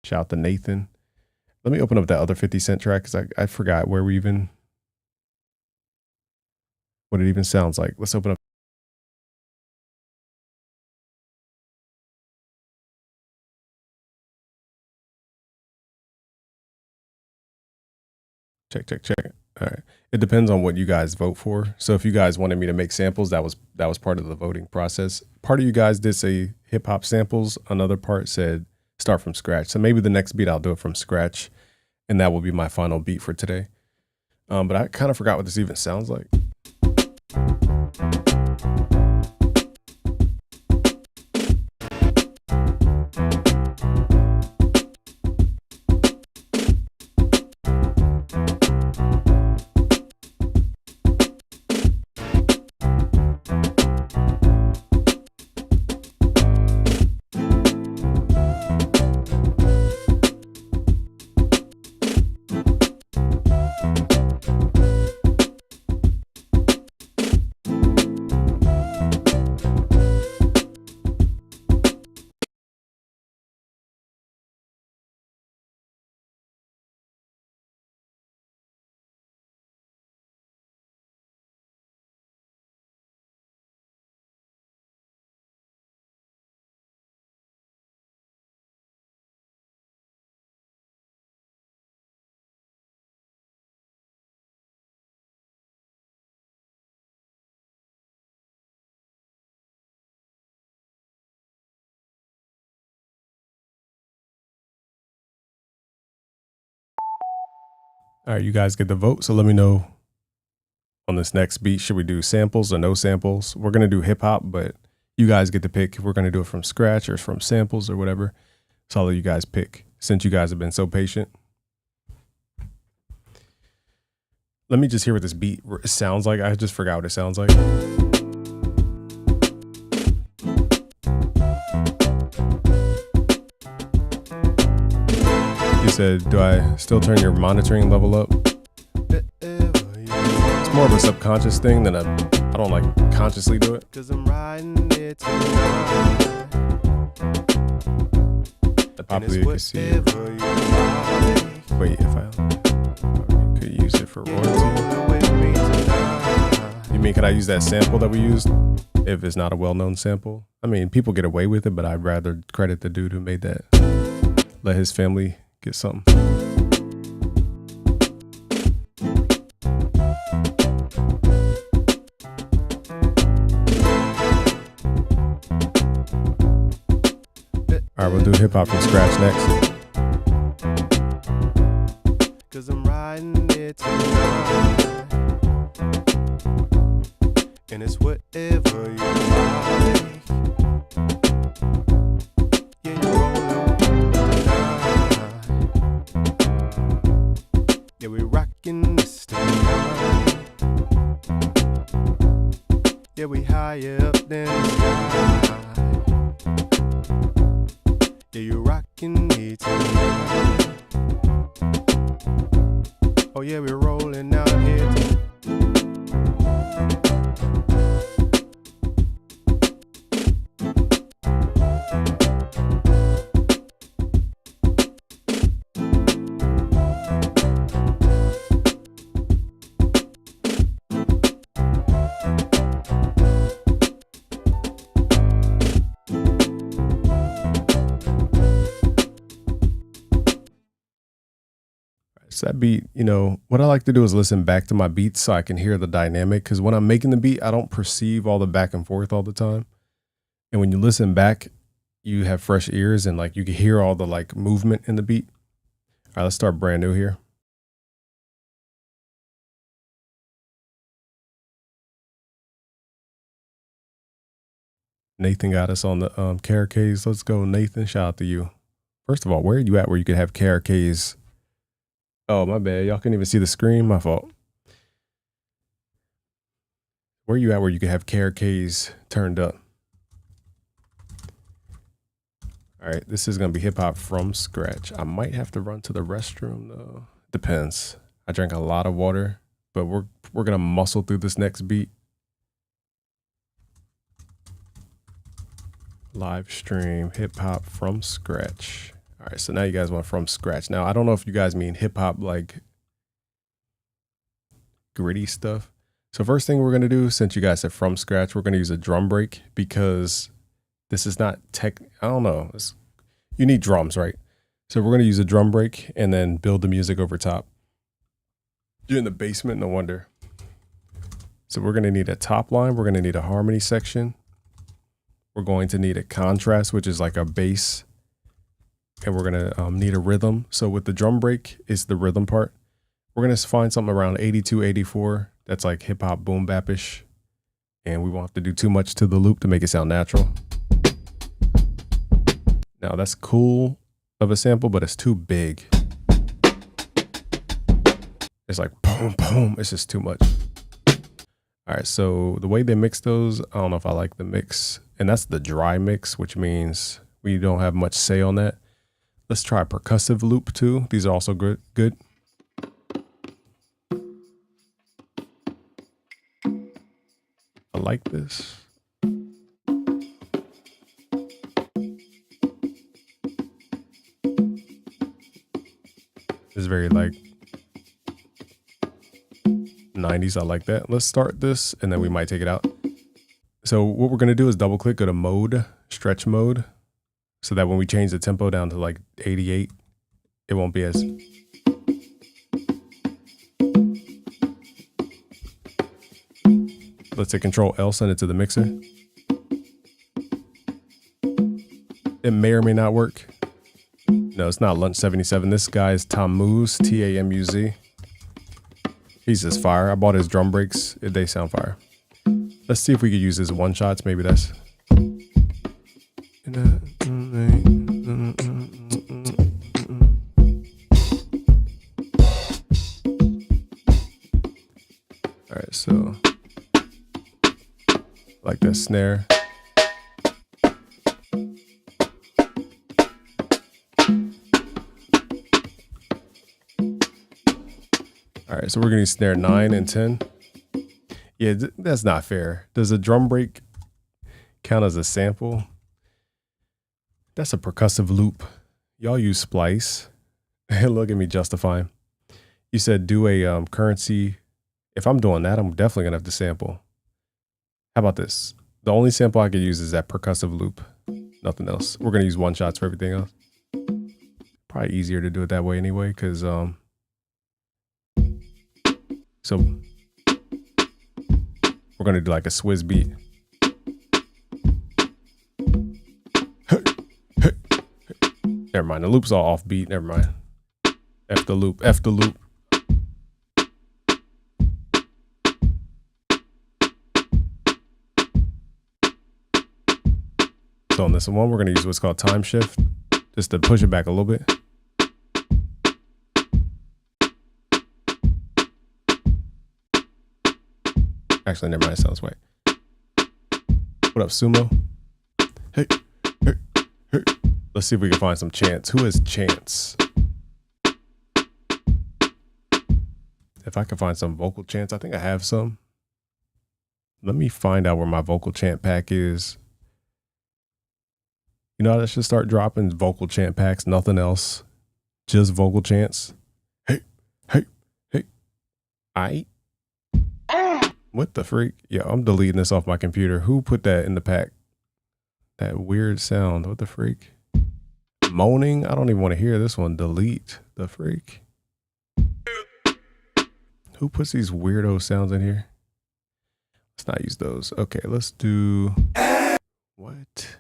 Shout out to Nathan. Let me open up that other 50 Cent track because I forgot where we even... what it even sounds like. Let's open up. Check. All right. It depends on what you guys vote for. So if you guys wanted me to make samples, that was part of the voting process. Part of you guys did say hip hop samples. Another part said start from scratch. So maybe the next beat I'll do it from scratch, and that will be my final beat for today. But I kind of forgot what this even sounds like. All right, you guys get the vote. So let me know on this next beat. Should we do samples or no samples? We're going to do hip hop, but you guys get to pick if we're going to do it from scratch or from samples or whatever. So I'll let you guys pick since you guys have been so patient. Let me just hear what this beat sounds like. I just forgot what it sounds like. You said, do I still turn your monitoring level up? It's more of a subconscious thing than I don't like consciously do it. Cause I'm riding it tonight. Probably you can see it. Wait, if I could use it for royalty. You mean, could I use that sample that we used if it's not a well-known sample? I mean, people get away with it, but I'd rather credit the dude who made that. Let his family get something. All right, we'll do hip hop from scratch next. Cause I'm riding it tonight. And it's whatever you like. Yeah, you roll tonight. Yeah, we rockin' this tonight. Yeah, we higher up than the sky. Yeah, you rockin' me tonight. Oh yeah, we're rolling out here. So that beat, you know, what I like to do is listen back to my beats so I can hear the dynamic. Because when I'm making the beat, I don't perceive all the back and forth all the time. And when you listen back, you have fresh ears and like you can hear all the like movement in the beat. All right, let's start brand new here. Nathan got us on the KRKs. Let's go, Nathan. Shout out to you. First of all, where are you at where you could have KRKs? Oh, my bad. Y'all couldn't even see the screen. My fault. Where are you at where you could have KRKs turned up? All right, this is going to be hip hop from scratch. I might have to run to the restroom though. Depends. I drank a lot of water, but we're going to muscle through this next beat. Live stream hip hop from scratch. All right, so now you guys want from scratch. Now, I don't know if you guys mean hip hop like gritty stuff. So first thing we're going to do, since you guys said from scratch, we're going to use a drum break because this is not I don't know. You need drums, right? So we're going to use a drum break and then build the music over top. You're in the basement, no wonder. So we're going to need a top line. We're going to need a harmony section. We're going to need a contrast, which is like a bass. And we're going to need a rhythm. So with the drum break is the rhythm part. We're going to find something around 82, 84. That's like hip hop boom bap-ish. And we won't have to do too much to the loop to make it sound natural. Now that's cool of a sample, but it's too big. It's like boom, boom. It's just too much. All right, so the way they mix those, I don't know if I like the mix. And that's the dry mix, which means we don't have much say on that. Let's try a percussive loop too. These are also good. I like this. It's very like 90s. I like that. Let's start this and then we might take it out. So what we're going to do is double click, go to mode, stretch mode, so that when we change the tempo down to like 88, it won't be as... Let's hit Control L, send it to the mixer. It may or may not work. No, it's not Lunch 77. This guy is Tamuz, T-A-M-U-Z. He's just fire. I bought his drum breaks. They sound fire. Let's see if we could use his one shots. Maybe that's... All right, so... like that snare. All right, so we're gonna use snare 9 and 10. Yeah, that's not fair. Does a drum break count as a sample? That's a percussive loop. Y'all use splice. Look at me justifying. You said do a currency. If I'm doing that, I'm definitely gonna have to sample. How about this? The only sample I could use is that percussive loop. Nothing else. We're gonna use one shots for everything else. Probably easier to do it that way anyway, because so we're gonna do like a Swizz beat. Never mind. The loop's all off beat. Never mind. F the loop. F the loop. So on this one, we're going to use what's called time shift, just to push it back a little bit. Actually, never mind. It sounds white. What up, Sumo? Hey, hey, hey. Let's see if we can find some chants. Who is Chance? If I can find some vocal chants, I think I have some. Let me find out where my vocal chant pack is. You know, I should start dropping vocal chant packs, nothing else. Just vocal chants. Hey, hey, hey. Aight. What the freak? Yeah, I'm deleting this off my computer. Who put that in the pack? That weird sound. What the freak? Moaning? I don't even want to hear this one. Delete the freak. Who puts these weirdo sounds in here? Let's not use those. Okay, let's do... What?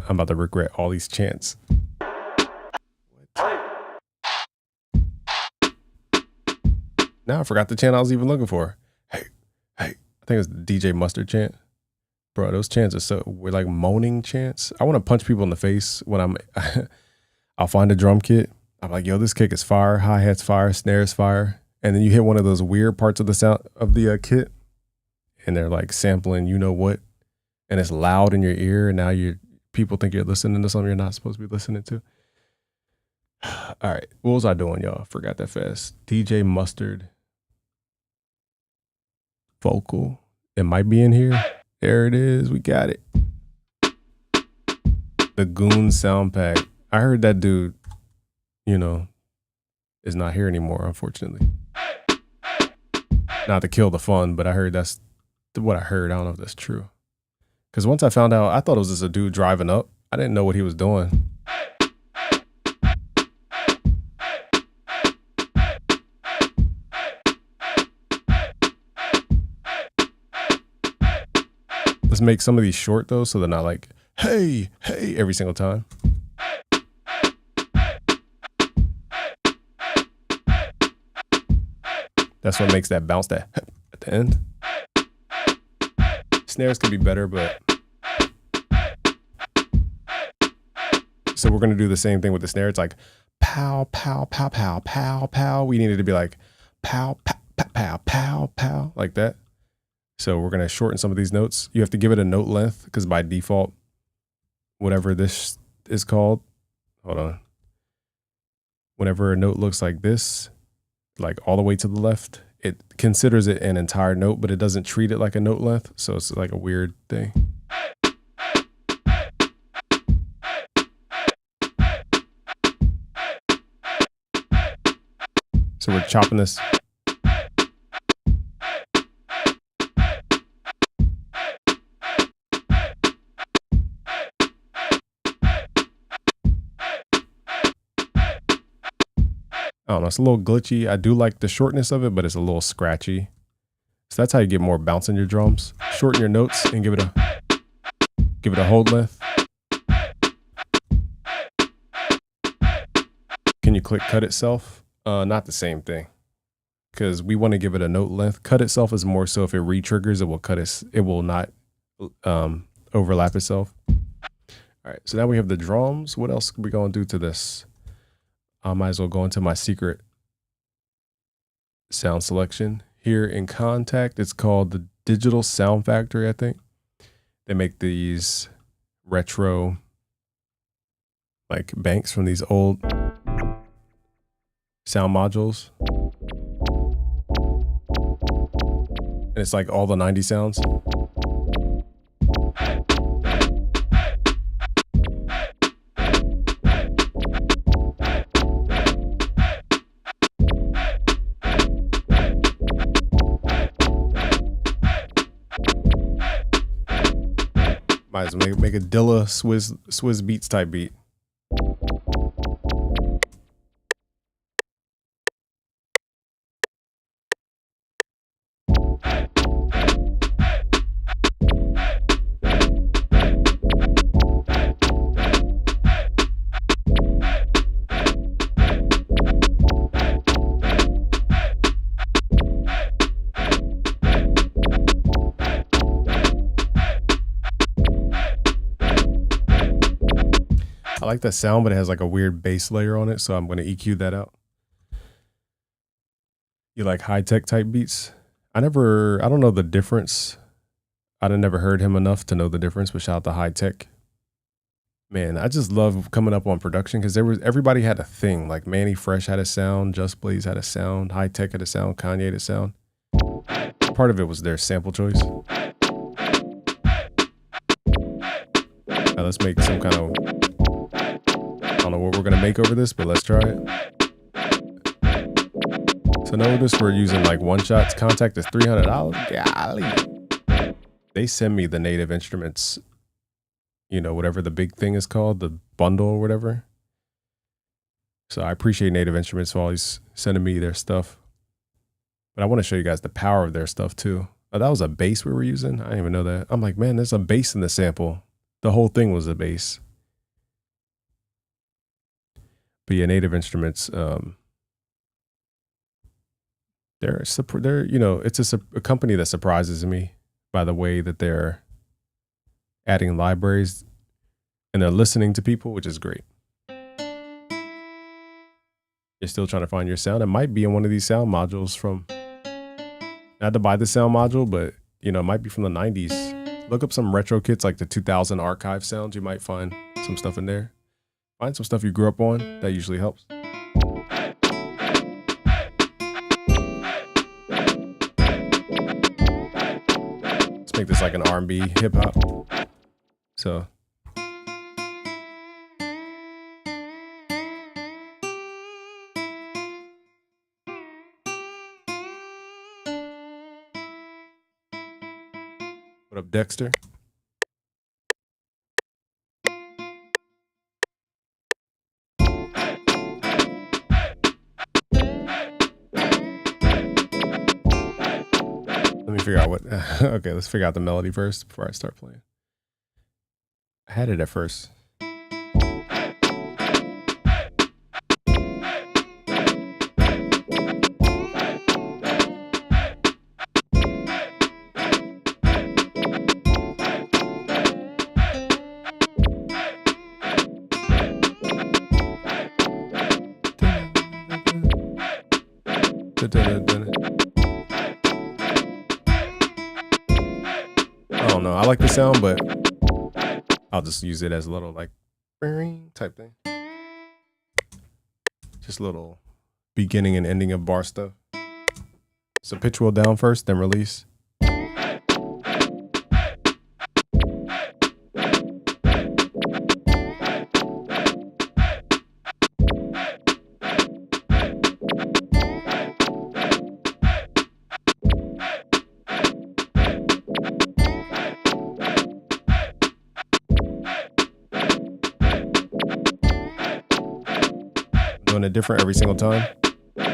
I'm about to regret all these chants. What? Now I forgot the chant I was even looking for. Hey, hey. I think it's the DJ Mustard chant. Bro, those chants are we're like moaning chants. I want to punch people in the face when I'm... I'll find a drum kit. I'm like, yo, this kick is fire. Hi-hat's fire. Snare's fire. And then you hit one of those weird parts of the sound of the kit. And they're like sampling you know what. And it's loud in your ear. And now people think you're listening to something you're not supposed to be listening to. All right. What was I doing, y'all? Forgot that fast. DJ Mustard. Vocal. It might be in here. There it is. We got it. The Goon sound pack. I heard that dude, you know, is not here anymore, unfortunately. Not to kill the fun, but I heard that's what I heard. I don't know if that's true. Because once I found out, I thought it was just a dude driving up. I didn't know what he was doing. Let's make some of these short though, so they're not like, hey, hey, every single time. That's what makes that bounce that at the end. Snares can be better, but. So we're going to do the same thing with the snare. It's like pow, pow, pow, pow, pow, pow. We need it to be like pow, pow, pow, pow, pow, pow, like that. So we're going to shorten some of these notes. You have to give it a note length because by default, whatever this is called, hold on. Whenever a note looks like this, like all the way to the left, it considers it an entire note, but it doesn't treat it like a note length. So it's like a weird thing. So we're chopping this. I don't know, it's a little glitchy. I do like the shortness of it, but it's a little scratchy. So that's how you get more bounce in your drums. Shorten your notes and give it a hold length. Can you click cut itself? Not the same thing. Because we want to give it a note length. Cut itself is more so if it re-triggers, it will not overlap itself. All right, so now we have the drums. What else are we gonna do to this? I might as well go into my secret sound selection. Here in Kontakt, it's called the Digital Sound Factory, I think. They make these retro like banks from these old sound modules. And it's like all the 90s sounds. Might as well make a Dilla Swizz Beatz type beat. I like that sound, but it has like a weird bass layer on it, so I'm going to EQ that out. You like high-tech type beats? I don't know the difference. I'd never heard him enough to know the difference, but shout out to High-Tech. Man, I just love coming up on production because everybody had a thing. Like Manny Fresh had a sound, Just Blaze had a sound, High-Tech had a sound, Kanye had a sound. Part of it was their sample choice. Now let's make some kind of, I don't know what we're gonna make over this, but let's try it. So notice we're using like one shots. Kontakt is $300. Golly. They send me the Native Instruments, you know, whatever the big thing is called, the bundle or whatever. So I appreciate Native Instruments for always sending me their stuff. But I want to show you guys the power of their stuff too. Oh, that was a bass we were using. I didn't even know that. I'm like, man, there's a bass in the sample. The whole thing was a bass. But yeah, Native Instruments, they're you know, it's a company that surprises me by the way that they're adding libraries and they're listening to people, which is great. You're still trying to find your sound. It might be in one of these sound modules from, not to buy the sound module, but you know, it might be from the 90s. Look up some retro kits like the 2000 archive sounds. You might find some stuff in there. Find some stuff you grew up on. That usually helps. Let's make this like an R&B hip hop. So up, Dexter? Let me figure out what. Okay, let's figure out the melody first before I start playing. I had it at first. I don't know. I like the sound, but I'll just use it as a little like type thing. Just a little beginning and ending of bar stuff. So pitch wheel down first, then release. Doing it different every single time. I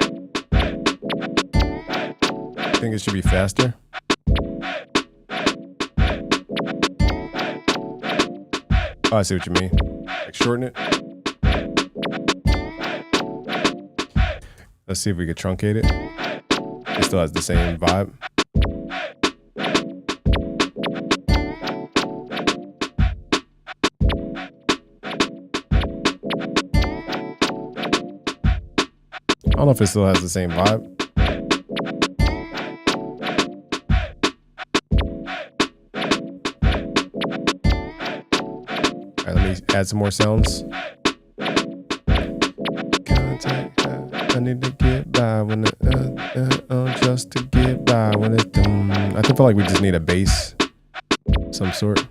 think it should be faster. Oh, I see what you mean. Like shorten it. Let's see if we could truncate it. It still has the same vibe. I don't know if it still has the same vibe. All right, let me add some more sounds. Contact, I need to get by when just to get by when it. I feel like we just need a bass, of some sort.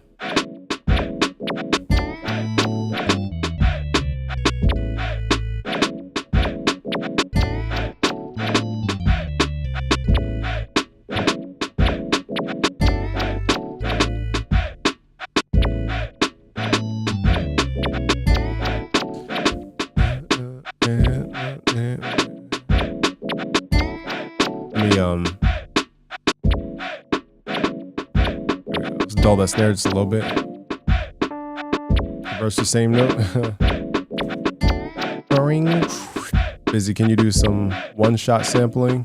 Let's dull that snare just a little bit. Reverse the same note. Busy, can you do some one-shot sampling?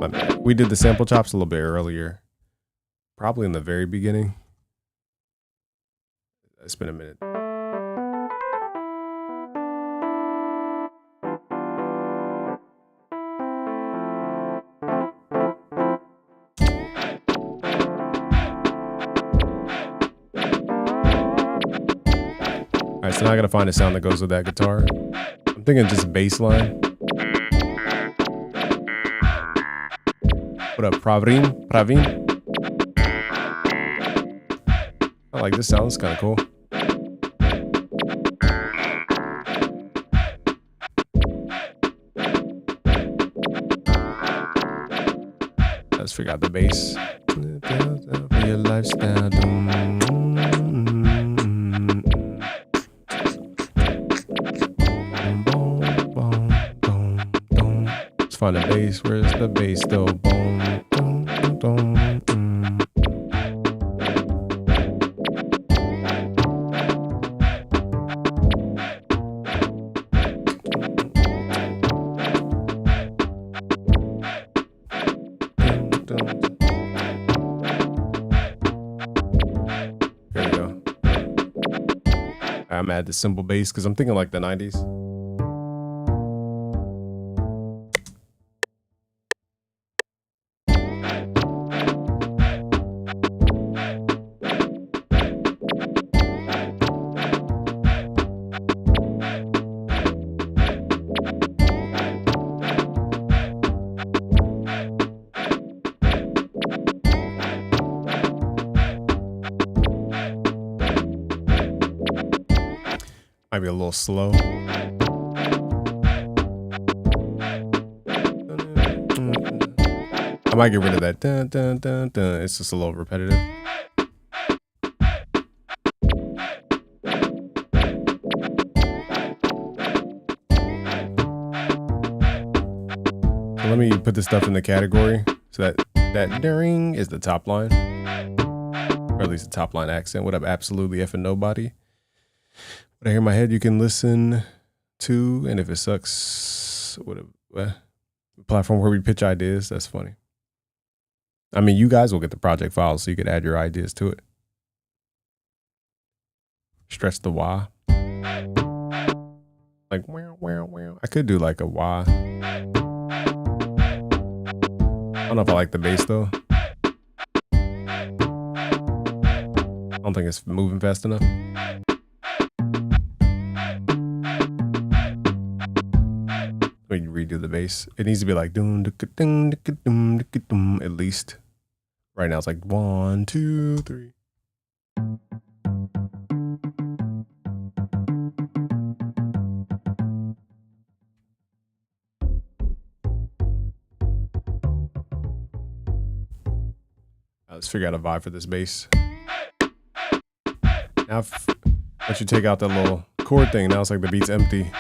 My bad. We did the sample chops a little bit earlier. Probably in the very beginning. It's been a minute. Alright, so now I gotta find a sound that goes with that guitar. I'm thinking just bass line. What up, Praveen? I like this sound, it's kinda cool. Let's figure out the bass. Your lifestyle. Let's find the bass. Where's the bass though? Boom, boom, boom. There we go. I'm gonna add the cymbal bass because I'm thinking like the 90s. Might be a little slow. I'm might get rid of that. Dun, dun, dun, dun. It's just a little repetitive. So let me put this stuff in the category so that during is the top line, or at least the top line accent. What up, absolutely effing nobody? What I hear in my head, you can listen to, and if it sucks, what platform where we pitch ideas. That's funny. I mean, you guys will get the project files, so you could add your ideas to it. Stretch the wah. Like, wow. I could do like a wah. I don't know if I like the bass though. I don't think it's moving fast enough. Let me redo the bass. It needs to be like at least. Right now it's like 1, 2, 3. Let's figure out a vibe for this bass. Now, once you take out that little chord thing, now it's like the beat's empty.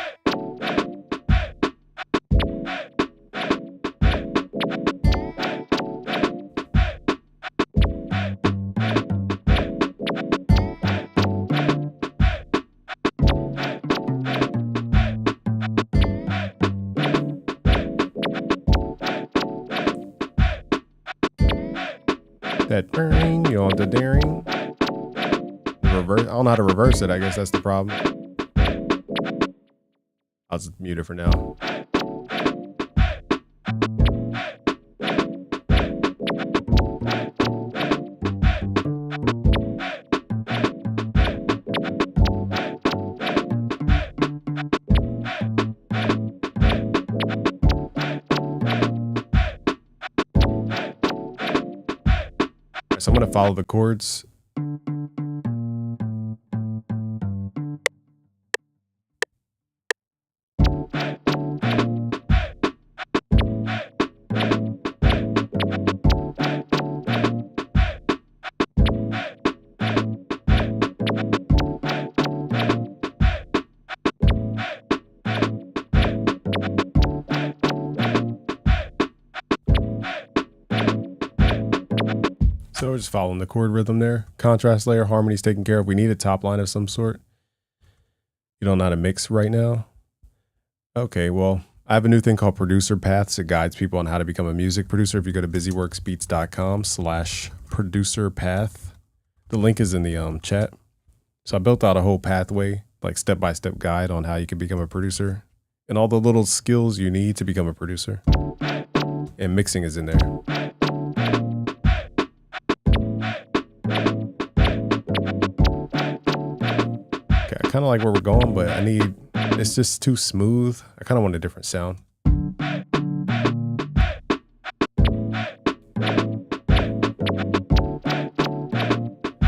That daring, you want the daring? Reverse. I don't know how to reverse it. I guess that's the problem. I'll just mute it for now. So I'm going to follow the chords. So we're just following the chord rhythm there. Contrast layer, harmony's taken care of. We need a top line of some sort. You don't know how to mix right now? Okay, well, I have a new thing called Producer Paths. It guides people on how to become a music producer. If you go to busyworksbeats.com/producer path, the link is in the chat. So I built out a whole pathway, like step-by-step guide on how you can become a producer and all the little skills you need to become a producer. And mixing is in there. I kind of like where we're going, but it's just too smooth. I kind of want a different sound.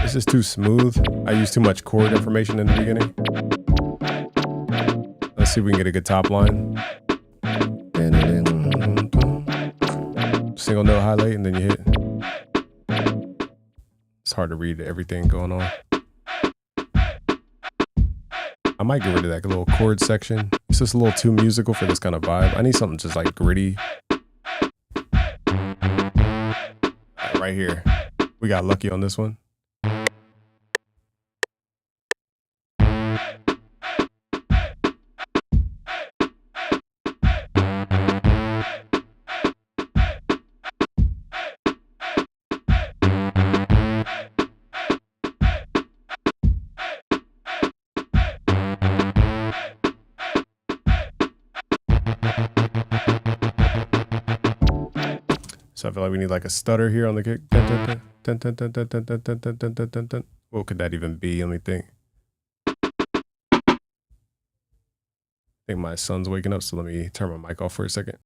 It's just too smooth. I use too much chord information in the beginning. Let's see if we can get a good top line. Single note highlight, and then you hit. It's hard to read everything going on. I might get rid of that little chord section. It's just a little too musical for this kind of vibe. I need something just like gritty. Right here. We got lucky on this one. So I feel like we need like a stutter here on the kick. What could that even be? Let me think. I think my son's waking up, so let me turn my mic off for a second.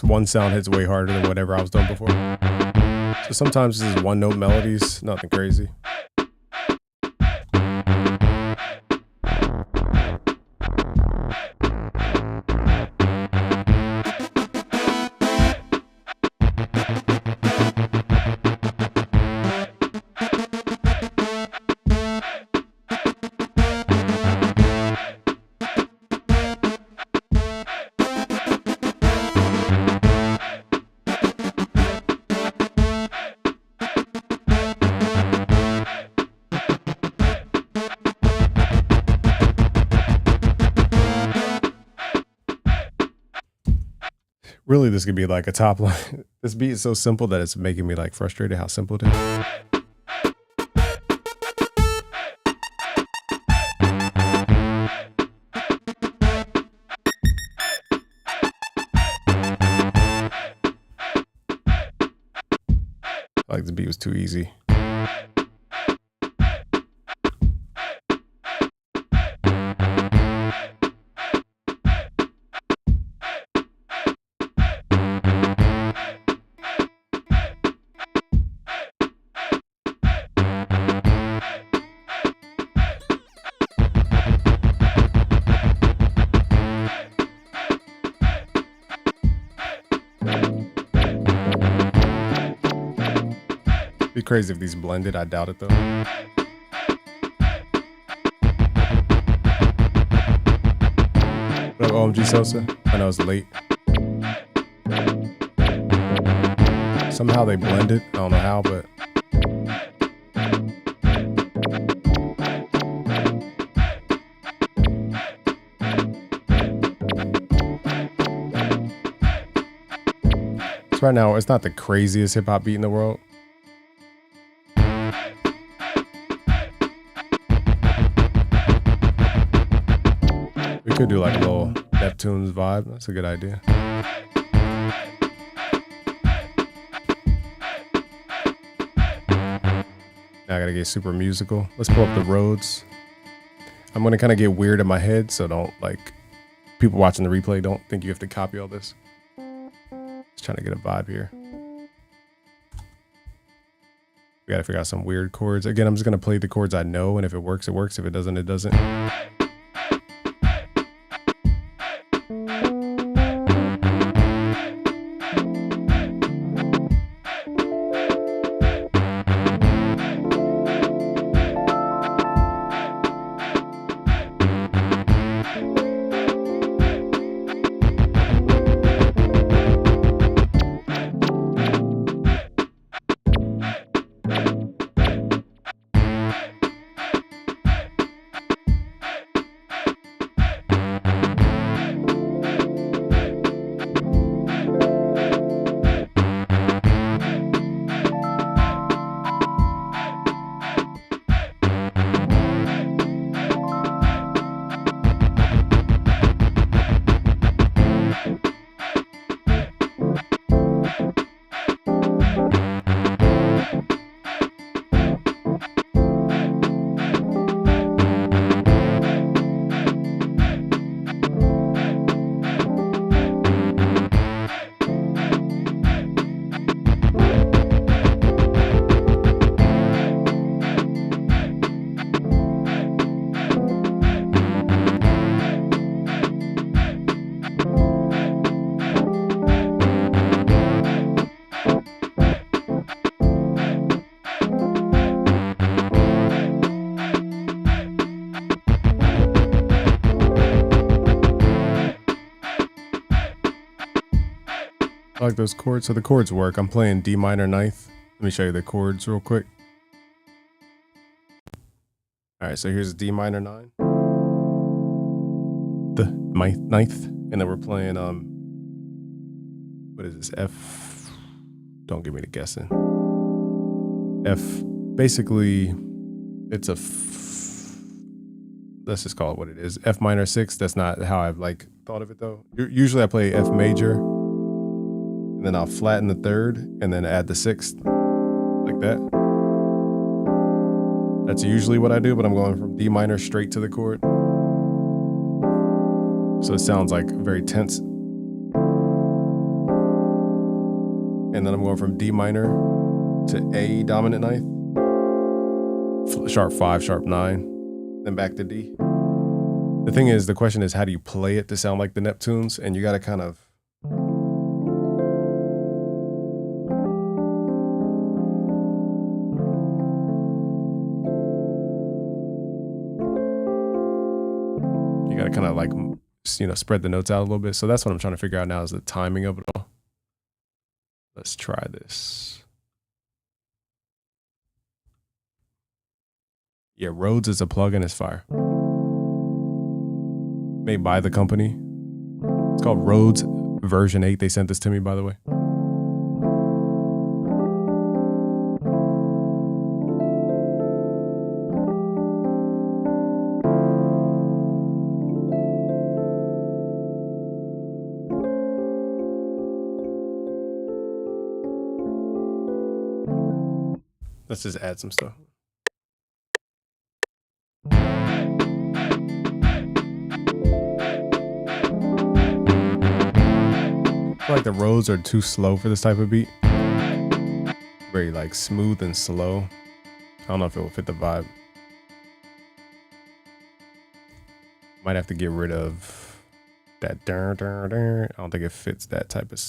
this one sound hits way harder than whatever I was doing before. So sometimes this is one note melodies, nothing crazy. Really, this could be like a top line. This beat is so simple that it's making me like frustrated how simple it is. Like the beat was too easy. Be crazy if these blended. I doubt it though. What up, OMG Sosa? I know it's late. Somehow they blended. I don't know how, but so right now it's not the craziest hip hop beat in the world. We could do like a little Neptunes vibe. That's a good idea. Now I gotta get super musical. Let's pull up the Rhodes. I'm gonna kind of get weird in my head, so don't like people watching the replay don't think you have to copy all this. Just trying to get a vibe here. We gotta figure out some weird chords. Again, I'm just gonna play the chords I know, and if it works, it works. If it doesn't, it doesn't. I like those chords. So the chords work. I'm playing D minor ninth. Let me show you the chords real quick. All right, so here's D minor 9. The ninth. And then we're playing, what is this? F. Don't give me the guessing. F. Basically, it's a, let's just call it what it is. F minor 6. That's not how I've like thought of it though. Usually I play F major, and then I'll flatten the 3rd, and then add the 6th, like that. That's usually what I do, but I'm going from D minor straight to the chord. So it sounds like very tense. and then I'm going from D minor to A dominant ninth, sharp 5, sharp 9, then back to D. The thing is, the question is, how do you play it to sound like the Neptunes? And you got to kind of like, you know, spread the notes out a little bit. So that's what I'm trying to figure out now, is the timing of it all. Let's try this. Yeah, Rhodes is a plugin, it's fire. Made by the company. It's called Rhodes version 8. They sent this to me, by the way. Let's just add some stuff. I feel like the Rhodes are too slow for this type of beat. Very like smooth and slow. I don't know if it will fit the vibe. Might have to get rid of that. I don't think it fits that type of.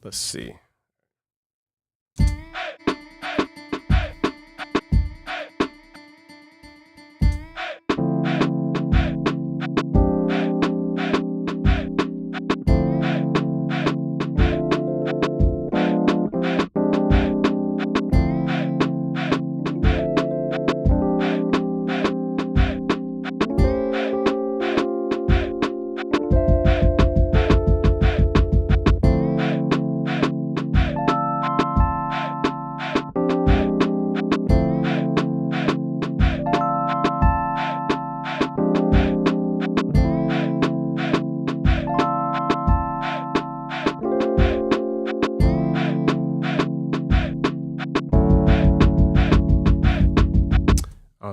Let's see.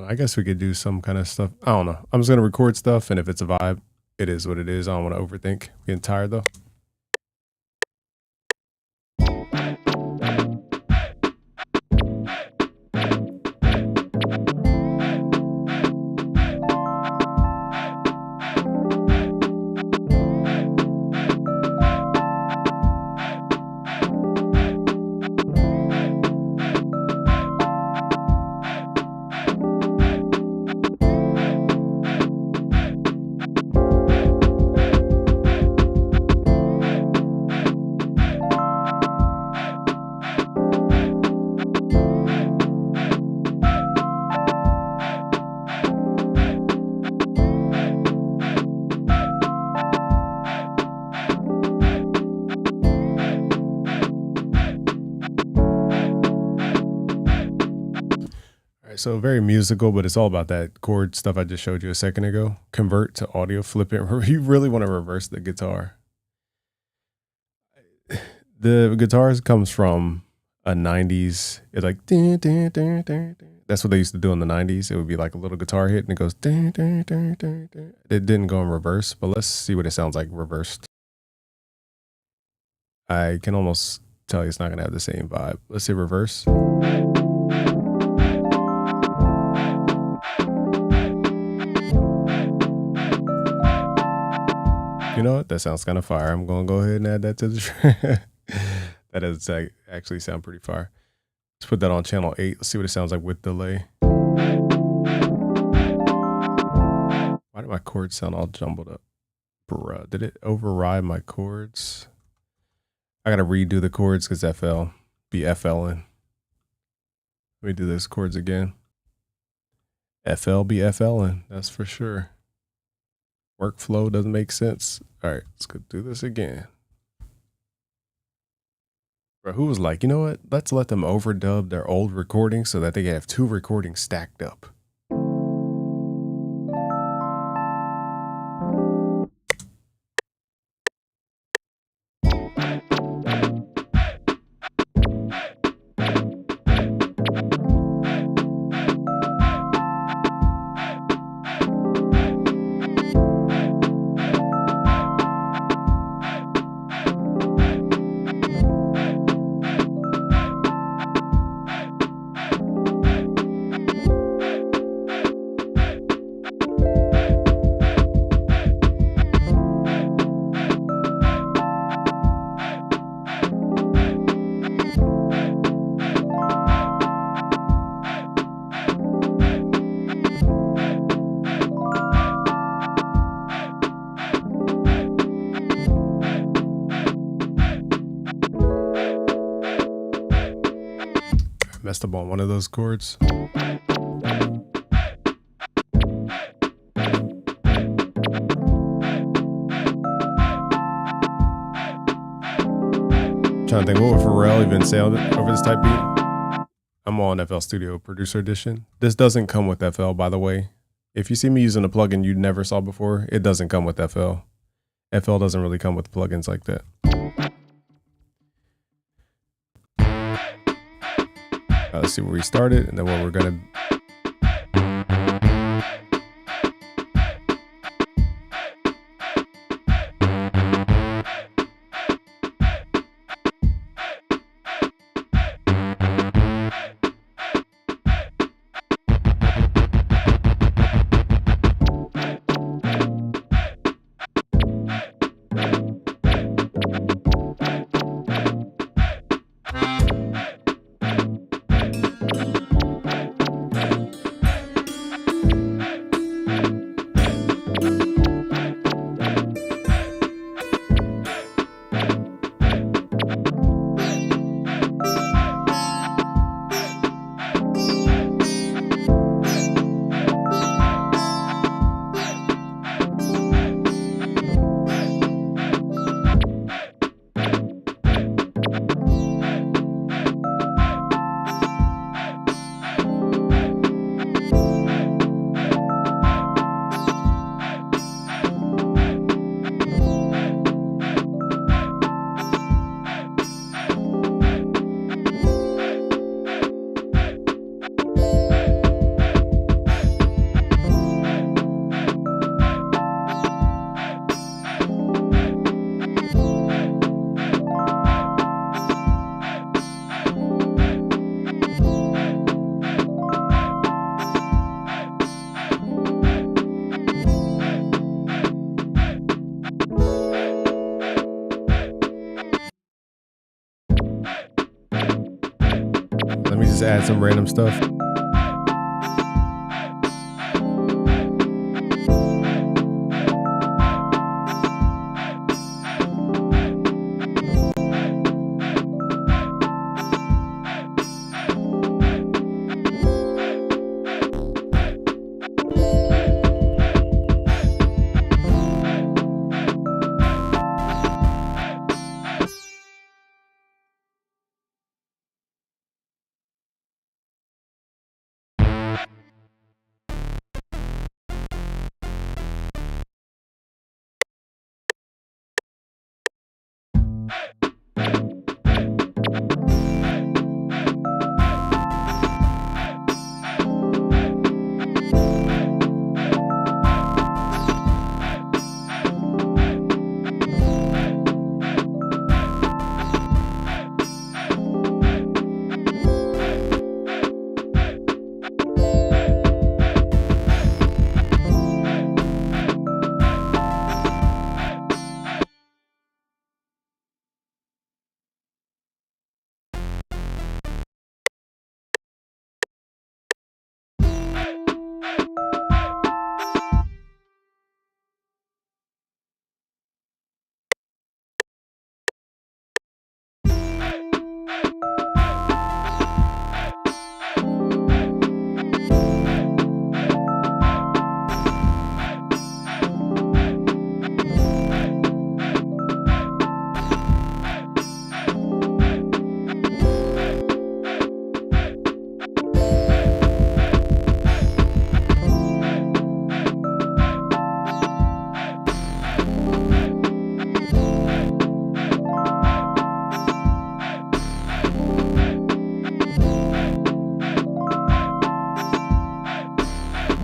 I guess we could do some kind of stuff. I don't know. I'm just going to record stuff, and if it's a vibe, it is what it is. I don't want to overthink. I'm getting tired, though. So very musical, but it's all about that chord stuff I just showed you a second ago. Convert to audio, flip it. You really want to reverse the guitar. The guitars comes from a 90s. It's like, dun, dun, dun, dun, dun. That's what they used to do in the 90s. It would be like a little guitar hit and it goes, dun, dun, dun, dun, dun. It didn't go in reverse, but let's see what it sounds like reversed. I can almost tell you it's not going to have the same vibe. Let's see reverse. You know what? That sounds kind of fire. I'm going to go ahead and add that to the track. That does actually sound pretty fire. Let's put that on channel 8. Let's see what it sounds like with delay. Why did my chords sound all jumbled up? Bruh, did it override my chords? I got to redo the chords because FL be FLing. Let me do those chords again. FL be FLing, that's for sure. Workflow doesn't make sense. All right, let's go do this again. Bro, who was like, you know what? Let's let them overdub their old recordings so that they can have 2 recordings stacked up. messed up on one of those chords. Trying to think, what would Pharrell even say over this type beat? I'm on FL Studio Producer Edition. This doesn't come with FL, by the way. If you see me using a plugin you never saw before, it doesn't come with FL. FL doesn't really come with plugins like that. Let's see where we started and then where we're gonna. Let me just add some random stuff.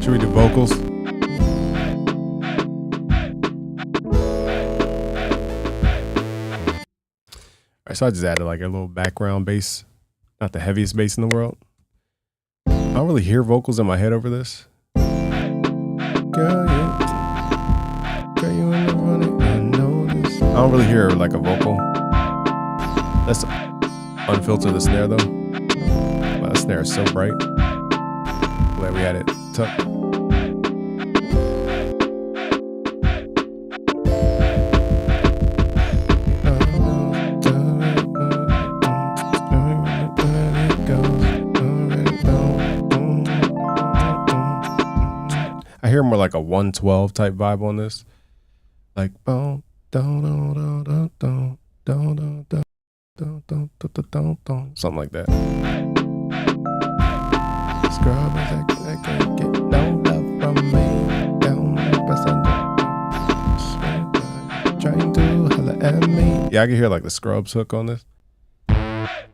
Should we do vocals? Alright, so I just added like a little background bass. Not the heaviest bass in the world. I don't really hear vocals in my head over this. Girl, you in the running, I know this. I don't really hear like a vocal. Let's unfilter the snare though. Wow, the snare is so bright. Glad we had it tucked. I hear more like a 112 type vibe on this. Like boom, don't, something like that. Scrub I can't get no love from me. Down trying to holler at me. Yeah, I can hear like the Scrubs hook on this. I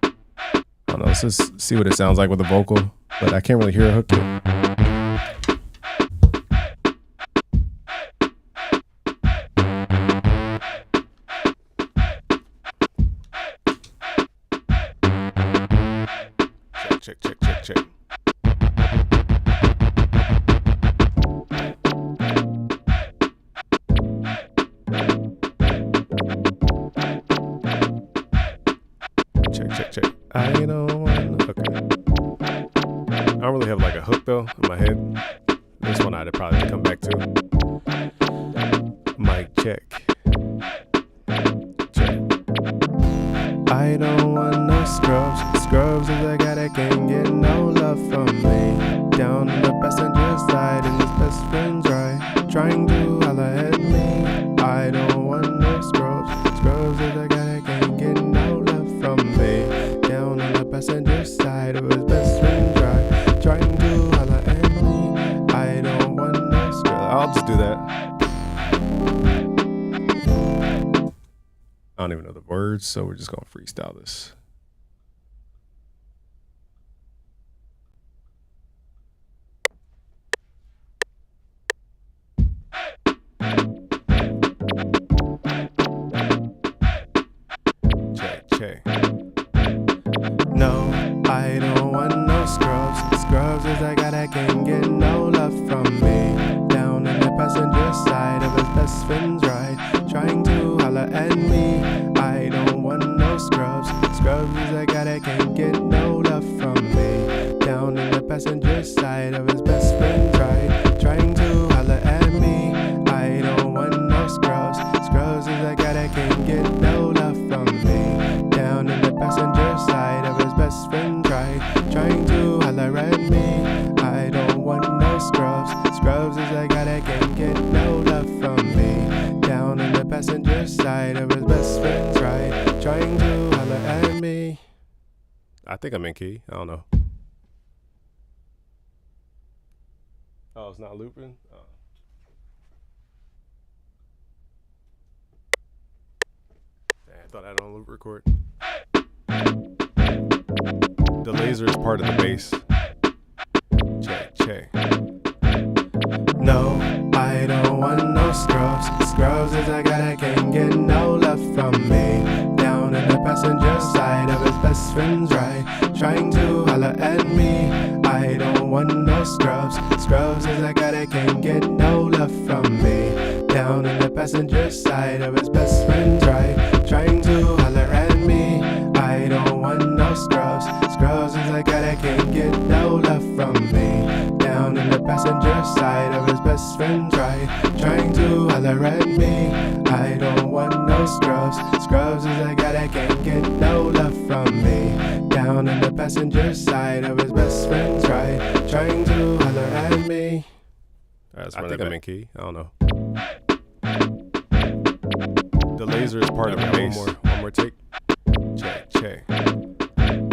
don't know, let's just see what it sounds like with the vocal, but I can't really hear a hook yet. Check. Check. I don't want to. Okay. I don't really have like a hook though in my head. This one I'd probably come back to. Mic check. I don't want no scrubs. Scrubs is a guy that can't get no love from me. Down on the passenger side and his best friend's right, trying to holler at me. I don't want no scrubs. Scrubs is a guy that can't get no love from me. Down on the passenger side of his best friend's right, trying to holler at me. I don't want no scrubs. I'll just do that. I don't even know the words, so we're just gonna freestyle this. Check. No, I don't want no scrubs. Scrubs is a guy that can't get no love from me. Down in the passenger side of his best friend's ride, trying to holler at me. I don't want no scrubs. Scrubs is a guy that can't get no love from me. Down in the passenger side of his best friend's ride, trying to holler at me. I don't want no scrubs. Scrubs is a guy that can't get no love from me. Down in the passenger side of his best friend's ride, trying to holler at me. I don't want no scrubs. Scrubs is a guy that can't get no love from me. Down in the passenger side of his best friend's ride, trying to holler at me. I think I'm in key. I don't know. Oh, it's not looping? Oh. Dang, I thought I had on loop record. The laser is part of the bass. Check. No, I don't want no scrubs. Scrubs is a guy that can't get no love from me. Down in the passenger side of his best friend's ride, trying to holler at me. I don't want no scrubs. Scrubs is a guy that can't get no love from me. Down in the passenger side of his best friend's ride, trying to holler at me. I don't want no scrubs. Scrubs is a guy that can't get no love from me. Down in the passenger side of his best friend's ride, trying to holler at me. I don't want no scrubs. Scrubs is a guy that can't get no love from me. Down in the passenger side of his best friend's ride, trying to holler at me. I think I'm in key. I don't know. The laser is part of the bass. One more take. Check.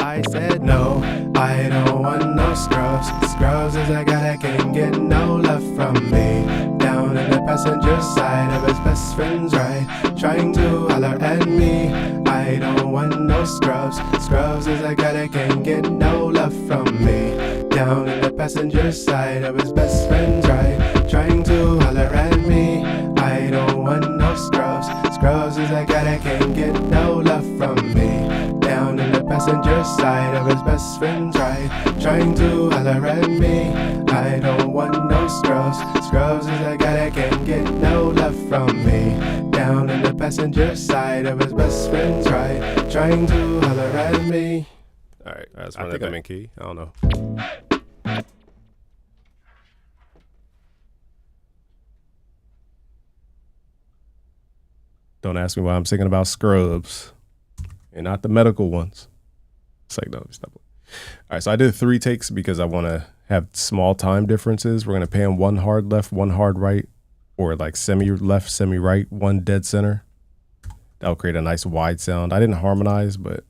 I said no, I don't want no scrubs. Scrubs is a guy that can't get no love from me. Down in the passenger side of his best friend's ride, trying to holler at me. I don't want no scrubs. Scrubs is a guy that can't get no love from me. Down in the passenger side of his best friend's ride, trying to holler at me. I don't want no scrubs. Scrubs is a guy that can't get no love from me. Down in the passenger side of his best friend's ride, trying to holler at me. I don't want no scrubs. Scrubs is a guy that can't get no love from me. Down in the passenger side of his best friend's ride, trying to holler at me. All right, I think I'm in key. I don't know. Don't ask me why I'm singing about scrubs and not the medical ones. It's like, no, stop. All right, so I did 3 takes because I want to have small time differences. We're going to pan one hard left, one hard right, or like semi left, semi right, one dead center. That'll create a nice wide sound. I didn't harmonize, but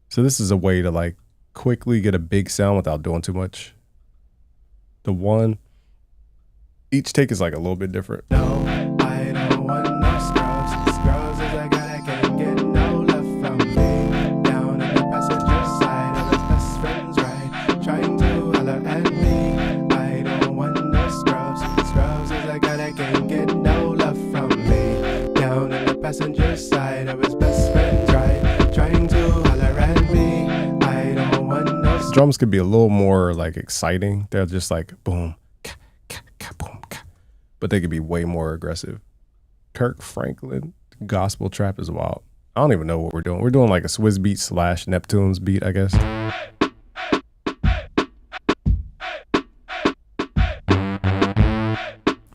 so this is a way to like quickly get a big sound without doing too much. The one, each take is like a little bit different. No, I don't want no scrubs. Scrubs is a guy that can't get no love from me. Down in the passenger side of his best friend's ride, trying to holler at me. I don't want no scrubs. Scrubs is a guy that can't get no love from me. Down in the passenger side of his best friend's ride, trying to holler at me. I don't want no scrubs. Drums could be a little more like exciting. They're just like boom, ka, ka, ka, boom, ka. But they could be way more aggressive. Kirk Franklin, gospel trap is wild. I don't even know what we're doing. We're doing like a Swizz beat / Neptunes beat, I guess.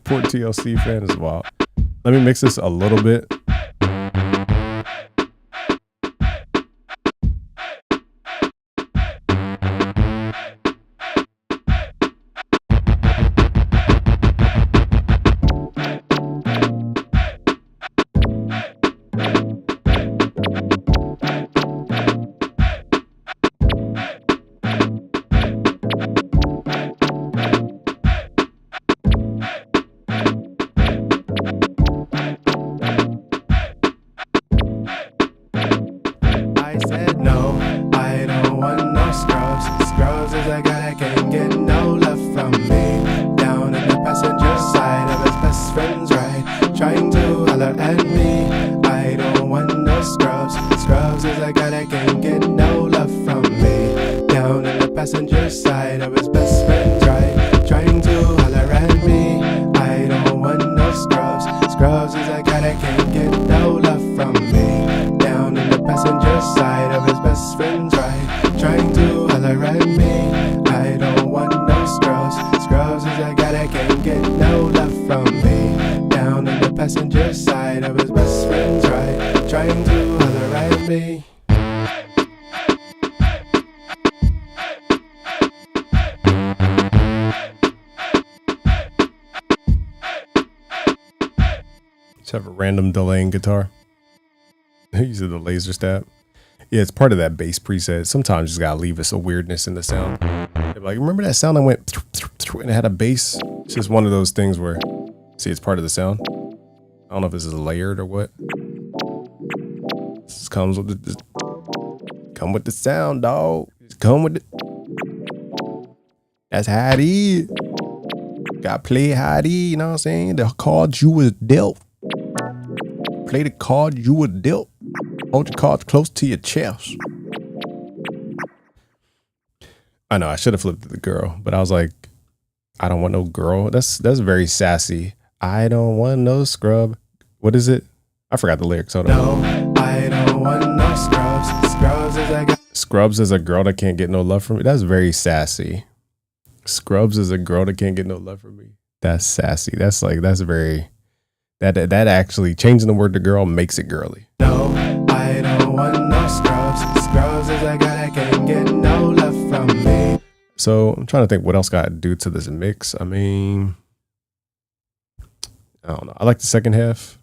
Port TLC fan is wild. Let me mix this a little bit. I said no, I don't want no scrubs. Scrubs is a guy that can't get no love from me. Down in the passenger side of his best friend's ride, trying to holler at me. I don't want no scrubs. Scrubs is a guy that can't get no love from me. Down in the passenger side of his best friend's ride, trying to holler at me. I don't want no scrubs. Scrubs is a guy that can't get no love from me. Down in the passenger side of his best friend's ride, trying to holler at me. I don't want no scrubs. Scrubs is a guy that can't get no love from me. Down in the passenger side of his best friend's ride, trying to holler at me. Just have a random delaying guitar. Use the laser stab. Yeah, it's part of that bass preset. Sometimes you just gotta leave us a weirdness in the sound. They're like, remember that sound that went and it had a bass? It's just one of those things where, see, it's part of the sound. I don't know if this is layered or what. This comes with the, come with the sound, dog. Just come with it. That's how it is. Gotta play how it is, you know what I'm saying? The cards you was dealt. Play the card you were dealt. Hold your cards close to your chest. I know I should have flipped to the girl, but I was like, I don't want no girl. That's very sassy. I don't want no scrub. What is it? I forgot the lyrics. Hold on. No, I don't want no scrubs. Scrubs is a guy. Scrubs is a girl that can't get no love from me. That's very sassy. Scrubs is a girl that can't get no love from me. That's sassy. That's very. That actually changing the word to girl makes it girly. No, I don't want no scrubs. Scrubs is a guy that can't get no love from me. So I'm trying to think what else got to do to this mix. I mean, I don't know. I like the second half.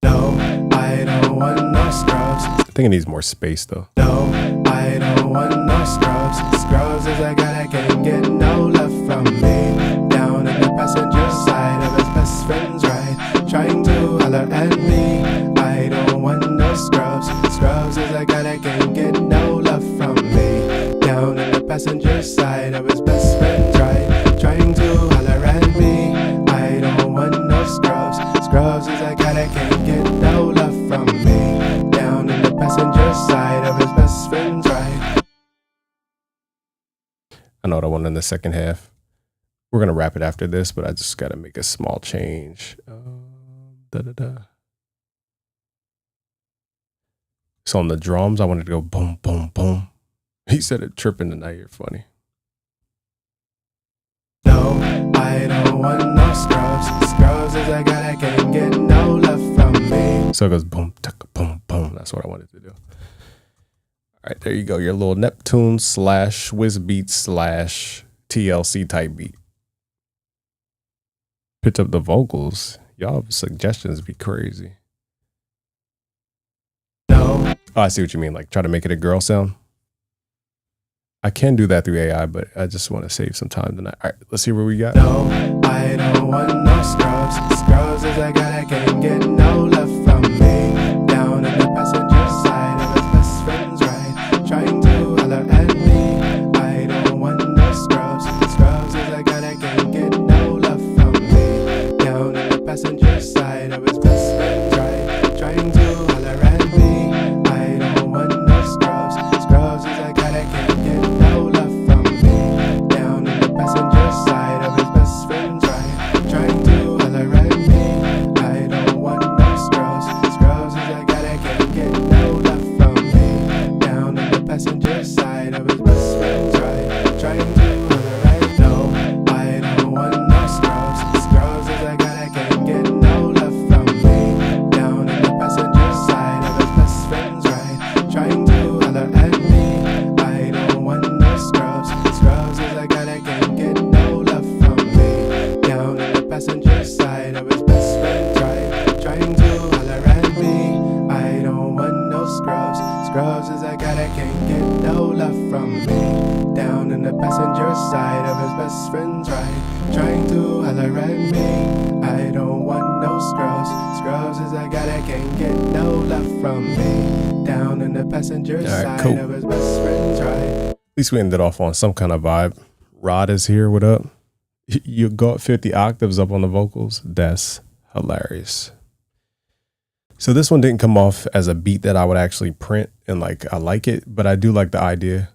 No, I don't want no scrubs. I think it needs more space though. No, I don't want no scrubs. Scrubs is a guy that can't get no love from me. Down in the passenger side of his best friend's ride, trying to holler at me. I don't want no scrubs. Scrubs is a guy that can't get no love from me. Down in the passenger side of his best friend's ride, trying to holler at me. I don't want no scrubs. Scrubs is a guy that can't get no love from me. Down in the passenger side of his best friend's ride. I know what I want in the second half. We're going to wrap it after this, but I just got to make a small change. So on the drums, I wanted to go boom, boom, boom. He said it tripping tonight. You're funny. No, I don't want no scrubs. Scrubs is a guy that can't get no love from me. So it goes boom, tuck, boom, boom. That's what I wanted to do. All right, there you go. Your little Neptune / Swizz Beatz / TLC type beat. Pitch up the vocals. Y'all suggestions be crazy. No, Oh, I see what you mean. Like try to make it a girl sound. I can do that through AI, but I just want to save some time tonight. All right, let's see what we got. no, I don't want no scrubs. Scrubs is a guy that can't get no love from me. Down in the passenger side of his best friend's ride, trying to holler at me. I don't want no scrubs. Scrubs is a guy that can't get no love from me. Down in the passenger side of his best friend's ride, trying to holler at me. I don't want no scrubs. Scrubs is a guy that can't get no love from me. Down in the passenger side of his best friend's ride, trying to holler at me. I don't want no scrubs. Scrubs is a guy that can't get no love from me. Down in the passenger side of his best friend's ride, trying to holler at no. I don't want no scrubs. Scrubs is a guy that can't get no love from me. Down in the passenger side of his best friend's ride, trying to holler at me. I don't want no scrubs. Scrubs is a guy that can't get no love from me. Down in the passenger side of his best friend's ride, trying to holler at me. I don't want no scrubs. Scrubs is a guy that can't get no love from me. Down in the passenger side of his best friend's ride, trying to holler at me. I don't want no scrubs. Scrubs is a guy that can't get no love from me. Down in the passenger right, side cool. of his best friend's ride. At least we ended off on some kind of vibe. Rod is here. What up? You go up 50 octaves up on the vocals. That's hilarious. So this one didn't come off as a beat that I would actually print and like I like it, but I do like the idea.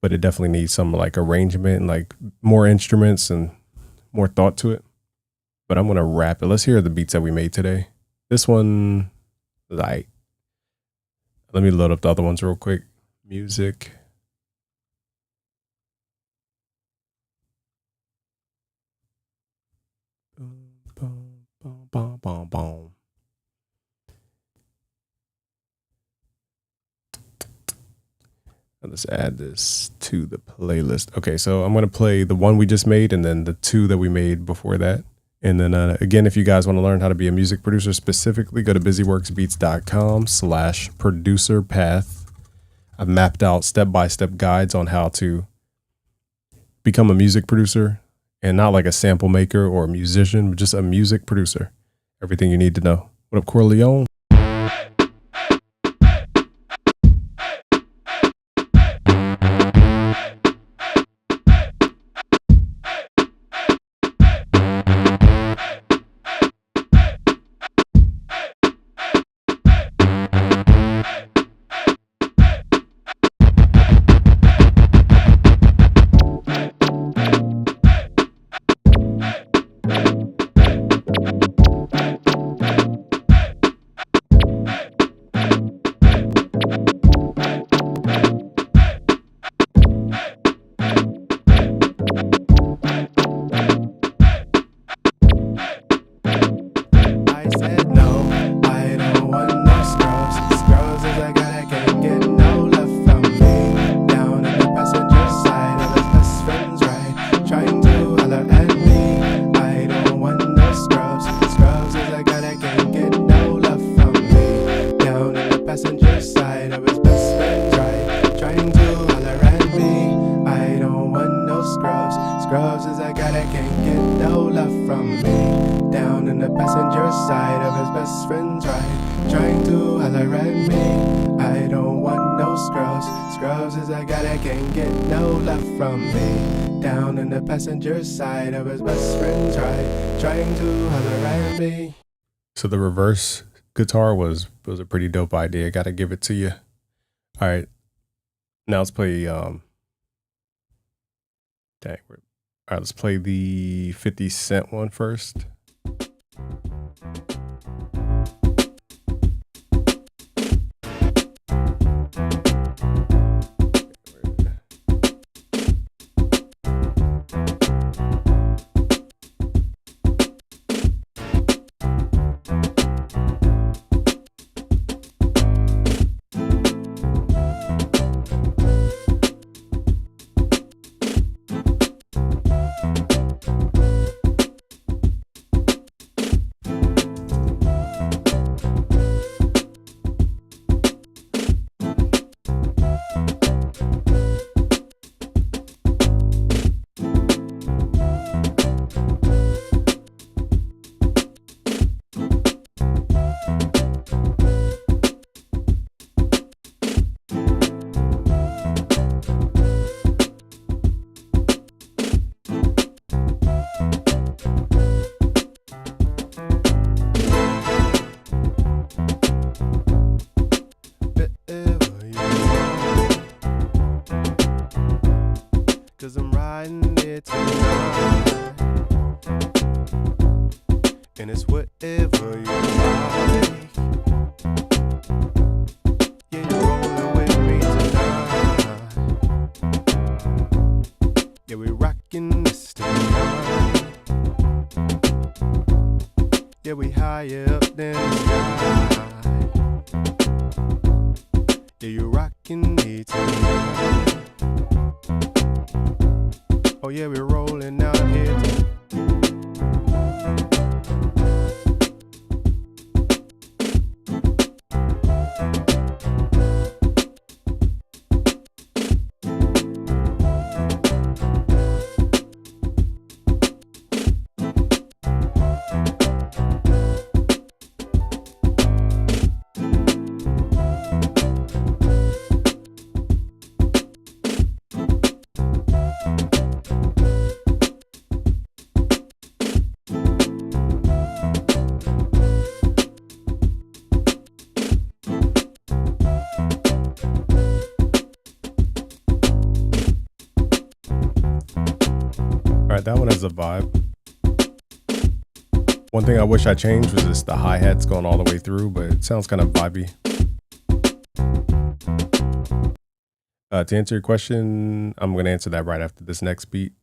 But it definitely needs some like arrangement and like more instruments and more thought to it. But I'm gonna wrap it. Let's hear the beats that we made today. This one, like, let me load up the other ones real quick. Music. Boom, boom, boom, boom, boom. Let's add this to the playlist. Okay, so I'm going to play the one we just made and then the two that we made before that. And then again, if you guys want to learn how to be a music producer specifically, go to busyworksbeats.com/producer path. I've mapped out step-by-step guides on how to become a music producer, and not like a sample maker or a musician, but just a music producer. Everything you need to know. What up, Corleone? I said no, I don't want no scrubs. Scrubs is a guy that can't get no love from me. Down in the passenger side of his best friend's ride, trying to holler at me. I don't want no scrubs. Scrubs is a guy that can't get no love from me. Down in the passenger side of his best friend's ride, trying to holler at me. I don't want no scrubs. Scrubs is a guy that can't get no love from me. Down in the passenger side of his best friend's ride, trying to holler at me. I don't want no scrubs. Scrubs is a guy that can't get no love from me. Down in the passenger side of his best friend's ride, trying to holler at me. So the reverse guitar was a pretty dope idea. Got to give it to you. All right. Now let's play dang. All right, let's play the 50 Cent one first. 'cause I'm riding it tonight. And it's whatever you like. Yeah, you're rolling with me tonight. Yeah, we rockin' this tonight. Yeah, we higher up than the sky. Yeah, you rockin' me tonight. Oh yeah, we're rolling out here tonight. All right, that one has a vibe. One thing I wish I changed was just the hi-hats going all the way through, but it sounds kind of vibey. To answer your question, I'm going to answer that right after this next beat.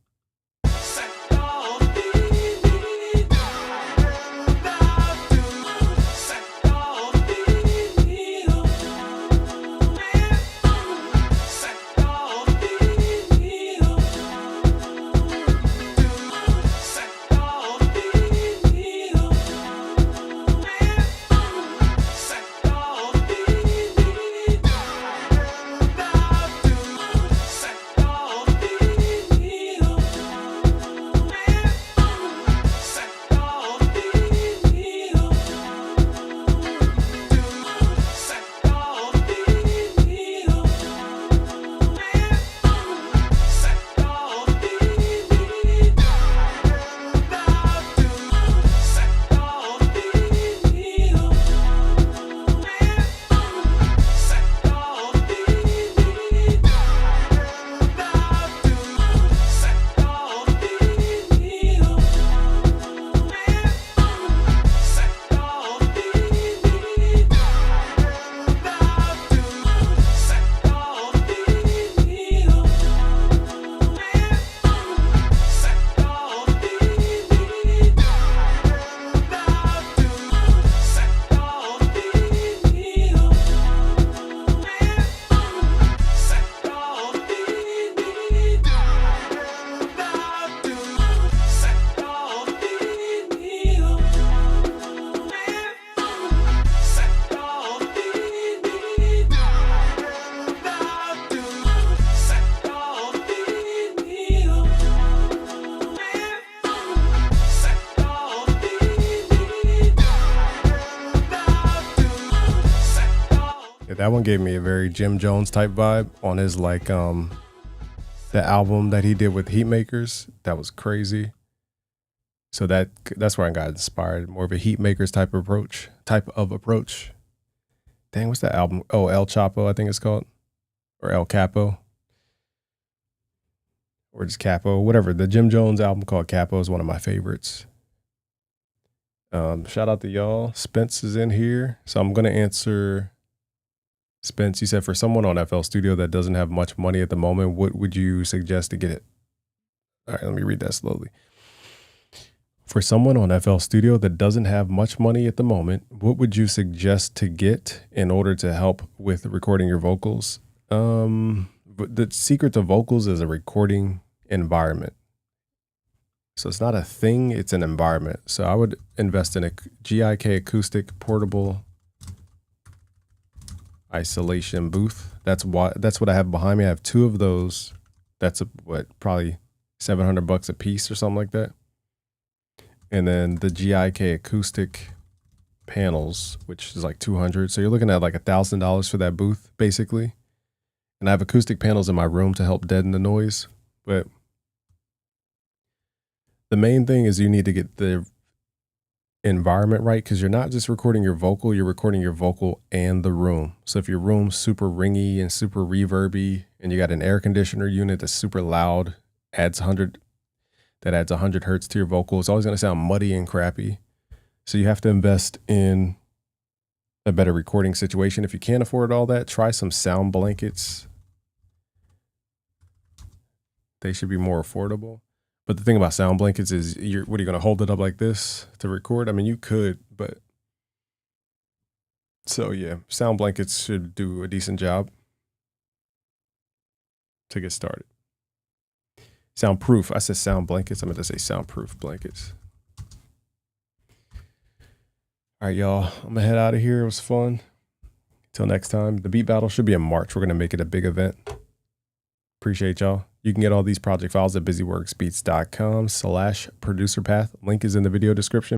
That one gave me a very Jim Jones type vibe on his like the album that he did with Heatmakers. That was crazy. So that's where I got inspired. More of a Heatmakers type of approach. Dang, what's that album? Oh, El Chapo, I think it's called. Or El Capo. Or just Capo, whatever. The Jim Jones album called Capo is one of my favorites. Shout out to y'all. Spence is in here. So I'm gonna answer Spence, you said for someone on FL Studio that doesn't have much money at the moment, what would you suggest to get it? All right, let me read that slowly. For someone on FL Studio that doesn't have much money at the moment, what would you suggest to get in order to help with recording your vocals? But the secret to vocals is a recording environment. So it's not a thing, it's an environment. So I would invest in a GIK acoustic portable isolation booth. That's what I have behind me. I have two of those. That's probably $700 a piece or something like that. And then the GIK acoustic panels, which is like $200. So you're looking at like $1,000 for that booth, basically. And I have acoustic panels in my room to help deaden the noise. But the main thing is you need to get the environment right, because you're not just recording your vocal, you're recording your vocal and the room. So if your room's super ringy and super reverby and you got an air conditioner unit that's super loud adds 100 hertz to your vocal. It's always going to sound muddy and crappy. So you have to invest in a better recording situation. If you can't afford all that, try some sound blankets. They should be more affordable. But the thing about sound blankets is what are you going to hold it up like this to record? I mean, you could, but so yeah, sound blankets should do a decent job to get started. Soundproof. I said sound blankets. I meant to say soundproof blankets. All right, y'all. I'm gonna head out of here. It was fun. Till next time. The beat battle should be in March. We're gonna make it a big event. Appreciate y'all. You can get all these project files at busyworksbeats.com/producerpath. Link is in the video description.